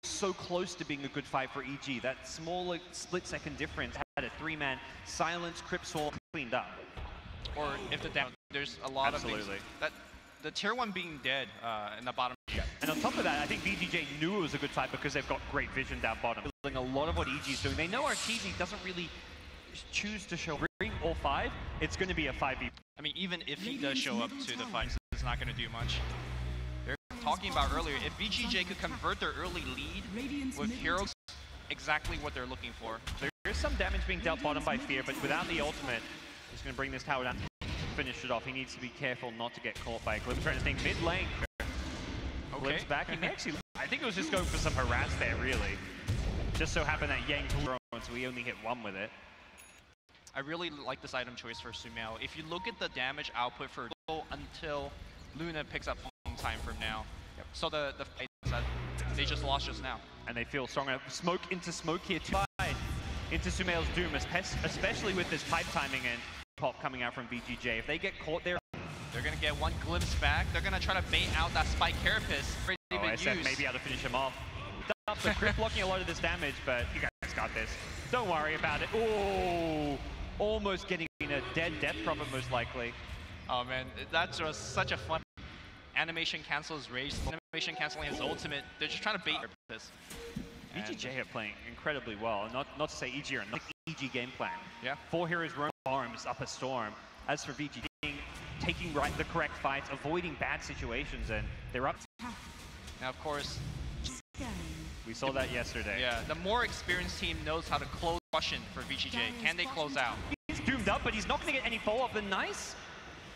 so close to being a good fight for EG. That small like, split-second difference had a 3-man silence, Crypt Swarm cleaned up. Or if the down, there's a lot of things that the tier 1 being dead in the bottom. Yeah. And on top of that, I think VGJ knew it was a good fight because they've got great vision down bottom. Building a lot of what EG is doing. They know Arteezy doesn't really choose to show 3 or 5. It's going to be a 5v. I mean, even if he does show up to the fight, it's not going to do much. They're talking about earlier, if VGJ could convert their early lead with heroes, exactly what they're looking for. There's some damage being dealt bottom by Fear, but without the ultimate, he's going to bring this tower down to finish it off. He needs to be careful not to get caught by a Glimpse. Trying to think mid lane. Glimpse back. He may actually, I think it was just going for some harass there, really. Just so happened that Yang thrown, so we only hit 1 with it. I really like this item choice for Sumail. If you look at the damage output for until Luna picks up time from now. Yep. So the fight that they just lost just now. And they feel stronger. Smoke here too. Into Sumail's Doom, especially with this pipe timing and pop coming out from VGJ. If they get caught there, they're going to get 1 glimpse back. They're going to try to bait out that Spike Carapace. SF may be able to finish him off. So Crypt blocking a lot of this damage, but you guys got this. Don't worry about it. Oh, almost getting a dead Death Prophet most likely. Oh man, that's just such a fun animation cancels rage, animation canceling his ultimate. They're just trying to bait this. VGJ are playing incredibly well. Not to say EG are not EG game plan. Yeah. 4 heroes roam farms up a storm. As for VGJ, taking the correct fights, avoiding bad situations, and they're up. Now of course, we saw that yesterday. Yeah, the more experienced team knows how to close Russian for VGJ. Can they close out? He's doomed up, but he's not going to get any follow-up. The nice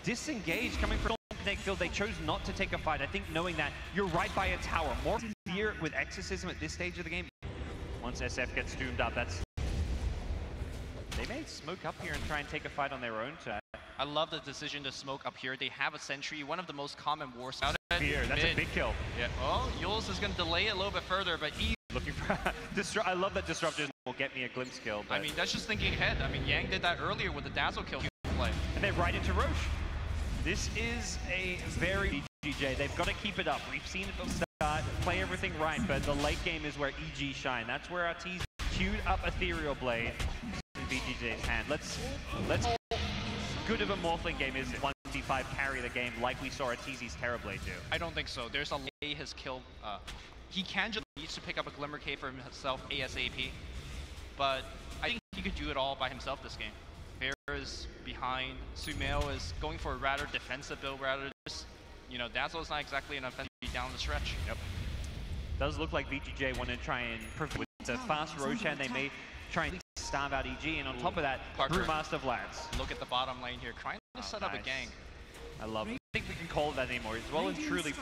disengage coming from Connect Field. They chose not to take a fight. I think knowing that you're right by a tower. More fear with Exorcism at this stage of the game. Once SF gets doomed up, that's... They may smoke up here and try and take a fight on their own. I love the decision to smoke up here. They have a sentry, one of the most common wars. Fear, that's a big kill. Yeah. Oh, Yules is going to delay it a little bit further, but looking for I love that Disruptors will get me a glimpse kill. But... I mean, that's just thinking ahead. I mean, Yang did that earlier with the Dazzle kill play. And then right into Roche. This is a very VGJ. They've got to keep it up. We've seen it from the start, play everything right, but the late game is where EG shine. That's where Arteezy queued up Ethereal Blade in VGJ's hand. Let's good of a Morphling game is 1v5 carry the game like we saw Arteezy's Terrorblade do. I don't think so. There's a way his kill. He needs to pick up a Glimmer Cave for himself ASAP, but I think he could do it all by himself this game. Bear is behind. Sumail is going for a rather defensive build, rather just, you know, Dazzle is not exactly an offensive down the stretch. Yep. Does look like VGJ want to try and prevent with the fast Roshan. They may try and starve out EG, and on top of that, Brewmaster Vlads. Look at the bottom lane here, trying to set up a gang. I love it. I don't think we can call it that anymore. It's well and truly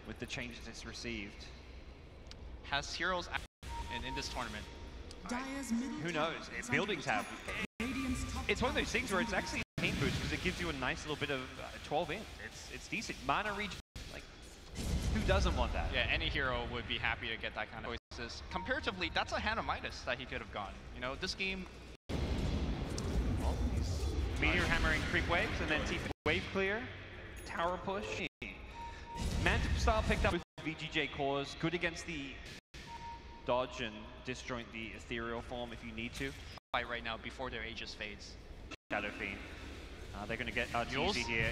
with the changes it's received. Has heroes in this tournament? Who knows? Buildings have. It's one of those things where it's actually a pain boost because it gives you a nice little bit of 12 in. It's decent. Mana regen, like, who doesn't want that? Yeah, any hero would be happy to get that kind of choices. Comparatively, that's a hand of Midas that he could have gone. You know, this game. Well, Meteor hammering creep waves and then TP wave clear, tower push. Manta style picked up with VGJ cores, good against the dodge and disjoint the ethereal form if you need to. Fight right now before their Aegis fades. Shadow Fiend. They're going to get Arteezy here.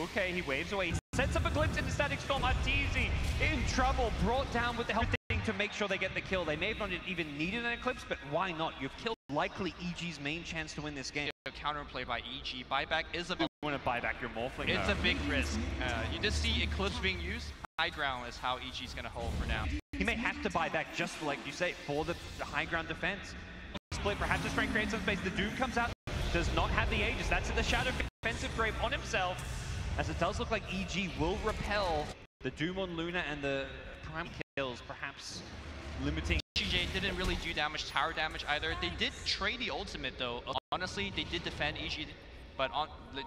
Okay, he waves away. He sets up a glimpse into Static Storm. Arteezy in trouble, brought down with the help thing to make sure they get the kill. They may have not even needed an Eclipse, but why not? You've killed likely EG's main chance to win this game. A counterplay by EG. Buyback is a big... You want to buy back your Morphling? It's a big risk. You just see Eclipse being used. High ground is how EG's going to hold for now. He may have to buy back just like you say for the high ground defense. Split, perhaps to try and create some space. The Doom comes out, does not have the Aegis. That's the Shadow defensive grave on himself, as it does look like EG will repel the Doom on Luna and the Prime kills, perhaps limiting. VGJ didn't really do tower damage either. They did trade the ultimate though. Honestly, they did defend EG, but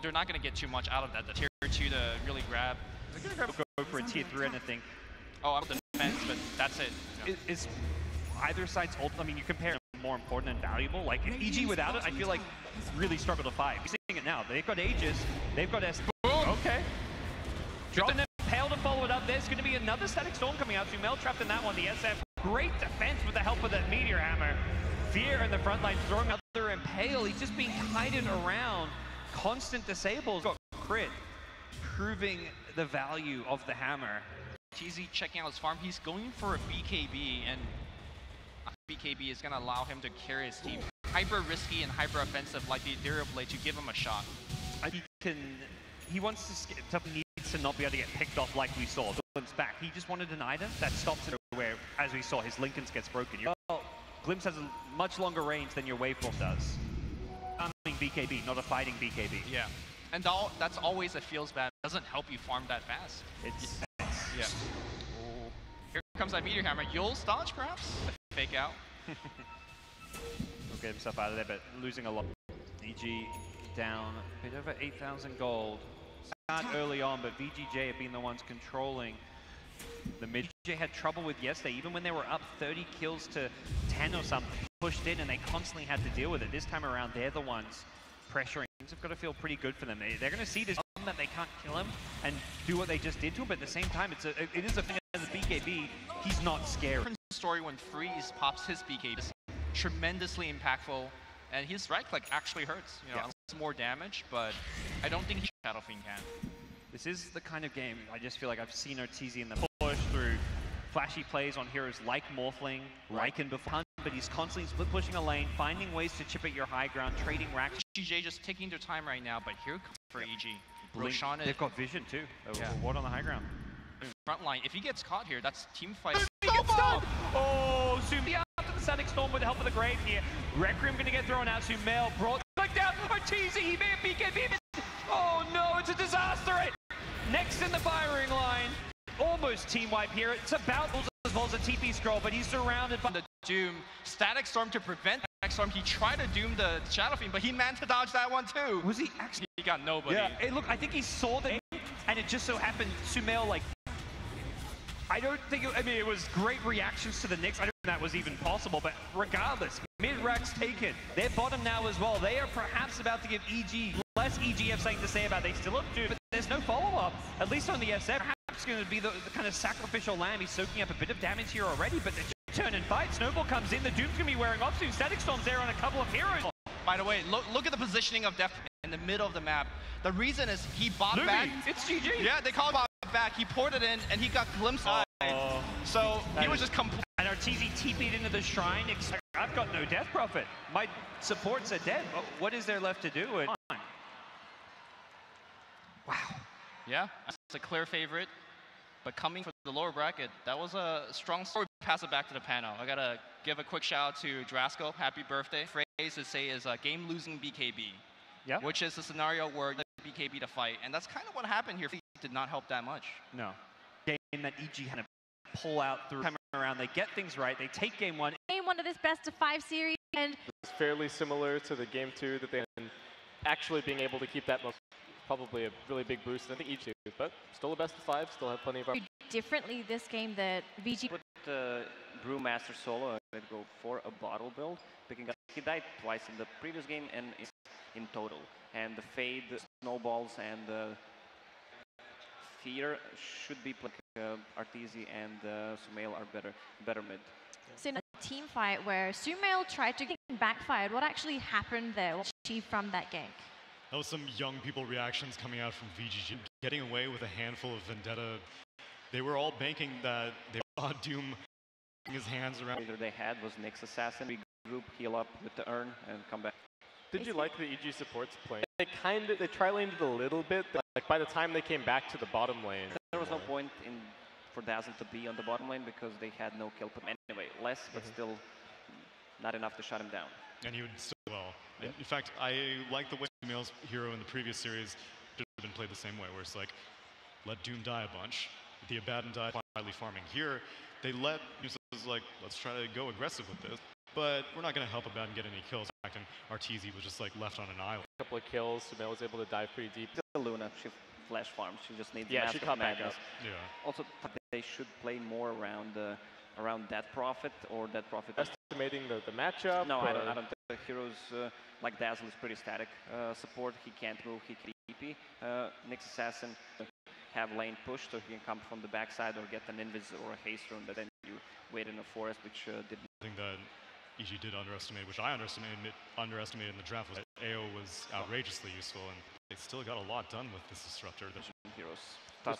they're not going to get too much out of that. The tier 2 to really grab. They're going to go for a tier 3 and I think. Oh, I'm defense, but that's it. Yeah. Is either side's ult, I mean, you compare more important and valuable. Like, if EG without it, I feel like really struggle to fight. You're seeing it now. They've got Aegis, they've got S. Okay. Drop them, Pale to follow it up. There's going to be another Static Storm coming out. Sumail trapped in that one. The SF Great defense with the help of that Meteor Hammer. Fear in the front line, throwing another Impale. He's just being kited around. Constant disables. Got crit, proving the value of the hammer. Cheesy checking out his farm. He's going for a BKB, and BKB is going to allow him to carry his team. Hyper risky and hyper offensive like the Ethereal Blade to give him a shot. He wants to needs to not be able to get picked off like we saw. Glimpse back. He just wanted an item that stops it where, as we saw, his Linken's gets broken. Well, Glimpse has a much longer range than your waveform does. BKB, not a fighting BKB. Yeah, and that's always a feels bad. It doesn't help you farm that fast. Yeah. Oh. Here comes that Meteor Hammer. You'll dodge, perhaps? Fake out. He'll get himself out of there, but losing a lot. EG down a bit over 8,000 gold. Start early on, but VGJ have been the ones controlling the mid. VGJ had trouble with yesterday, even when they were up 30 kills to 10 or something, pushed in and they constantly had to deal with it. This time around, they're the ones pressuring. Things have got to feel pretty good for them. They're going to see this that they can't kill him and do what they just did to him, but at the same time, it is a thing as a BKB, he's not scary. Different story when Freeze pops his BKB. It's tremendously impactful, and his right click actually hurts. You know, it's more damage, but I don't think Shadow Fiend can. This is the kind of game I just feel like I've seen Arteezy in the push through flashy plays on heroes like Morphling, Lycan before, but he's constantly split pushing a lane, finding ways to chip at your high ground, trading racks. VGJ just taking their time right now, but here comes for EG. Roshan, they've got vision too. What on the high ground? Front line. If he gets caught here, that's team fight. Oh, Sumi after the Sonic Storm with the help of the Grave here. Requiem gonna get thrown out. Sumail brought back down. Arteezy, he may have BKB. Oh no, it's a disaster. Next in the firing line. Almost team wipe here. It's about as well as a TP scroll, but he's surrounded by the Doom. Static Storm to prevent Static Storm. He tried to Doom the Shadow Fiend, but he managed to dodge that one too. Was he actually? He got nobody. Yeah. Hey, look, I think he saw the and it just so happened Sumail, like, I don't think, it was great reactions to the Knicks. I don't think that was even possible, but regardless, mid-racks taken. They're bottom now as well. They are perhaps about to give EG, less EG have something to say about it. They still have to, but there's no follow-up, at least on the SF. Perhaps going to be the kind of sacrificial lamb. He's soaking up a bit of damage here already, but the turn and fight. Snowball comes in. The Doom's going to be wearing off soon. Static Storm's there on a couple of heroes. By the way, look at the positioning of Def in the middle of the map. The reason is he bought back. It's GG. Yeah, they call it bought back. He poured it in, and he got glimpsed. So he was just complete. And Arteezy TP'd into the shrine. I've got no Death Prophet. My supports are dead. What is there left to do? Wow. Yeah, it's a clear favorite. But coming for the lower bracket, that was a strong story. Pass it back to the panel. I gotta give a quick shout out to Drasco. Happy birthday. Phrase to say is a game-losing BKB. Yeah. Which is a scenario where the BKB to fight, and that's kind of what happened here. It did not help that much. No. Game that EG had to pull out through time around. They get things right. They take game one. Game one of this best of 5 series, and it's fairly similar to the game 2 that they actually being able to keep that most. Probably a really big boost, I think each do, but still a best of 5, still have plenty of. Differently this game that VG put Brewmaster solo and go for a bottle build, picking up. He died twice in the previous game and in total. And the Fade, the Snowballs, and the Fear should be playing. Arteezy and Sumail are better mid. So in a team fight where Sumail tried to backfired, what actually happened there? What achieved from that gank? That was some young people reactions coming out from VGJ, getting away with a handful of Vendetta. They were all banking that they saw Doom his hands around. Either they had was Nyx Assassin, regroup, heal up with the urn, and come back. Did you like the EG supports playing? They tri-laned it a little bit. Like by the time they came back to the bottom lane, there was no point for Dazzle to be on the bottom lane because they had no kill. Anyway, less, but still not enough to shut him down. And he would still well. Yeah. In fact, I like the way Sumail's hero in the previous series should have been played the same way, where it's like, let Doom die a bunch, the Abaddon die quietly farming. Here, they let was like, let's try to go aggressive with this, but we're not going to help Abaddon get any kills. In fact, and Arteezy was just like left on an island. A couple of kills, Sumail was able to dive pretty deep. Luna, she flash farms. She just needs she caught back up. Yeah. Also, they should play more around Death Prophet or Death Prophet. Estimating the matchup? No, I don't think the heroes like Dazzle is pretty static support. He can't move, he can TP. Nyx Assassin have lane push so he can come from the backside or get an Invis or a Haste rune, but then you wait in the forest, which did. I think that EG did underestimate, which I underestimated in the draft, was that AO was outrageously useful, and they still got a lot done with this disruptor. Heroes.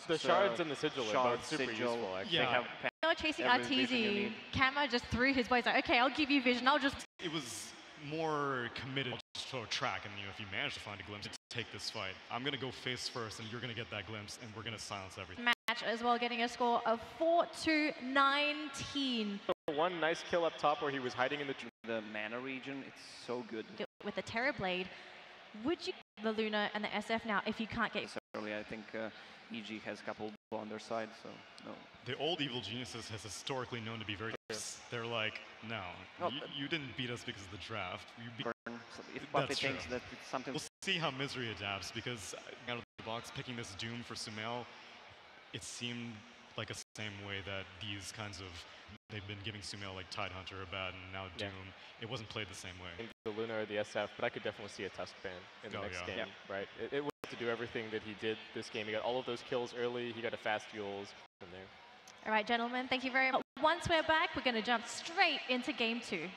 The shards and the sigil are both super useful, actually. Yeah. They were chasing Every vision you RTZ. need. Kama just threw his boys like, okay, I'll give you vision. I'll just. It was more committed to a track, and if you manage to find a glimpse, take this fight. I'm going to go face first, and you're going to get that glimpse, and we're going to silence everything. Match as well, getting a score of 4-19. One nice kill up top where he was hiding in The mana region, it's so good. With the Terror Blade, would you the Luna and the SF now if you can't get. Early, I think EG has a couple on their side, so no. The old Evil Geniuses has historically known to be very. They're like, no, you didn't beat us because of the draft. You beat. So if Buffy thinks that it's something. We'll see how Misery adapts, because out of the box, picking this Doom for Sumail, it seemed like the same way that these kinds of. They've been giving Sumail like Tidehunter a bad, and now Doom. It wasn't played the same way. the Luna or the SF, but I could definitely see a Tusk ban in the next game, right? It was to do everything that he did this game. He got all of those kills early. He got a fast fuels from there. All right, gentlemen, thank you very much. Once we're back, we're going to jump straight into game 2.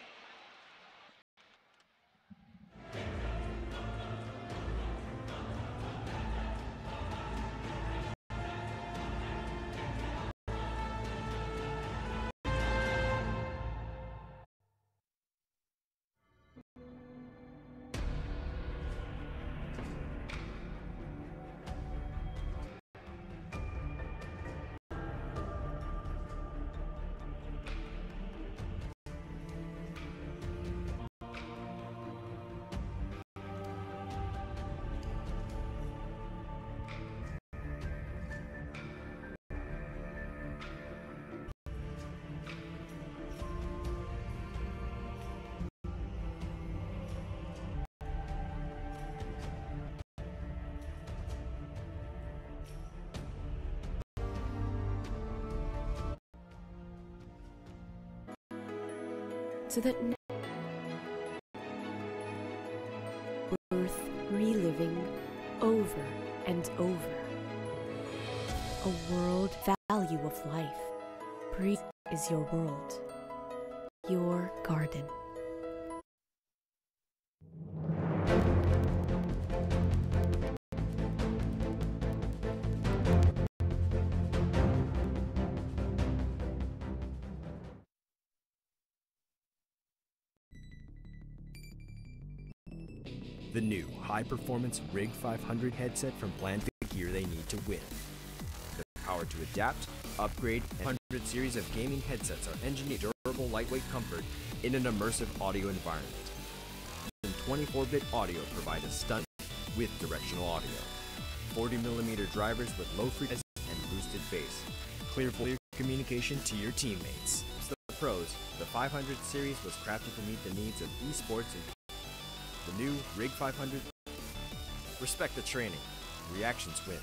So that worth reliving over and over. A world value of life. Breathe is your world, your garden. The new high-performance Rig 500 headset from Plan the gear they need to win. The power to adapt, upgrade, and 100 series of gaming headsets are engineered durable, lightweight comfort in an immersive audio environment. And 24-bit audio provide a stunt with directional audio. 40mm drivers with low frequency and boosted bass. Clear communication to your teammates. To the pros, the 500 series was crafted to meet the needs of esports and the new Rig 500. Respect the training. Reactions win.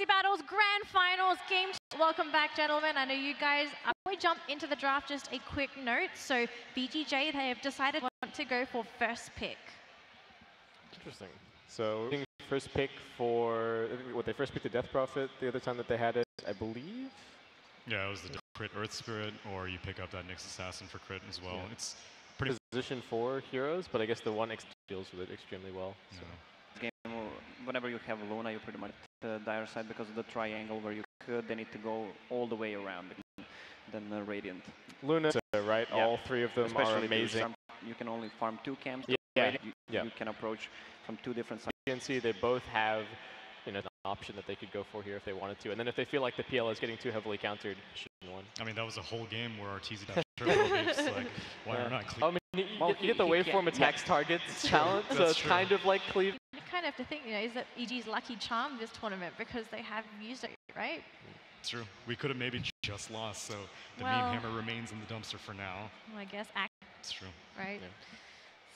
Battles Grand Finals game. Welcome back, gentlemen. I know you guys. Before we jump into the draft, just a quick note. So VGJ, they have decided they want to go for first pick. Interesting. So first pick for what they first picked the Death Prophet the other time that they had it, I believe. Yeah, it was the crit Earth Spirit, or you pick up that Nyx Assassin for crit as well. Yeah. It's pretty position for heroes, but I guess the 1X deals with it extremely well. So. This game, whenever you have Luna, you pretty much the dire side because of the triangle where you could, they need to go all the way around than the Radiant. Luna, right? Yeah. All three of them are amazing. You can only farm 2 camps. You can approach from 2 different sides. You can see they both have an option that they could go for here if they wanted to. And then if they feel like the PL is getting too heavily countered, should one. I mean, that was a whole game where Arteezy It's like, why are not I mean, you get the waveform attacks targets talent, so it's kind of like Cleave. You kind of have to think, is that EG's lucky charm this tournament because they have used it, right? It's true. We could have maybe just lost, so the meme hammer remains in the dumpster for now. Well, I guess it's true. Right. Yeah.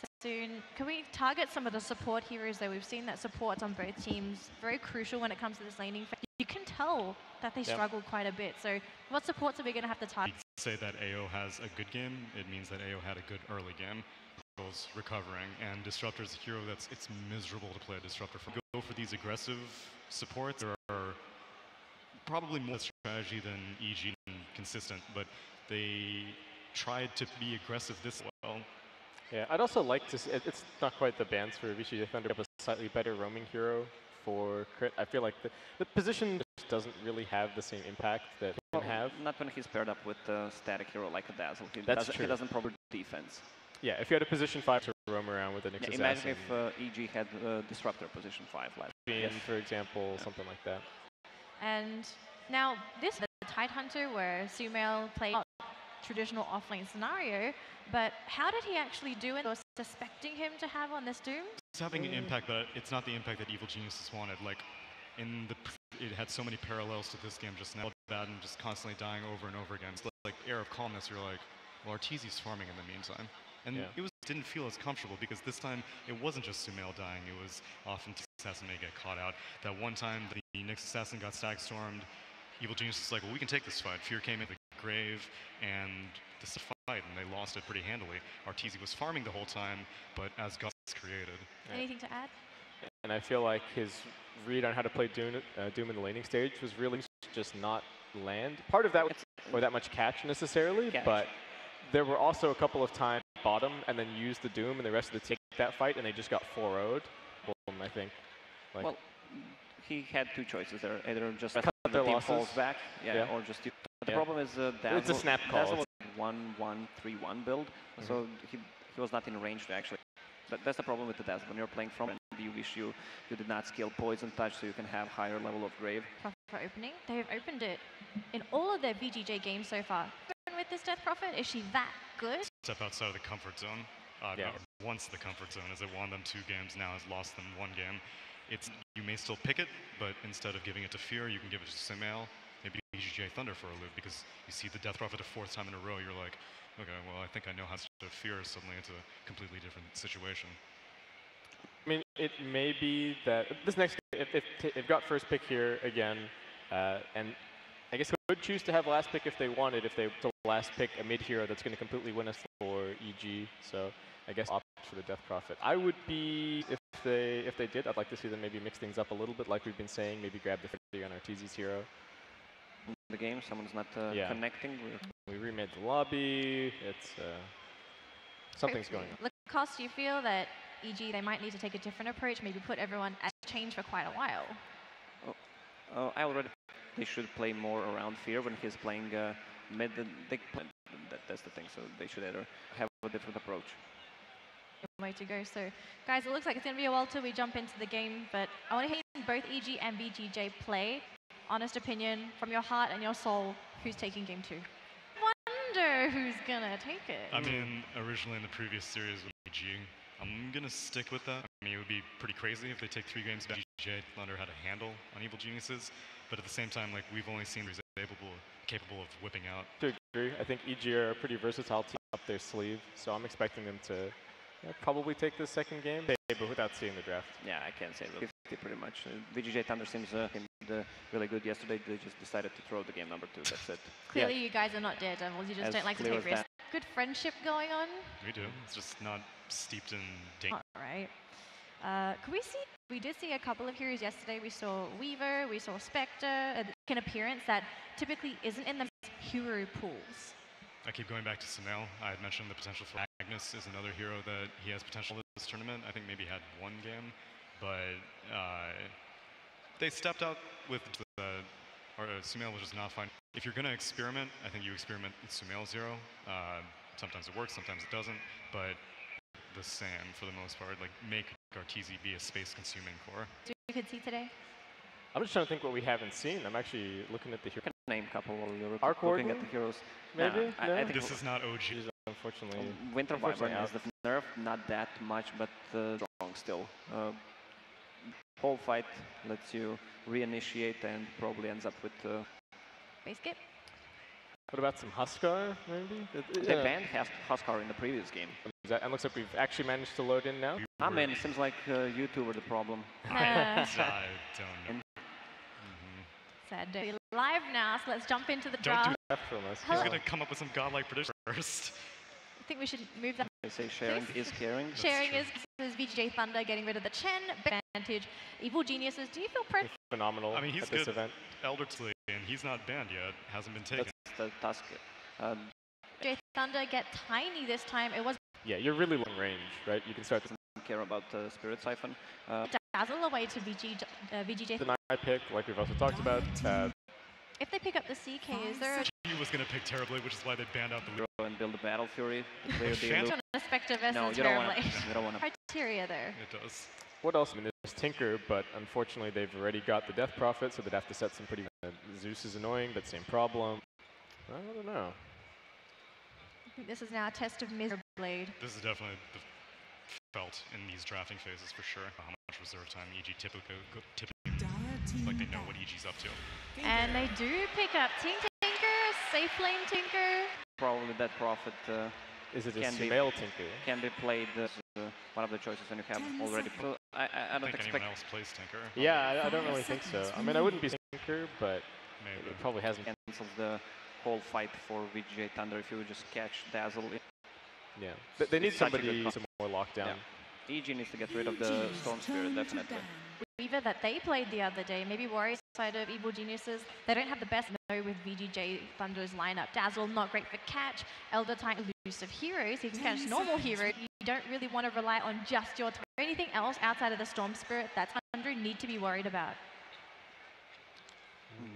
So soon, can we target some of the support heroes though? We've seen that supports on both teams very crucial when it comes to this laning phase. You can tell that they struggle quite a bit. So what supports are we going to have to target? Say that AO has a good game, it means that AO had a good early game. Recovering, and Disruptor's a hero it's miserable to play a Disruptor for. Go for these aggressive supports. There are probably more strategy than EG consistent, but they tried to be aggressive this well. Yeah, I'd also like to see, it's not quite the bans for VGJ.Thunder, but a slightly better roaming hero for crit. I feel like the position just doesn't really have the same impact that he can have. Not when he's paired up with a static hero like a Dazzle. He doesn't proper defense. Yeah, if you had a position 5 to roam around with an Nyx Assassin. Imagine if EG had Disruptor position 5 last. For example, something like that. And now this is the Tidehunter where Sumail played traditional offlane scenario, but how did he actually do it? Or suspecting him to have on this Doom? It's having an impact, but it's not the impact that Evil Geniuses wanted. Like, it had so many parallels to this game just now, bad and just constantly dying over and over again. It's like Air of Calmness, you're like, well, Arteezy's farming in the meantime. And it didn't feel as comfortable because this time it wasn't just Sumail dying, it was often Assassin may get caught out. That one time the Nyx Assassin got stag stormed, Evil Genius was like, well, we can take this fight. Fear came into the grave and this fight, and they lost it pretty handily. Arteezy was farming the whole time, but as God created. Anything to add? And I feel like his read on how to play Doom in the laning stage was really just not land. Part of that or that much catch necessarily, but there were also a couple of times bottom and then used the Doom and the rest of the team that fight, and they just got 4-0'd. I think. Like, well, he had two choices there. Either just cut the their team losses. falls back, or just the problem is Dazzle. It's a snap call. Dazzle was 1-1-3-1 build, so he was not in range to actually. That's the problem with the Dazzle. When you're playing from, you wish you did not skill Poison Touch, so you can have higher level of Grave. For opening, they have opened it in all of their VGJ games so far. With this Death Prophet, is she that good? Step outside of the comfort zone. Once the comfort zone, as it won them 2 games, now has lost them 1 game. You may still pick it, but instead of giving it to Fear, you can give it to Sumail, maybe VGJ.Thunder for a loop, because you see the Death Prophet a 4th time in a row, you're like, okay, well, I think I know how to Fear. Suddenly it's a completely different situation. I mean, it may be that this next, if they've got first pick here again, and I guess they would choose to have last pick if they wanted, if they to last pick a mid hero that's going to completely win us for EG. So I guess opt for the Death Prophet. I would be, if they did, I'd like to see them maybe mix things up a little bit, like we've been saying, maybe grab the 50 on Arteezy's hero. The game, someone's not connecting. We remade the lobby. It's something's going on. Lacoste, do you feel that EG they might need to take a different approach, maybe put everyone at change for quite a while? They should play more around Fear when he's playing mid. That's the thing. So they should either have a different approach. Way to go. So, guys, it looks like it's going to be a while till we jump into the game, but I want to hear both EG and VGJ play. Honest opinion from your heart and your soul. Who's taking game 2? Wonder who's gonna take it. I mean, originally in the previous series with EG, I'm gonna stick with that. I mean, it would be pretty crazy if they take 3 games back. VGJ.Thunder had a handle on Evil Geniuses, but at the same time, like, we've only seen he's capable of whipping out. I agree. I think EG are a pretty versatile team up their sleeve, so I'm expecting them to probably take the second game, but without seeing the draft. Yeah, I can't say 50 pretty much. VGJ.Thunder seems really good yesterday. They just decided to throw the game number 2. That's it. Clearly, you guys are not daredevils. You just don't like to take risks. Good friendship going on. We do. It's just not steeped in danger. All right. We did see a couple of heroes yesterday. We saw Weaver, we saw Spectre, an appearance that typically isn't in the hero pools. I keep going back to Sumail. I had mentioned the potential for Magnus is another hero that he has potential in this tournament. I think maybe had 1 game, but they stepped out with Sumail was just not fine. If you're going to experiment, I think you experiment with Sumail 0. Sometimes it works, sometimes it doesn't, but the same for the most part. Like, make Arteezy be a space-consuming core. You could see today? I'm just trying to think what we haven't seen. I'm actually looking at the hero. name couple while you're Arc looking Warden? at the heroes. Maybe? I No? think This is not OG. Unfortunately. Winter unfortunately Wyvern is the nerf, not that much, but strong still. Whole fight lets you reinitiate and probably ends up with. Base skip. What about some Huskar, maybe? They banned Huskar in the previous game. And looks like we've actually managed to load in now. I mean, it seems like you two were the problem. I don't know. Sad day. Live now, so let's jump into the Don't draft. do that from us. He's going to come up with some godlike prediction first. I think we should move that. They say sharing is caring. Sharing is VGJ.Thunder getting rid of the Chen. Advantage. Evil Geniuses, do you feel phenomenal I mean, he's at this good. event? Elderly, and he's not banned yet. Hasn't been taken. That's the task. VGJ.Thunder get tiny this time? It was Yeah, you're really long range, right? You can start to care about Spirit Siphon. Dazzle away to VGJ. the night pick, like we've also talked about. If they pick up the CK, is there a He was going to pick terribly, which is why they banned out the Go and build a Battle Fury. Clear the Phantom? loop. on a Spectre versus No, you don't want Terribly? to. You don't want to. Criteria there. It does. What else? I mean, there's Tinker, but unfortunately they've already got the Death Prophet, so they'd have to set some pretty... Zeus is annoying, but same problem. I don't know. I think this is now a test of Misery Blade. This is definitely felt in these drafting phases for sure. How much reserve time EG typically like they know what EG's up to. And they do pick up Tinker, safe lane Tinker. Probably that Prophet Is it a Can be- Sumail Tinker? can be played as one of the choices when you have already. So I I don't think expect. anyone else plays Tinker. Yeah, I don't really think so. I mean, I wouldn't be Tinker, but Maybe. it probably hasn't. Cancels the whole fight for VGJ.Thunder if you would just catch Dazzle. Yeah. They need It's such a good somebody comp. some more lockdown. Yeah. EG needs to get rid of the Storm Spirit, definitely. Weaver that they played the other day, maybe Warriors side of Evil Geniuses, they don't have the best no with VGJ.Thunder's lineup. Dazzle, not great for catch. Elder Titan, elusive heroes. He can catch normal heroes. You don't really want to rely on just your anything else outside of the Storm Spirit. That's 100 need to be worried about.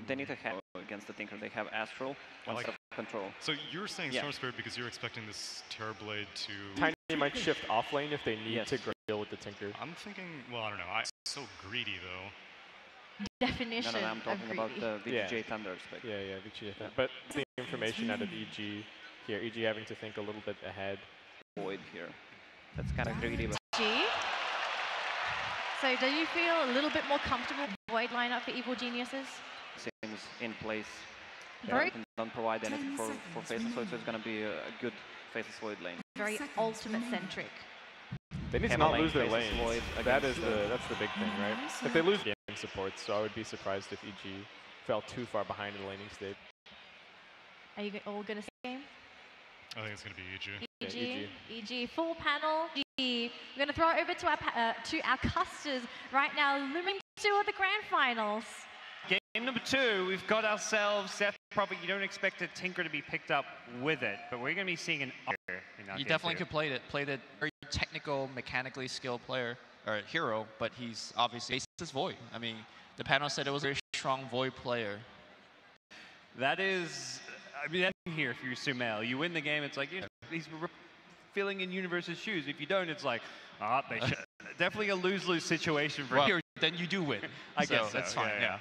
They need to have against the Tinker. They have Astral I like instead of Control. So you're saying Yeah. Storm Spirit because you're expecting this Terrorblade to... Tiny might shift off lane if they need Yes. to deal with the Tinker. I'm thinking, well, I don't know. I'm so greedy, though. Definition No, I'm of talking about greedy. the VGJ.Thunder aspect. Yeah, VGJ. But the information out of EG here, EG having to think a little bit ahead. Void here. That's kind of greedy, but G. So do you feel a little bit more comfortable with Void lineup for Evil Geniuses? things in place. Very, Don't provide anything for Faceless Void, so it's going to be a good Faceless Void lane. very ultimate centric. They need to Hammer not lane lose their faces lanes. Void That's against the big thing, right? If they lose game supports, so I would be surprised if EG fell too far behind in the laning state. Are you all going to see the game? I think it's going to be EG. EG, EG, full panel. EG. We're going to throw it over to our custers right now, looming two of the grand finals. Game number 2, we've got ourselves Death Prophet. You don't expect a Tinker to be picked up with it, but we're going to be seeing an Archer in our You game definitely 2. could play it. Very technical, mechanically skilled player or hero, but he's obviously Faceless Void. I mean, the panel said it was a very strong Void player. That is, I mean, that's here if you're Sumail. You win the game, it's like, you know, he's filling in Universe's shoes. If you don't, it's like, they should. Definitely a lose-lose situation for Well, then you do win. I guess so, that's fine. Yeah.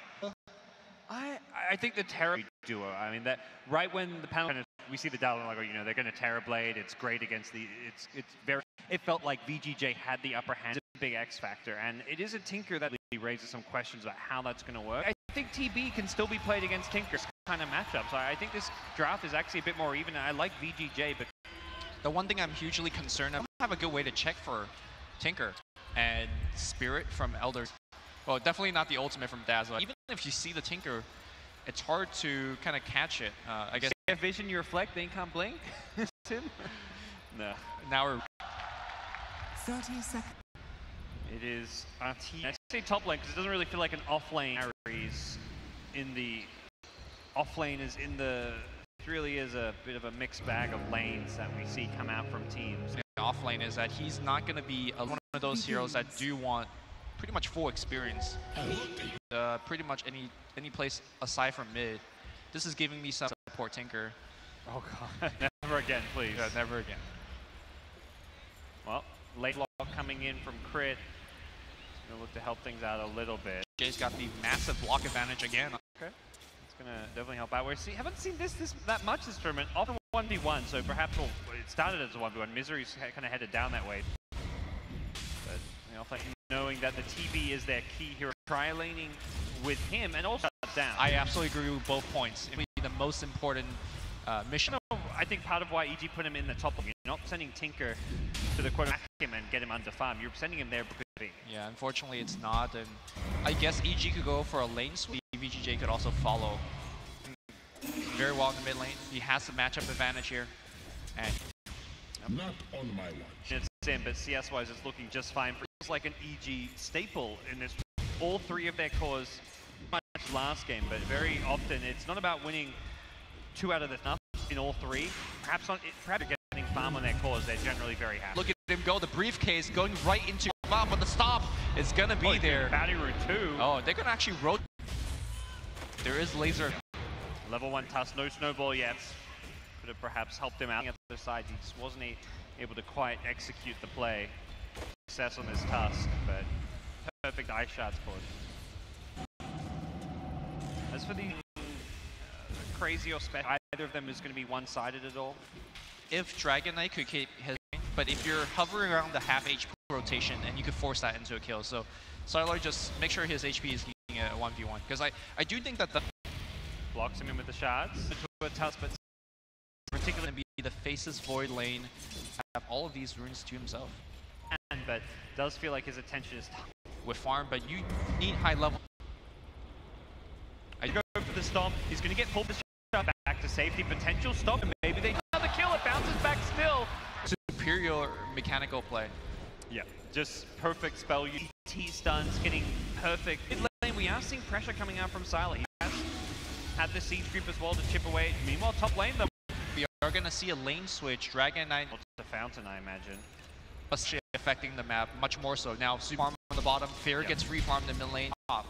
I think the Terror duo. I mean, that right when the panel we see the Dalton, like, you know, they're going to Terrorblade. It's great against the. It's very. It felt like VGJ had the upper hand. It's a big X factor, and it is a Tinker that really raises some questions about how that's going to work. I think TB can still be played against Tinker kind of matchups. I think this draft is actually a bit more even. I like VGJ, but The one thing I'm hugely concerned, I don't have a good way to check for Tinker and Spirit from Elder. Well, definitely not the ultimate from Dazzle. Even if you see the Tinker, it's hard to kind of catch it. I guess if vision you reflect, then you can't blink. Tim? No. now we're 30 seconds. It is RT. I say top lane because it doesn't really feel like an off lane carries in the off lane is in the. It really is a bit of a mixed bag of lanes that we see come out from teams. off lane is that he's not going to be one of those heroes that do want pretty much full experience. Pretty much any place aside from mid. This is giving me some support Tinker. Oh god, never again, please. Yeah, never again. Well, late block coming in from Crit. Gonna look to help things out a little bit. Jay's got the massive block advantage again. Okay. It's going to definitely help out. We haven't seen this that much this tournament. Often 1v1, so perhaps it started as a 1v1. Misery's kind of headed down that way. But you know, knowing that the TB is their key hero, tri-laning with him and also down. I absolutely agree with both points. It may be the most important mission. I think part of why EG put him in the top, you're not sending Tinker to the corner, him and get him under farm. You're sending him there because of yeah, unfortunately it's not. And I guess EG could go for a lane sweep. VGJ could also follow very well in the mid lane. He has the matchup advantage here. And not on my watch. It's in, but CS-wise, it's looking just fine. It's like an EG staple in this. All three of their cores, much last game, but very often it's not about winning 2 out of the enough in all 3. Perhaps getting farm on their cores, they're generally very happy. Look at him go, the briefcase going right into bomb, but the stop is gonna be there. Battery route 2. Oh, they're gonna actually rotate. There is laser. Level 1 Tusk, no snowball yet. Could have perhaps helped him out on the other side. He just wasn't able to quite execute the play. Success on this Tusk, but perfect ice shards push. As for the crazy or special, either of them is going to be one-sided at all. If Dragon Knight could keep his, but if you're hovering around the half HP rotation, and you could force that into a kill. So Sylar just make sure his HP is getting a 1v1. Because I do think that the blocks him in with the shards. To a Tusk, but particularly be the Faceless Void lane, have all of these runes to himself. But does feel like his attention is tough. With farm, but you need high level. I go for the stomp. He's going to get pulled back to safety. Potential stop, and maybe they another kill. It bounces back still. Superior mechanical play. Yeah, just perfect spell. T stuns, getting perfect. Mid lane, we are seeing pressure coming out from Sylar. He has had the siege creep as well to chip away. Meanwhile, top lane, though. We are going to see a lane switch. Dragon Knight. The fountain, I imagine. Affecting the map much more so. Now, super farm on the bottom. Fair gets free farm in the mid lane. Top.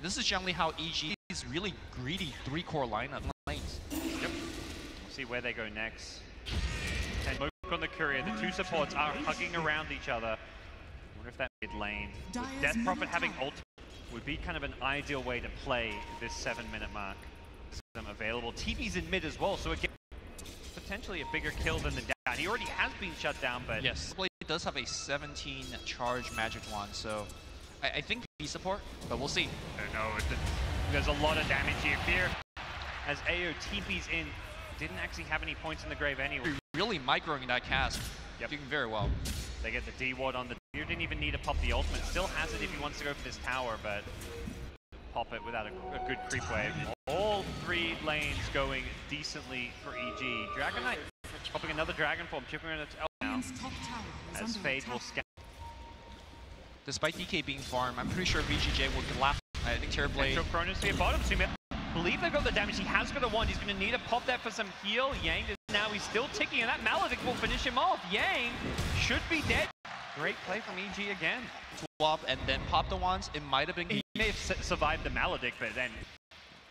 This is generally how EG is really greedy 3-core lineup lanes. Yep. We'll see where they go next. And smoke on the courier. The 2 supports are hugging around each other. I wonder if that mid lane, with Death Prophet having ult, would be kind of an ideal way to play this 7-minute mark. Them available. TV's in mid as well, so again, potentially a bigger kill than the down. He already has been shut down, but yes, Blade does have a 17 charge magic wand, so I think V support, but we'll see. No, there's a lot of damage here. Fear, as AO TP's in, didn't actually have any points in the grave anyway. Really microing that cast. Yep. Doing very well. They get the D ward on the. Fear didn't even need to pop the ultimate. Still has it if he wants to go for this tower, but pop it without a good creep wave. All 3 lanes going decently for EG. Dragon Knight popping another dragon form, chipping in its L now. As Fade will scan. Despite DK being farm, I'm pretty sure VGJ will laugh. I think Terrorblade. Chronos to bottom. So believe they've got the damage. He has got a wand. He's going to need to pop that for some heal. Yang is now, he's still ticking, and that Maledict will finish him off. Yang should be dead. Great play from EG again. Swap and then pop the wands. It might have been. He may have survived the Maledict, but then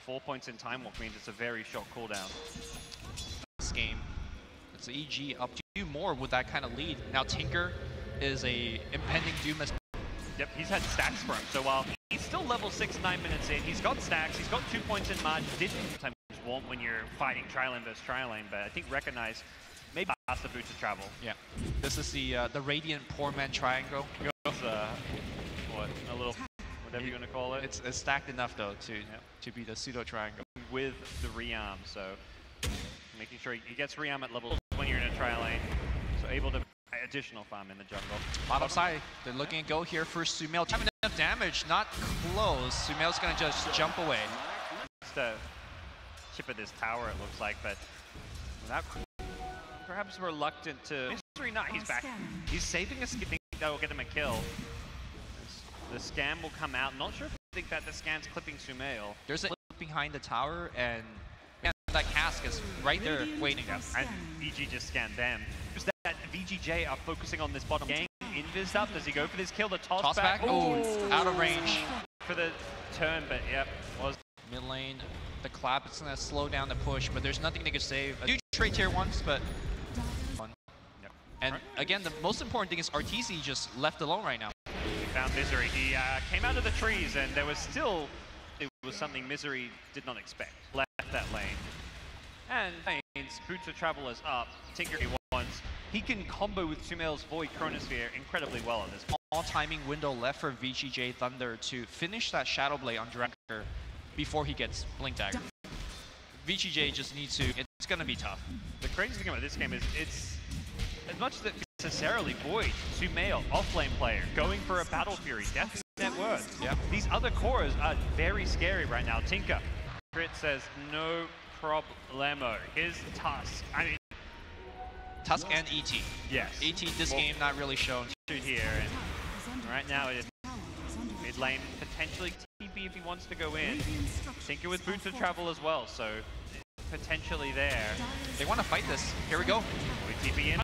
4 points in time walk means it's a very short cooldown. This game, it's EG up to do more with that kind of lead. Now Tinker is a impending doom. Yep, he's had stacks for him. So while he's still level 6, 9 minutes in, he's got stacks. He's got 2 points in March. Didn't sometimes won't when you're fighting tri-lane versus tri-lane, but I think recognize maybe pass the boot to travel. Yeah, this is the Radiant Poor Man Triangle. Goes, what, a little, whatever you want to call it. It's stacked enough though to be the pseudo triangle with the rearm. So making sure he gets rearm at level when you're in a tri-lane, so able to additional farm in the jungle. Bottom side, they're looking to go here for Sumail. Having enough damage, not close. Sumail's gonna just jump away. Just a chip at this tower, it looks like, but without perhaps reluctant to. Misery not, he's back. He's saving a skip that will get him a kill. The scan will come out. Not sure if I think that the scan's clipping Sumail. There's a behind the tower, and that cask is right there waiting. And VG just scanned them. Just that VGJ are focusing on this bottom game. Invis up. Does he go for this kill? The toss back. Oh, out of range for the turn, but yep, was mid lane. The clap is gonna slow down the push, but there's nothing they could save. A huge trade tier once, but fun. Yep. And again, the most important thing is RTC just left alone right now. He found Misery. He came out of the trees, and there was still it was something Misery did not expect. Left that lane. And Boots of Travelers up. Tinker he wants. He can combo with Sumail's Void Chronosphere incredibly well on this. All timing window left for VGJ.Thunder to finish that Shadow Blade on Drakr before he gets Blink Dagger. VGJ just needs to, it's going to be tough. The crazy thing about this game is it's, as much as it's necessarily Void, Sumail, offlane player, going for a Battle Fury, definitely net worth. Yeah. These other cores are very scary right now. Tinker, Crit says, no problemo. Here's Tusk. I mean, Tusk and ET. yes. ET this game not really shown. Shoot here, and right now it is mid lane, potentially TP if he wants to go in. Tinker with Boots of Travel as well, so potentially there. They want to fight this. Here we go. With TP in.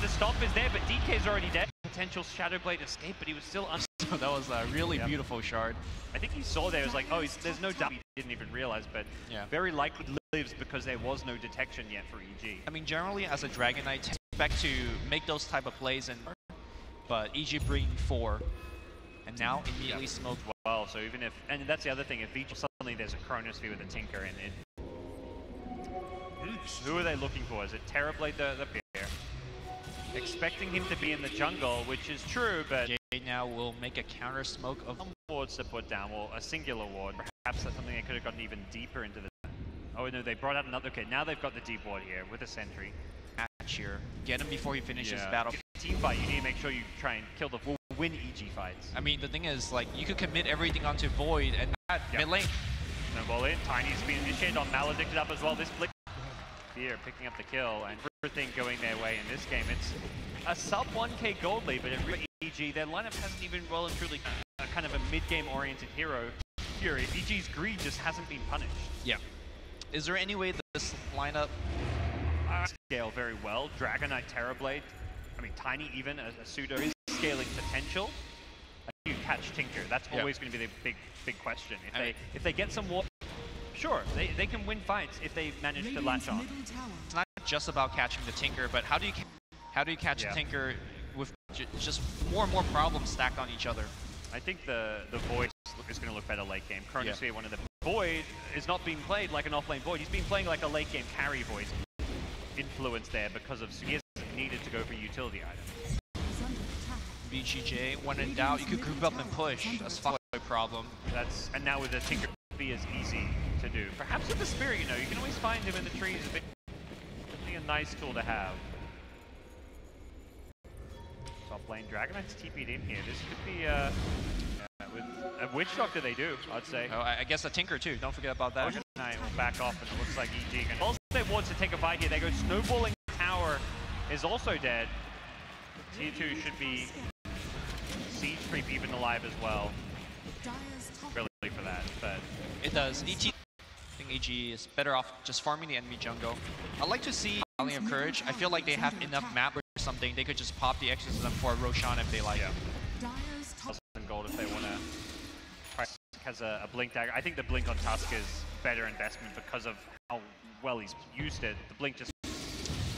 The stomp is there, but DK's already dead. Potential Shadow Blade escape, but he was still So that was a really beautiful shard. I think he saw there, was like, oh, there's no doubt he didn't even realize, but very likely lives because there was no detection yet for EG. I mean, generally as a Dragon Knight, expect to make those type of plays, but EG bringing 4, and now immediately smoked well. So even if, and that's the other thing, if VG suddenly there's a Chronosphere with a Tinker in it, who are they looking for? Is it Terrorblade the pair? Expecting him to be in the jungle, which is true, but Jay now will make a counter smoke of wards to put down, well, a singular ward. Perhaps that's something they could have gotten even deeper into the... Oh no, they brought out another... Okay, now they've got the deep ward here with a sentry. match here. Get him before he finishes battle. Team fight, you need to make sure you try and kill the... win EG fights. I mean, the thing is, like, you could commit everything onto Void and that mid lane. Snowball in, Tiny's been initiated on Maledicted up as well. This Blink here picking up the kill, and everything going their way in this game. It's a sub 1k gold lead, but it really EG, their lineup hasn't even well and truly kind of a mid-game oriented hero. Fury, EG's greed just hasn't been punished. Yeah. Is there any way that this lineup scale very well? Dragon Knight, Terrorblade, I mean Tiny even, a pseudo is scaling potential. You catch Tinker, that's always going to be the big question. If they get some war, sure, they can win fights if they manage to latch on. It's not just about catching the Tinker, but how do you catch a Tinker with just more and more problems stacked on each other? I think the Void is going to look better late game. Chronosphere, one of the Void is not being played like an offlane Void. He's been playing like a late game carry Void. Influence there because of he hasn't needed to go for utility items. VGJ, when in doubt, you could group up and push. That's fine. Problem. And now with the Tinker, be as easy to do. Perhaps with the Spirit, you know, you can always find him in the trees. A nice tool to have. Top lane, Dragon Knight's TP'd in here. This could be with a Witch Doctor they do, I'd say. Oh, I guess a Tinker too. Don't forget about that. Knight will back off, and it looks like EG can also they want to take a fight here. They go snowballing. Tower is also dead. Tier 2 should be Siege Creep even alive as well. Really for that, but it does. I think EG is better off just farming the enemy jungle. I'd like to see Valley of Courage. I feel like they have enough map or something. They could just pop the exorcism for Roshan if they like. Gold if they want to. Has a Blink Dagger. I think the Blink on Tusk is better investment because of how well he's used it. The Blink just...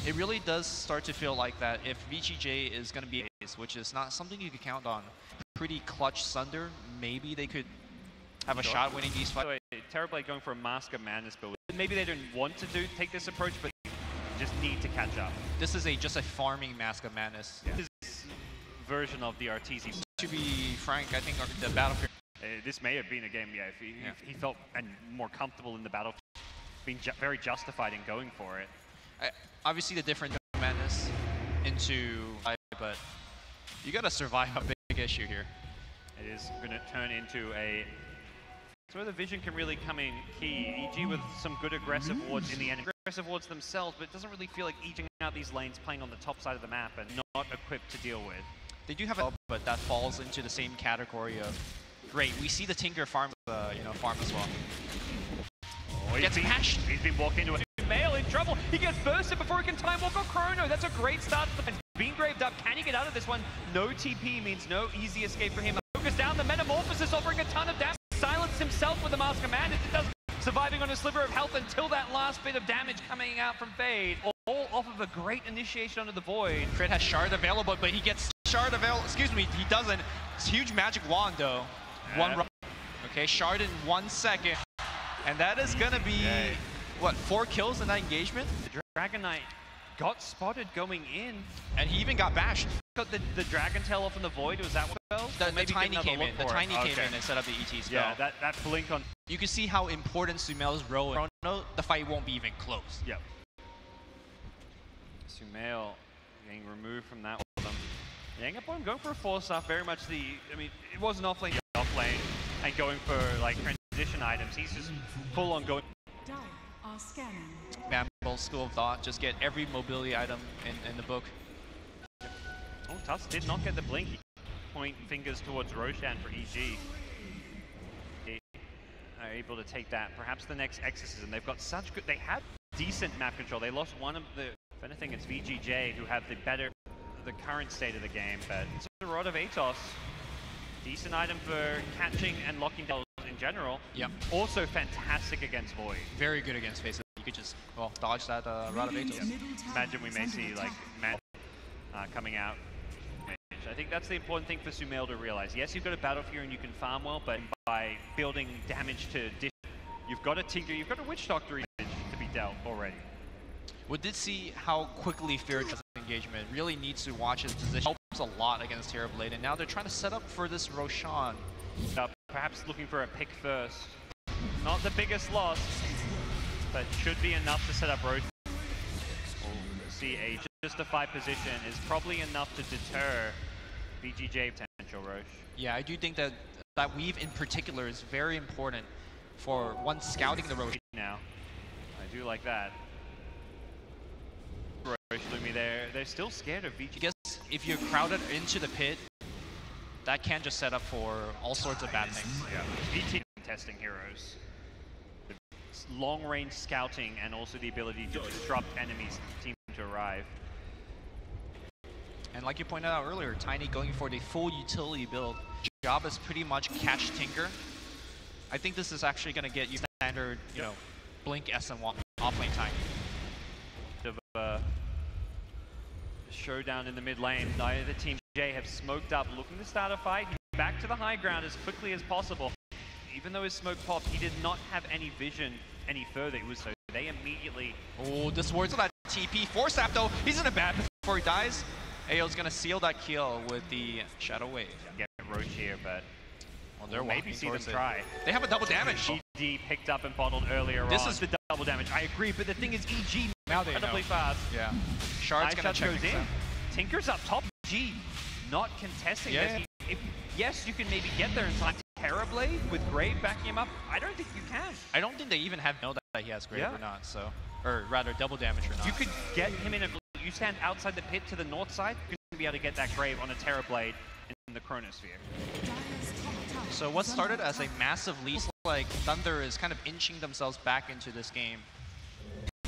It really does start to feel like that if VGJ is going to be ace, which is not something you could count on. Pretty clutch Thunder, maybe they could have a shot winning these fights. Terrorblade going for a Mask of Madness build. Maybe they don't want to take this approach, but just need to catch up. This is just a farming Mask of Madness. His version of the Arteezy. To be frank, I think the Battlefield... this may have been a game, if he felt more comfortable in the battle, being very justified in going for it. Obviously the different Madness into... but you gotta survive a big issue here. It is going to turn into a... It's where the vision can really come in key. EG with some good aggressive wards in the end. Aggressive wards themselves, but it doesn't really feel like EG out these lanes playing on the top side of the map and not equipped to deal with. They do have a but that falls into the same category of great. We see the Tinker farm, farm as well. Oh, he's been walked into a Mail in trouble. He gets bursted before he can time walk on Chrono. That's a great start. Being graved up. Can he get out of this one? No TP means no easy escape for him. Focus down. The Metamorphosis offering a ton of damage. Silence himself with the Mask of Madness. It doesn't. Surviving on a sliver of health until that last bit of damage coming out from Fade. All off of a great initiation onto the Void. Fred has Shard available, but he gets Shard available. Excuse me, he doesn't. It's huge magic wand though. One run. Okay, Shard in 1 second. And that is going to be, what, 4 kills in that engagement? The Dragon Knight got spotted going in. And he even got bashed. Got the Dragon Tail off in the Void, was that what spells? The Tiny came in. The Tiny came in and set up the ET spell. Yeah, that blink on... You can see how important Sumail's role in Chrono, the fight won't be even close. Yep. Sumail getting removed from that one. Yangapon going for a force off, very much the... I mean, it wasn't off lane, off lane, and going for, like, transition items. He's just full on going... Mamble, school of thought, just get every mobility item in the book. Oh, Tuss did not get the blink. He point fingers towards Roshan for EG. They are able to take that. Perhaps the next Exorcism. They've got such good... They had decent map control. They lost one of the... If anything, it's VGJ who have the current state of the game, but it's a Rod of Atos. Decent item for catching and locking down in general. Yep. Also fantastic against Void. Very good against Faces. You could just, well, dodge that Rod of Atos. Yep. Imagine we may see, like, Man coming out. I think that's the important thing for Sumail to realize. Yes, you've got a Battle Fury and you can farm well, but by building damage to dish, you've got a Tinker, you've got a Witch Doctor to be dealt already. We did see how quickly Fear does engagement. Really needs to watch his position. Helps a lot against Terrorblade, and now they're trying to set up for this Roshan. Perhaps looking for a pick first. Not the biggest loss, but should be enough to set up Roshan. See, a justified position is probably enough to deter VGJ potential Roche. Yeah, I do think that weave in particular is very important for one scouting the Roche. Now, I do like that. Roche Lumi there, they're still scared of VGJ. I guess if you're crowded into the pit, that can just set up for all sorts of bad things. Yeah, VT testing heroes. Long-range scouting and also the ability to disrupt enemies' team to arrive. And like you pointed out earlier, Tiny going for the full utility build. Job is pretty much catch Tinker. I think this is actually going to get you standard, you know, blink SM1 offlane Tiny. Of a showdown in the mid lane. Neither team J have smoked up, looking to start a fight. Back to the high ground as quickly as possible. Even though his smoke popped, he did not have any vision any further. It was so they immediately... Oh, this wards that TP. Force Sap though, he's in a bad before he dies. Ao's gonna seal that kill with the Shadow Wave. Get Roche here, but well, they're maybe see them try. They have a double damage. EG picked up and bottled earlier on. This is the double damage. I agree, but the thing is EG now they incredibly fast. Yeah. Shard's gonna check goes in. Tinker's up top. EG not contesting this. Yes, you can maybe get there in time. Terrorblade with Grave backing him up. I don't think you can. I don't think they even know that he has Grave or not. So, or rather, double damage or not. You could get him in. You stand outside the pit to the north side. You can be able to get that Grave on a Terrorblade in the Chronosphere. So what started as a massive lead, like Thunder is kind of inching themselves back into this game,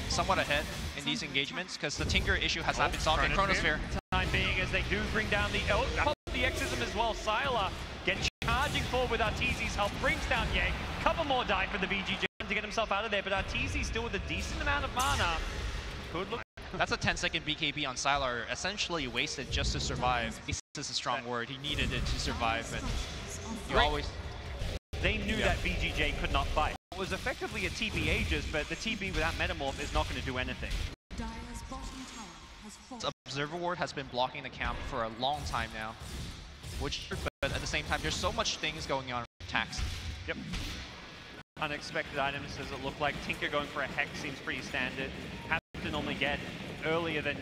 somewhat ahead in these engagements because the Tinker issue has not been solved in Chronosphere. Time being, as they do bring down the Exorcism as well. Sylar gets charging forward with Arteezy's help, brings down Yang. Couple more die for the VGJ to get himself out of there, but Arteezy still with a decent amount of mana. Could look. That's a 10-second BKB on Sylar, essentially wasted just to survive. This is a strong word. He needed it to survive, but you always... They knew that VGJ could not fight. It was effectively a TP Aegis, but the TP without Metamorph is not going to do anything. Observer Ward has been blocking the camp for a long time now, but at the same time, there's so much things going on with attacks. Yep. Unexpected items, does it look like? Tinker going for a Hex seems pretty standard. Have to normally get earlier than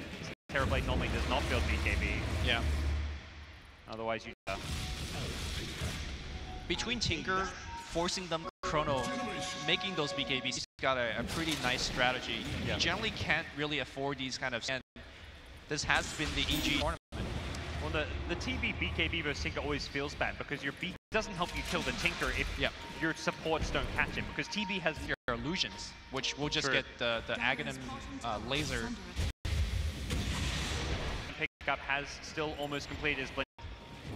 Terrorblade normally does not build BKB. Yeah. Otherwise, you... Between Tinker, forcing them Chrono, making those BKBs, he's got a pretty nice strategy. Yeah. He generally can't really afford these kind of... And this has been the EG tournament. Well, the TB BKB versus Tinker always feels bad because your BKB doesn't help you kill the Tinker if your supports don't catch him, because TB has your illusions, which will just get the Aghanim laser. Pickup has still almost completed his blink.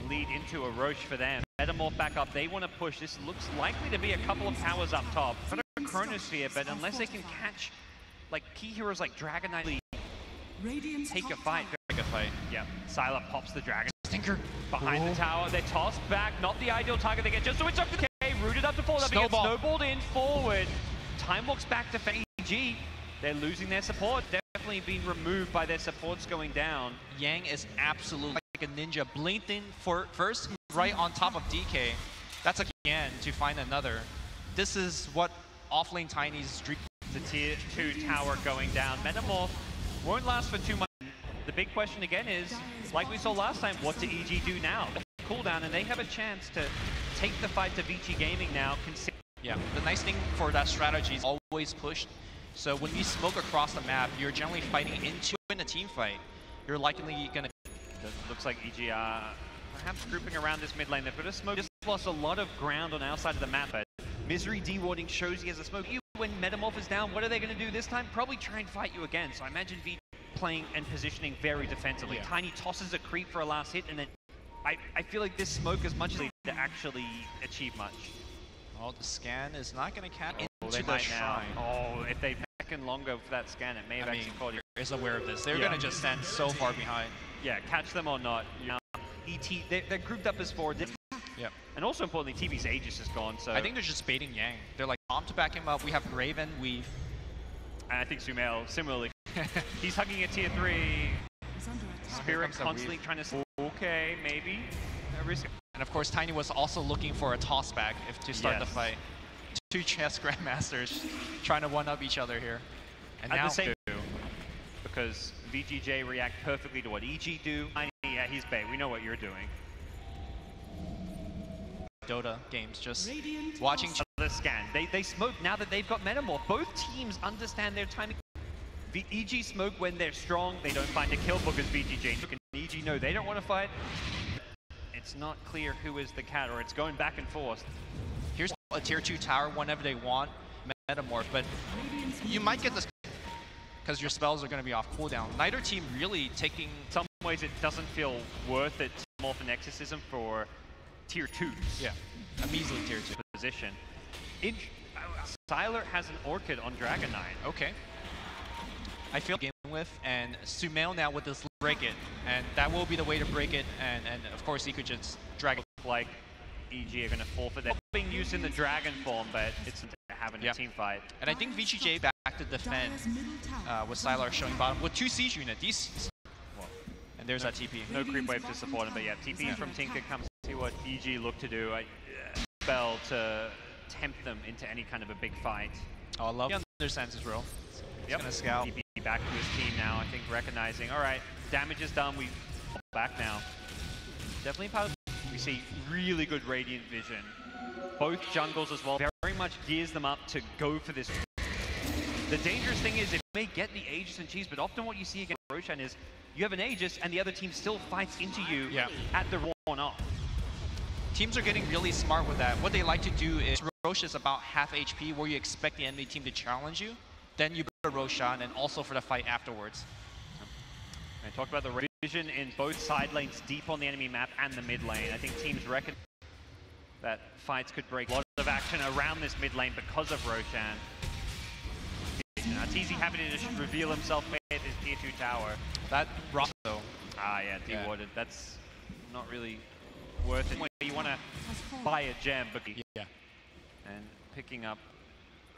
Lead into a Roche for them. Metamorph back up. They want to push. This looks likely to be a couple of towers up top. Got a Chronosphere, but unless they can catch like key heroes like Dragon Knight, take a fight. Yeah. Sylar pops the Dragon. Tinker behind the tower. They're tossed back. Not the ideal target they get. Just so it's up to the K. rooted up to forward. They get Snowball. snowballed in forward. Time walks back to VG. They're losing their support. Definitely being removed by their supports going down. Yang is absolutely like a ninja. Blinked in for first, right on top of DK. That's again to find another. This is what offlane Tiny's dream. The tier 2 tower going down. Metamorph won't last for too much. The big question again is, like we saw last time, what do EG do now? Cooldown, and they have a chance to take the fight to VG Gaming now. Yeah, the nice thing for that strategy is always pushed. So when you smoke across the map, you're generally fighting into in a team fight. You're likely gonna. Looks like EG are perhaps grouping around this mid lane. They've got a smoke. Just lost a lot of ground on our side of the map. But Misery dewarding shows he has a smoke. When Metamorph is down, what are they going to do this time? Probably try and fight you again. So I imagine VG playing and positioning very defensively. Yeah. Tiny tosses a creep for a last hit, and then I feel like this smoke as much as to actually achieve much. Oh, the scan is not going to catch They into the might shrine. now. Oh, if they've taken longer for that scan, it may have actually caught you. Is aware of this. They're going to just stand so far behind. Yeah, catch them or not. Now, ET, they're grouped up as forward. Yep. And also importantly, TV's Aegis is gone, so... I think they're just baiting Yang. They're like, Tom to back him up. We have Graven, Weave. And I think Sumail, similarly. He's hugging a tier 3. Spirit constantly trying to... Okay, maybe. And of course, Tiny was also looking for a tossback to start the fight. Two chess grandmasters trying to one-up each other here. And at now the same time, because VGJ react perfectly to what EG do. Yeah, he's bait. We know what you're doing. Dota games, just watching the scan. They smoke now that they've got Metamorph. Both teams understand their timing. The EG smoke when they're strong. They don't find a kill because VGJ and EG know they don't want to fight. It's not clear who is the cat, or it's going back and forth. Here's a tier 2 tower whenever they want Metamorph, but you might get this because your spells are going to be off cooldown. Neither team really taking... In some ways, it doesn't feel worth it to morph an exorcism for tier 2s. Yeah, a measly tier 2 position. Sylar has an Orchid on Dragon Knight. Okay. I feel game with, and Sumail now with this break it, and that will be the way to break it, and of course he could just drag it. Like EG are going to forfeit that. Being used in the Dragon form, but it's having a team fight. And I think VGJ back to defend with Sylar showing bottom with 2 siege unit. And there's that TP. No creep wave to support him, but yeah, TP from Tinker comes to see what EG look to do. Spell to tempt them into any kind of a big fight. Oh, I love their senses roll. He's gonna scout. TP back to his team now, I think recognizing, all right, damage is done, we back now. Definitely part of, we see really good Radiant vision. Both jungles as well, very much gears them up to go for this. The dangerous thing is, it may get the Aegis and cheese, but often what you see against Roshan is, you have an Aegis and the other team still fights into you at the one off. Teams are getting really smart with that. What they like to do is Rosh is about half HP where you expect the enemy team to challenge you. Then you go to Roshan and also for the fight afterwards. I talked about the vision in both side lanes deep on the enemy map and the mid lane. I think teams reckon that fights could break. A lot of action around this mid lane because of Roshan. TZ happy to just reveal himself at his tier 2 tower. That rock though. Ah yeah, dewarded. That's not really worth it. You want to buy a gem, but and picking up.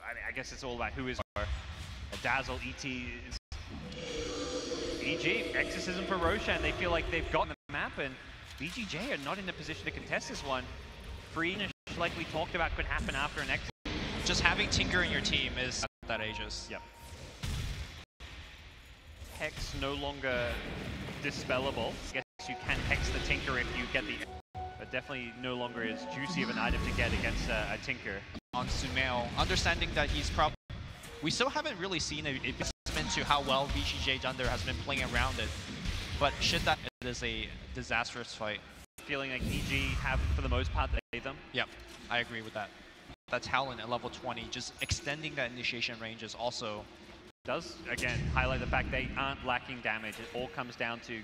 I mean, I guess it's all about who is a Dazzle. ET is EG exorcism for Roshan. They feel like they've gotten the map, and VGJ are not in a position to contest this one. Free, like we talked about, could happen after an exit. Just having Tinker in your team is that Aegis. Yep. Hex no longer dispellable. I guess you can Hex the Tinker if you get the... But definitely no longer as juicy of an item to get against a Tinker. On Sumail, understanding that he's probably... We still haven't really seen a testament to how well VGJ.Thunder has been playing around it. But shit, that it is a disastrous fight. Feeling like EG have, for the most part, they them. Yep, I agree with that. That talent at level 20, just extending that initiation range is also... Does, again, highlight the fact they aren't lacking damage. It all comes down to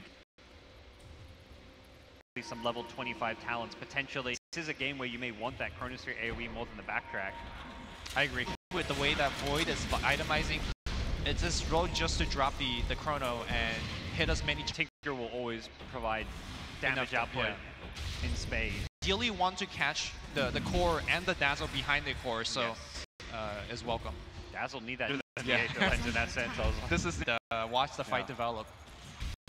some level 25 talents, potentially. This is a game where you may want that Chronosphere AoE more than the backtrack. I agree. With the way that Void is itemizing, it's this road just to drop the Chrono and hit as many... Tinker will always provide damage output in spades. ideally want to catch the core and the Dazzle behind the core, so is welcome. Dazzle need that in that sense. This is watch the fight develop.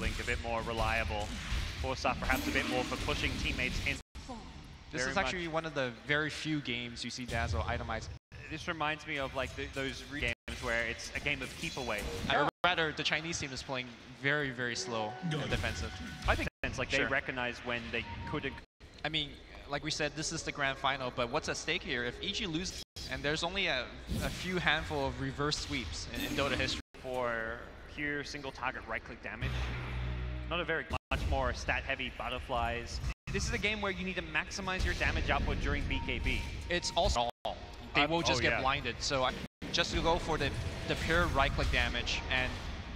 Link a bit more reliable. Force-Up perhaps a bit more for pushing teammates in. This is actually one of the very few games you see Dazzle itemize. This reminds me of like those games where it's a game of keep away. Or rather, the Chinese team is playing very, very slow and defensive. I think it's like they recognize when they couldn't. I mean, like we said, this is the grand final, but what's at stake here? If EG loses, and there's only a few handful of reverse sweeps in Dota history. For pure single target right-click damage, not a very much more stat-heavy butterflies. This is a game where you need to maximize your damage output during BKB. It's also all. They will just get blinded. So just to go for the pure right-click damage and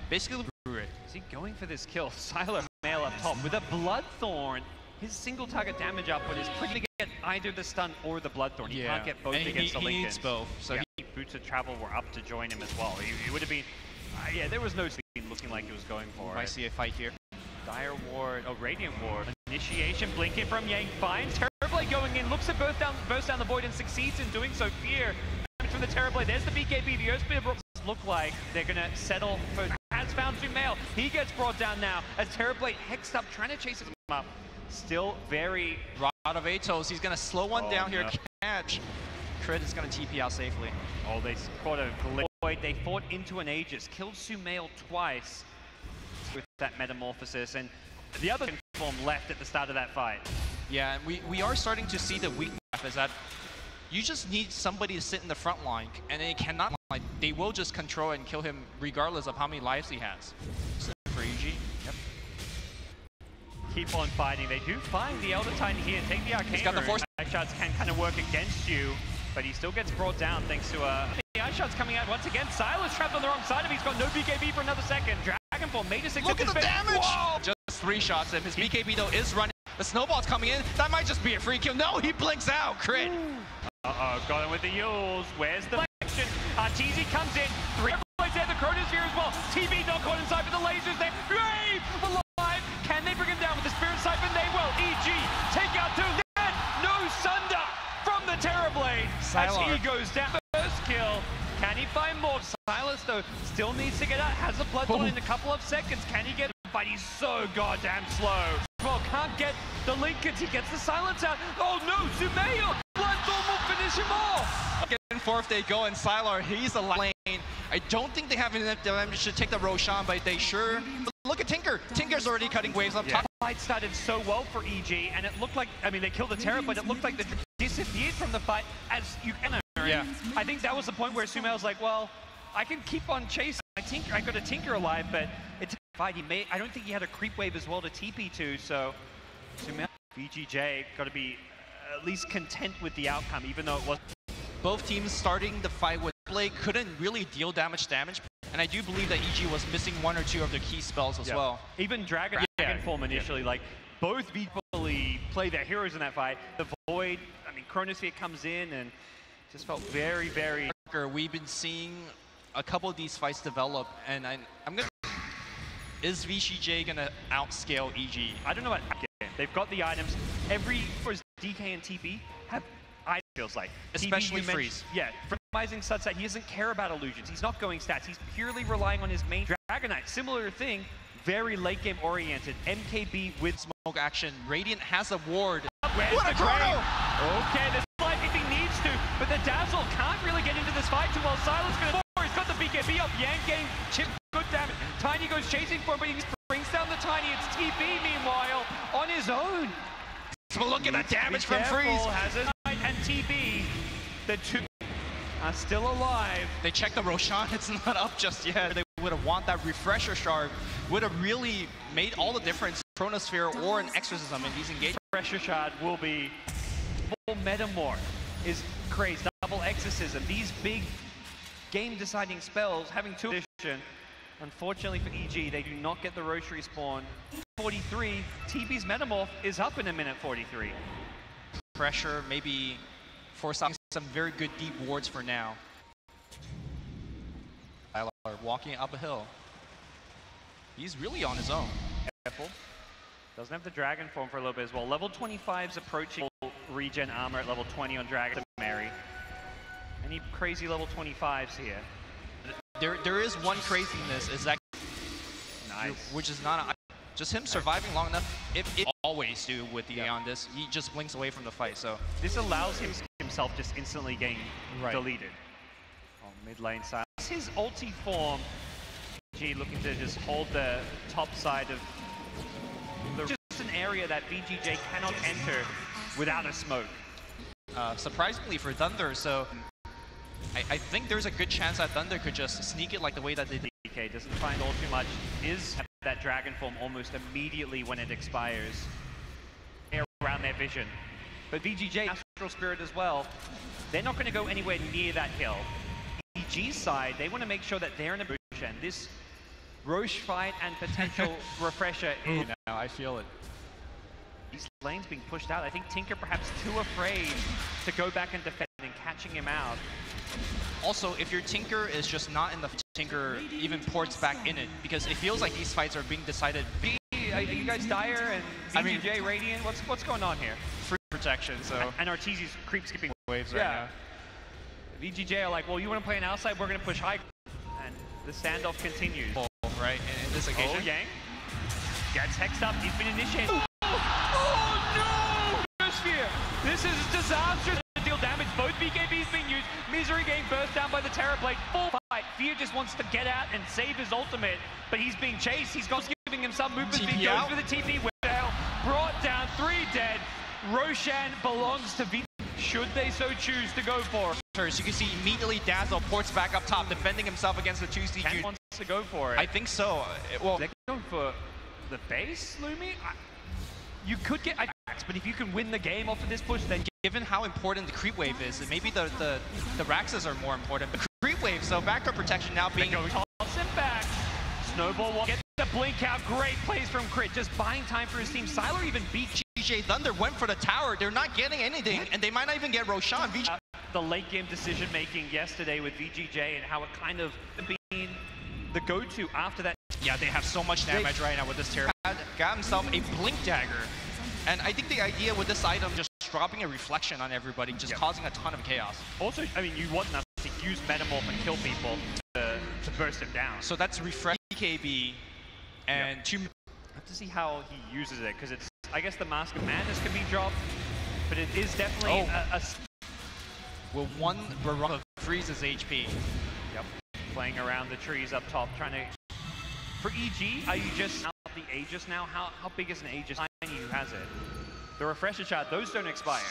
basically through it. Is he going for this kill? Siler Mail up top with a Bloodthorn. His single target damage output is pretty to get either the stun or the Bloodthorn. He can't get both against the Lincoln. He needs both. So Boots of Travel were up to join him as well. He would have been, there was no scene looking like he was going for it. I see a fight here. Dire Ward, Radiant Ward. Initiation blinking from Yang finds Terrorblade going in, looks at burst down the void and succeeds in doing so. Fear from the Terrorblade. There's the BKB. The Earthspear look like they're going to settle for. Has found Sumail. He gets brought down now as Terrorblade hexed up, trying to chase him up. Still very out of Atos. He's going to slow one down here. Catch. Crit is going to TP out safely. Oh, they caught a glitch. They fought into an Aegis, killed Sumail twice with that metamorphosis, and the other form left at the start of that fight. Yeah, and we are starting to see the weakness is that you just need somebody to sit in the front line, and they cannot, like, they will just control and kill him regardless of how many lives he has. So for EG. Yep. Keep on fighting. They do find the Elder Titan here. Take the Arcane. He's got the force. Ice Shards can kind of work against you, but he still gets brought down thanks to the Ice Shards coming out once again. Silas trapped on the wrong side of him. He's got no BKB for another second. Dragonfall made a Look at the damage! Whoa! Just 3 shots him. His BKB though is running. The snowball's coming in. That might just be a free kill. No, he blinks out. Crit. Got him with the Yules. Where's the action? Arteezy comes in. 3 plays there. The Chronosphere as well. TV not caught inside with the lasers there. Brave alive. Can they bring him down with the Spirit Siphon? They will. EG take out 2. Dead. No Sunder from the Terrorblade. As he goes down. First kill. Can he find more? Silas though still needs to get out. Has the Bloodthorn in a couple of seconds. Can he get? But he's so goddamn slow. Well, can't get the Linkens. He gets the silence out. Oh no, Sumail! Bloodthorn will finish him off. Back and forth they go, and Sylar, he's a lane. I don't think they have enough damage to take the Roshan, but they sure. But look at Tinker. Tinker's already cutting waves up top. The fight started so well for EG, and it looked like, I mean, they killed the Terror, but it looked like they disappeared from the fight as you can. Yeah. I think that was the point where Sumail's like, well, I can keep on chasing. I got a Tinker alive, but it's a fight. I don't think he had a creep wave as well to TP to, so Sumail, VGJ got to be at least content with the outcome, even though it was. Both teams starting the fight with Blade couldn't really deal damage, and I do believe that EG was missing 1 or 2 of their key spells as well. Even Dragon form initially, like both people play their heroes in that fight. The Void, I mean, Chronosphere comes in and just felt very, very. We've been seeing a couple of these fights develop, and I'm gonna. Is VGJ gonna outscale EG? I don't know about game. They've got the items. Every for DK and TP have items, feels like. Especially Freeze. Yeah, optimizing such that he doesn't care about illusions. He's not going stats. He's purely relying on his main Dragonite. Similar thing, very late game oriented. MKB with smoke action. Radiant has a ward. What a chrono! Okay, this fight if he needs to, but the Dazzle can't really get into this fight too well. Silas gonna. He's got the BKB up. Yang getting chip good damage. Tiny goes chasing for him, but he brings down the Tiny. It's TB meanwhile on his own. So look at the damage from Freeze. Has and TB, the 2 are still alive. They check the Roshan. It's not up just yet. They would have want that refresher shard. Would have really made all the difference. Chronosphere or an exorcism in these engagements. Refresher shard will be full Metamorph. Is crazy. Double exorcism. These big game-deciding spells, having 2 addition. Unfortunately for EG, they do not get the Roche respawn. 43, TB's Metamorph is up in a minute 43. Pressure, maybe force out some very good deep wards for now. Tyler walking up a hill. He's really on his own. Careful. Doesn't have the Dragon form for a little bit as well. Level 25's approaching regen armor at level 20 on Dragon Mary. Any crazy level 25s here? There is one craziness, is that nice, which is not just him surviving long enough. It always do with the on this. He just blinks away from the fight. So this allows himself just instantly getting deleted. Oh, mid lane side. His ulti form. G looking to just hold the top side of the just an area that VGJ cannot enter without a smoke. Surprisingly for Thunder, so I think there's a good chance that Thunder could just sneak it like the way that they did. DK doesn't find all too much. Is that dragon form almost immediately when it expires. Around their vision. But VGJ, Astral Spirit as well, they're not going to go anywhere near that kill. EG's side, they want to make sure that they're in a position. This Roche fight and potential refresher is... Now I feel it. These lanes being pushed out. I think Tinker perhaps too afraid to go back and defend and catching him out. Also, if your Tinker is just not in the Tinker, even ports back in it, because it feels like these fights are being decided. Are you guys Dire and VGJ Radiant? What's going on here? Free protection, so. And Arteezy's creep skipping waves right now. VGJ are like, well, you want to play an outside, we're going to push high. And the standoff continues. Right, in this occasion. Oh, Yang gets hexed up. He's been initiated. Oh no! Sphere. This is disastrous to deal damage. Both BKBs being used. Misery getting burst down by the Terrorblade. Full fight. Fear just wants to get out and save his ultimate, but he's being chased. He's giving him some movement. He goes for the TP. Brought down 3 dead. Roshan belongs to V. Should they so choose to go for it? So you can see immediately Dazzle ports back up top, defending himself against the 2C. Ken wants to go for it. I think so. Well, they're going for the base, Lumi? You could get Rax, but if you can win the game off of this push, then given how important the creep wave is, maybe the Raxes are more important. But creep wave, so backdoor protection now being... Toss him back. Snowball will get the blink out. Great plays from Crit, just buying time for his team. Siler even beat VGJ.Thunder went for the tower. They're not getting anything, and they might not even get Roshan. The late game decision making yesterday with VGJ and how it kind of been the go-to after that. Yeah, they have so much damage right now with this Terror. Got himself a blink dagger, and I think the idea with this item just dropping a reflection on everybody, just causing a ton of chaos. Also, I mean, you want enough to use Metamorph and kill people to burst him down. So that's refresh KB, and I have to see how he uses it, because it's, I guess the Mask of Madness can be dropped, but it is definitely Will one Baraka freeze his HP? Yep. Playing around the trees up top, trying to... For EG, are you just out the Aegis now? How big is an Aegis? Tiny who has it. The refresher shot, those don't expire.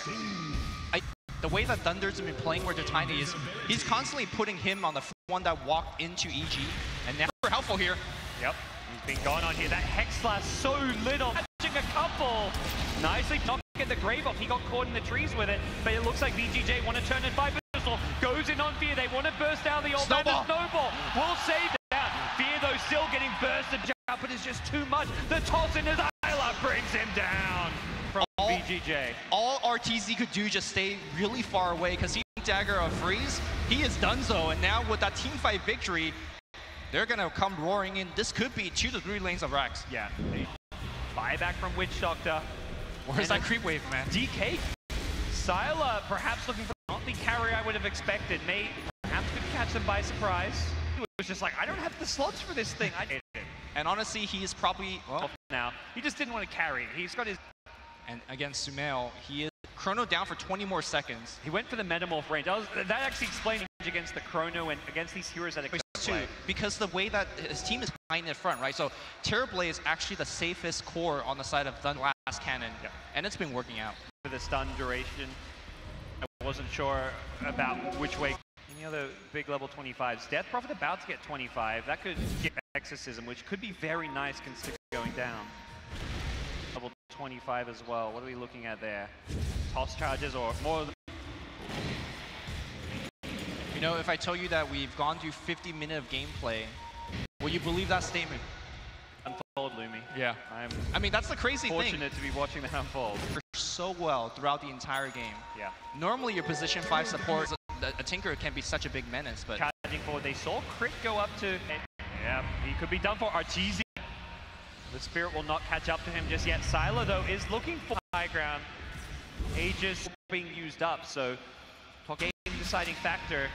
The way that Thunder's been playing with their Tiny is he's constantly putting him on the one that walked into EG, and now we're helpful here. Yep, he's been going on here. That Hex Blast so little, catching a couple. Nicely not get the Grave off. He got caught in the trees with it, but it looks like VGJ want to turn it by Pistol. Goes in on Fear. They want to burst out the old Snowball. Will save that. Fear though still getting bursted out, but it's just too much. The toss in his Isla brings him down from VGJ. All RTZ could do just stay really far away, because he dagger of freeze. He is done so, and now with that team fight victory, they're gonna come roaring in. This could be 2 to 3 lanes of Rax. Yeah. Buyback from Witch Doctor. Where's that creep wave, man? DK. Syla perhaps looking for not the carry I would have expected. May perhaps could catch them by surprise. He was just like, I don't have the slots for this thing. I hate it. And honestly, he is probably now. He just didn't want to carry. He's got his. And against Sumail, he is chrono down for 20 more seconds. He went for the Metamorph range. That actually explains against the chrono and against these heroes that play. Because the way that his team is behind in front, right? So Terrorblade is actually the safest core on the side of Thunder last cannon, and it's been working out. For the stun duration, I wasn't sure about which way. Any other big level 25s? Death Prophet about to get 25. That could get Exorcism, which could be very nice considering going down. Level 25 as well. What are we looking at there? Toss charges or more? You know, if I tell you that we've gone through 50 minutes of gameplay, will you believe that statement? Unfold, Lumi. Yeah. I mean, that's the crazy thing. Fortunate to be watching that unfold. So well throughout the entire game. Yeah. Normally, your position 5 support, a Tinker can be such a big menace, but... Charging forward, they saw Crit go up to... Yeah, he could be done for. Arteezy. The Spirit will not catch up to him just yet. Syla, though, is looking for high ground. Aegis being used up. So, game deciding factor,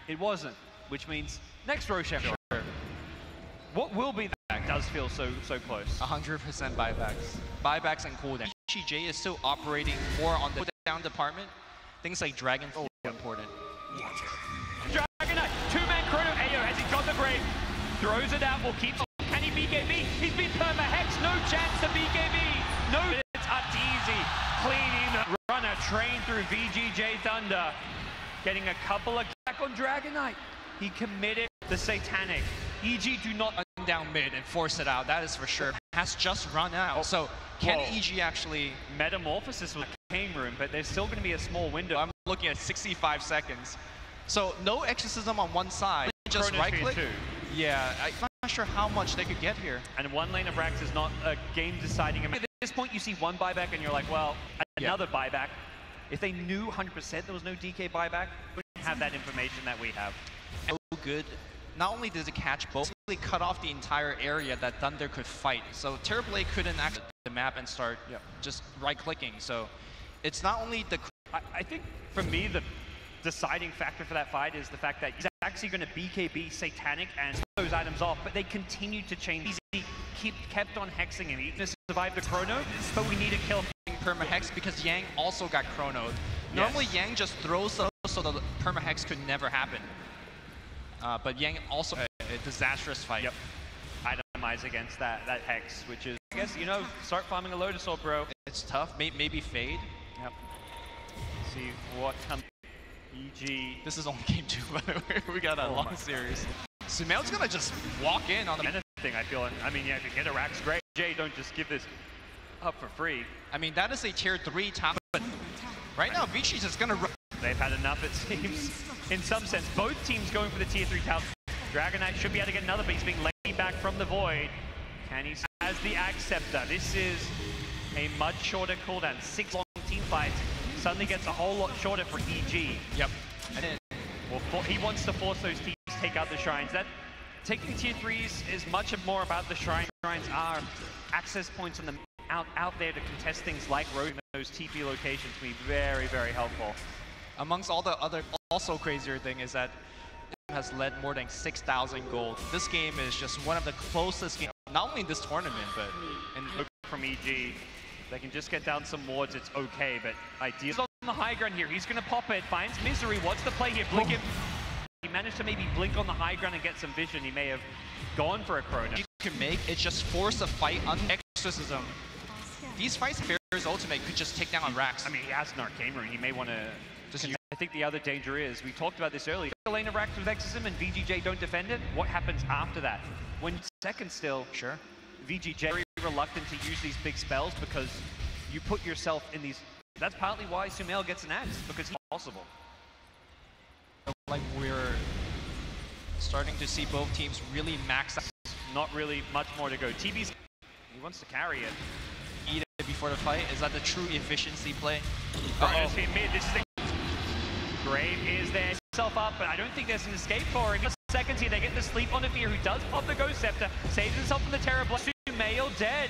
it wasn't. Which means next Roshan, what will be that does feel so close. 100% buybacks. Buybacks and cooldown. VGJ is still operating more on the cooldown department. Things like Dragon are important. Dragon Knight, two-man chrono. Ayo, has he got the grave? Throws it out, will keep. Can he BKB? He's been perma-hex, no chance to BKB. No, it's Arteezy cleaning runner train through VGJ.Thunder. Getting a couple of back on Dragon Knight. He committed the Satanic. EG do not run down mid and force it out, that is for sure. Has just run out. So can EG actually... Metamorphosis was a game room, but there's still going to be a small window. I'm looking at 65 seconds. So no exorcism on one side, just right click. Yeah, I'm not sure how much they could get here. And one lane of Rax is not a game deciding. At this point you see one buyback and you're like, well, another buyback. If they knew 100% there was no DK buyback, we wouldn't have that information that we have. So good. Not only does it catch both, they cut off the entire area that Thunder could fight. So Terrorblade couldn't access the map and start just right-clicking. So it's not only the... I think for me, the deciding factor for that fight is the fact that he's actually going to BKB Satanic and those items off, but they continue to change. He kept on hexing him. He just survived the chrono, but we need to kill perma-hex because Yang also got chronoed. Normally Yang just throws those so the perma-hex could never happen. But Yang also a disastrous fight. Yep. Itemize against that hex, which is, I guess, you know, start farming a Lotus Orb, bro. It's tough. Maybe fade. Yep. See what comes. EG. This is only game 2, by the way. We got a long series. Sumail's gonna just walk in on the anything. I feel. I mean, yeah, if you get a Rax, great. Jay, don't just give this up for free. I mean, that is a tier 3 top. But right now, VG's is gonna run. They've had enough, it seems. In some sense, both teams going for the tier 3 tower. Dragon Knight should be able to get another, but he's being laid back from the void. Can he as the Acceptor? This is a much shorter cooldown. 6 long team fights. Suddenly gets a whole lot shorter for EG. Yep. And then, well, he wants to force those teams to take out the shrines. That taking tier 3s is much more about the shrines. Shrines are access points on the out there to contest things like road. Those TP locations can be very, very helpful. Amongst all the other, also crazier thing is that it has led more than 6,000 gold. This game is just one of the closest games, not only in this tournament, but from EG. They can just get down some wards, it's okay, but ideally on the high ground here, he's gonna pop it, finds Misery. What's the play here? Blink him. He managed to maybe blink on the high ground and get some vision. He may have gone for a chrono. You can make it just force a fight on exorcism. These fights, Fair's ultimate could just take down on Rax. I mean, he has an arcane rune. He may want to just use. I think the other danger is, we talked about this earlier, the lane of Rax with exorcism and VGJ don't defend it. What happens after that? When second still, sure. VGJ very reluctant to use these big spells because you put yourself in these. That's partly why Sumail gets an axe, because he's possible. Like we're starting to see both teams really max out. Not really much more to go. TB's, he wants to carry it. Eat it before the fight. Is that the true efficiency play? This is Grave is there, himself up, but I don't think there's an escape for him. Seconds here, they get the sleep on the Fear, who does pop the Ghost Scepter, saves himself from the Terror Blade. Sumail dead.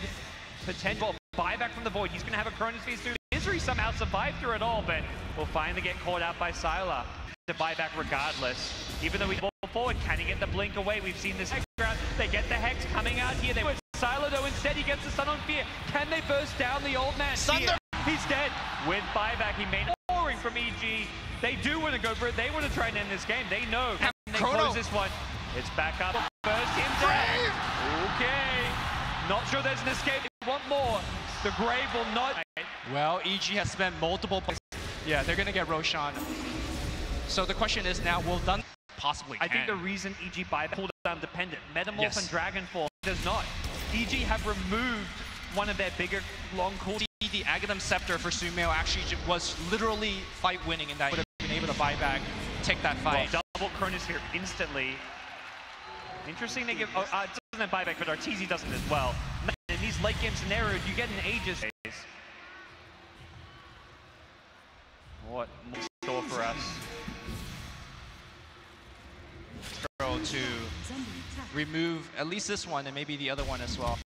Potential buyback from the Void. He's going to have a Chronosphere through Misery, somehow survive through it all, but will finally get caught out by Sylar. To buyback regardless. Even though we ball forward, can he get the blink away? We've seen this ground. They get the Hex coming out here. They Sylar though, instead he gets the Sun on Fear. Can they burst down the old man? Thunder! He's dead. With buyback, he made pouring from EG. They do want to go for it. They want to try and end this game. They know. Can they close this one? It's back up. First him down. Okay. Not sure there's an escape. They want more. The Grave will not. Well, EG has spent multiple. Yeah, they're going to get Roshan. So the question is now, will Thunder possibly I think the reason EG buyback cooldown dependent. Metamorph and Dragonfall does not. EG have removed one of their bigger long cooldowns. The Aghanim Scepter for Sumail actually was literally fight winning in that. Would have been able to buy back, take that fight. Well, double Chronosphere instantly. Interesting they give, it doesn't have buyback, but Arteezy doesn't as well. In these late game scenarios, you get an Aegis. What more in store for us? To remove at least this one and maybe the other one as well.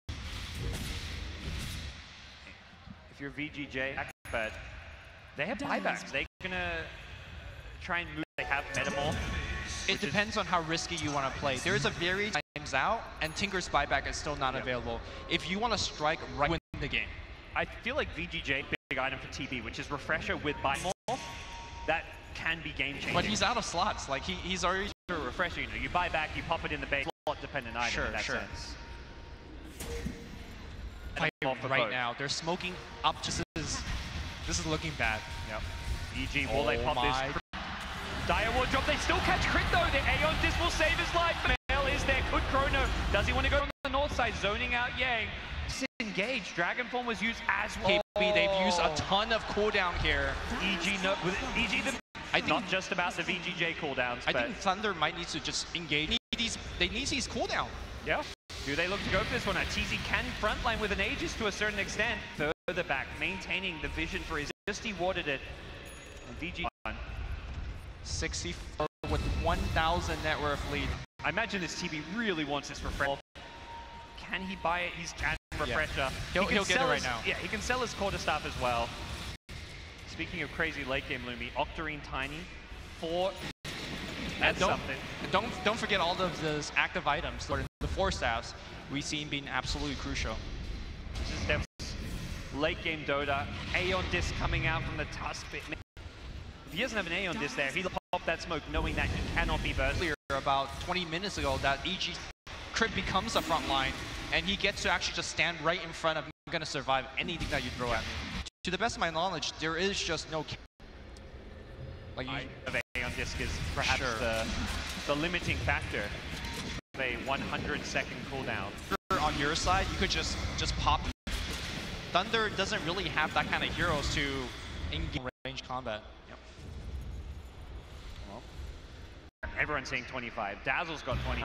If you're VGJ, but They have buybacks. They're gonna try and move. They have Metamorph. It depends on how risky you want to play. There is a very times out, and Tinker's buyback is still not available. If you want to strike right win the game. I feel like VGJ, big item for TB, which is Refresher with Metamorph, that can be game-changing. But he's out of slots. Like, he's already... Sure, Refresher, you know, you buy back, you pop it in the base, slot-dependent item in that sense. Right now, they're smoking up. This is looking bad. Yep. EG, will they pop this? Dire Ward drop, they still catch crit though. The Aeon Disc will save his life. Mail is there, could Chrono. Does he want to go on the north side, zoning out Yang? Disengage, Dragon Form was used as well. KB, they've used a ton of cooldown here. EG, no, with EG, I think not just about the VGJ cooldowns, I think Thunder might need to just engage. They need these cooldown. Yeah. Do they look to go for this one? TZ can frontline with an Aegis to a certain extent. Further back, maintaining the vision for his just dewarded it. And VG 64 with 1,000 net worth lead. I imagine this TB really wants this Refresher. Can he buy it? He's can Refresher. Yeah. He'll get it right now. Yeah, he can sell his quarterstaff as well. Speaking of crazy late game Lumi, Octarine Tiny, 4. That's something. Don't forget all of those active items. The 4 staffs we've seen being absolutely crucial. This is definitely late game Dota. Aeon Disc coming out from the Tusk bit. If he doesn't have an Aeon Disc there, he'll pop that smoke knowing that he cannot be burst. About 20 minutes ago, that EG crit becomes a front line, and he gets to actually just stand right in front of me. I'm going to survive anything that you throw at me. To the best of my knowledge, there is just no... Like Aeon Disc is perhaps the limiting factor. A 100-second cooldown. On your side, you could just pop. Thunder doesn't really have that kind of heroes to engage range combat. Yep. Well, everyone's saying 25. Dazzle's got 20.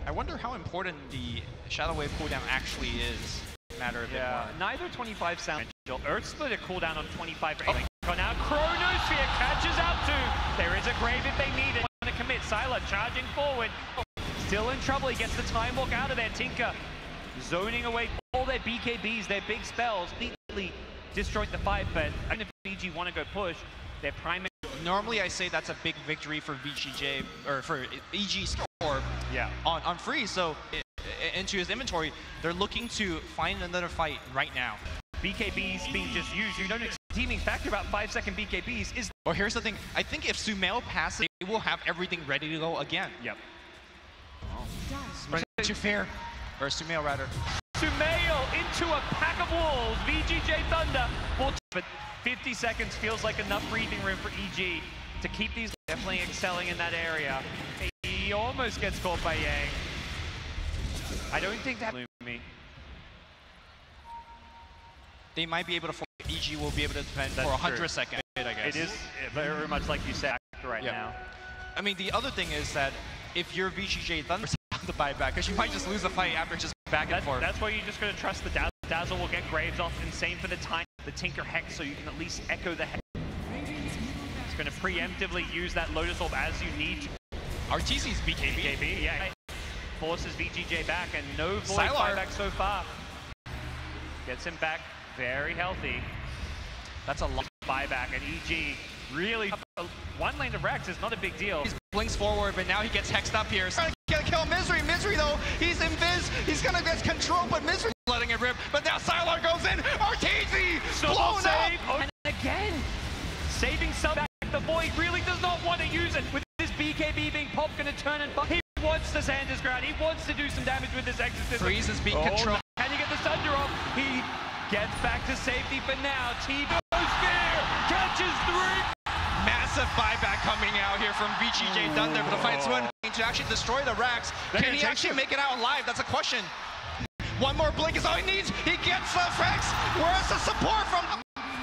I wonder how important the Shadow Wave cooldown actually is. Matter of neither 25 sound. Earth Splitter cooldown on 25 for Aeon. Now Chronosphere catches out too. There is a grave if they need it. Want to commit. Sylar charging forward. Still in trouble. He gets the time walk out of there. Tinker zoning away all their BKBs, their big spells. Neatly destroyed the fight, but if VG want to go push, their primary. Normally I say that's a big victory for VGJ, or for EG score on Freeze. So into his inventory, they're looking to find another fight right now. BKBs being just used. You don't expect teaming factor about 5-second BKBs is. Well, here's the thing. I think if Sumail passes, they will have everything ready to go again. Yep. Too fair. Or Sumail rather. Sumail into a pack of wolves. VGJ.Thunder. But 50 seconds feels like enough breathing room for EG to keep these definitely excelling in that area. He almost gets caught by Yang. I don't think that me. They might be able to. EG will be able to defend for 100 seconds. I guess it is very much like you said right now. I mean, the other thing is that if you're VGJ.Thunder, the buyback, because you might just lose the fight after just back and forth. That's why you're just going to trust the Dazzle. Dazzle will get Graves off, and same for the time. The Tinker Hex, so you can at least echo the Hex. It's going to preemptively use that Lotus Orb as you need to. RTC's BKB. Yeah. Forces VGJ back, and no Void buyback so far. Gets him back very healthy. That's a lot buyback, and EG really one lane of Rex is not a big deal. He blinks forward, but now he gets hexed up here. Trying to kill Misery. Misery though, he's invis. He's gonna get control, but Misery letting it rip. But now Sylar goes in. RTZ blown up. And again, saving some back. The Void really does not want to use it. With this BKB being popped, gonna turn and he wants the Sanders ground. He wants to do some damage with this Exorcism. Freeze is being controlled. Can you get the Thunder off? He gets back to safety for now. T-Sphere catches 3. Massive buyback coming out here from VGJ.Thunder, but the fight's one to actually destroy the racks. Can he actually make it out alive? That's a question. One more blink is all he needs. He gets the effects. Where's the support from?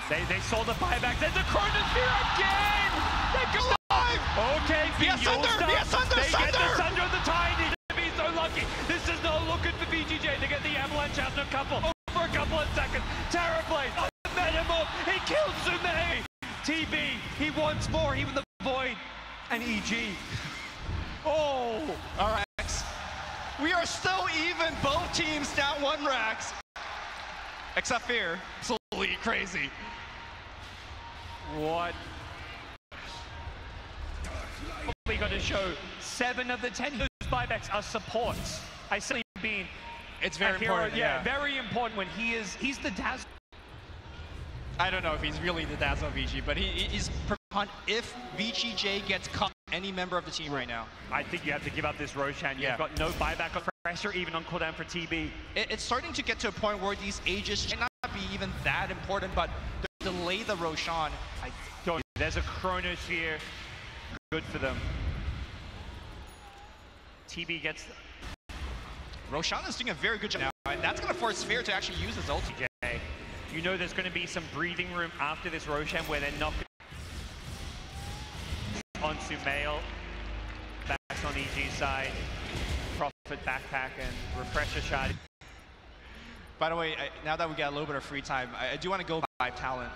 They saw the buyback. There's a Chronosphere again. They go alive. Okay, Thunder. They get the Thunder of the Tiny. He's so lucky. This does not look good for VGJ to get the Avalanche out in a couple of seconds. Terrorblade. Metamorph. He kills Sumail. TB. He wants more. Even the Void and EG. Oh. All right. We are still even. Both teams down 1 racks. Except Fear. Absolutely crazy. What? We got to show 7 of the 10 those buybacks are supports. I see being it's very hero, important. Yeah, very important when he's the Dazzle. I don't know if he's really the Dazzle of VG, but he's if VGJ gets caught any member of the team right now. I think you have to give up this Roshan. You've got no buyback on pressure, even on cooldown for TB. It's starting to get to a point where these ages might not be even that important, but delay the Roshan. There's a Chronosphere. Good for them. TB gets... Roshan is doing a very good job now, and that's going to force Sphere to actually use his ulti. You know there's going to be some breathing room after this Roshan where they're not on Sumail. Backs on EG's side. Profit backpack and refresher shot. By the way, now that we got a little bit of free time, I do want to go by talent.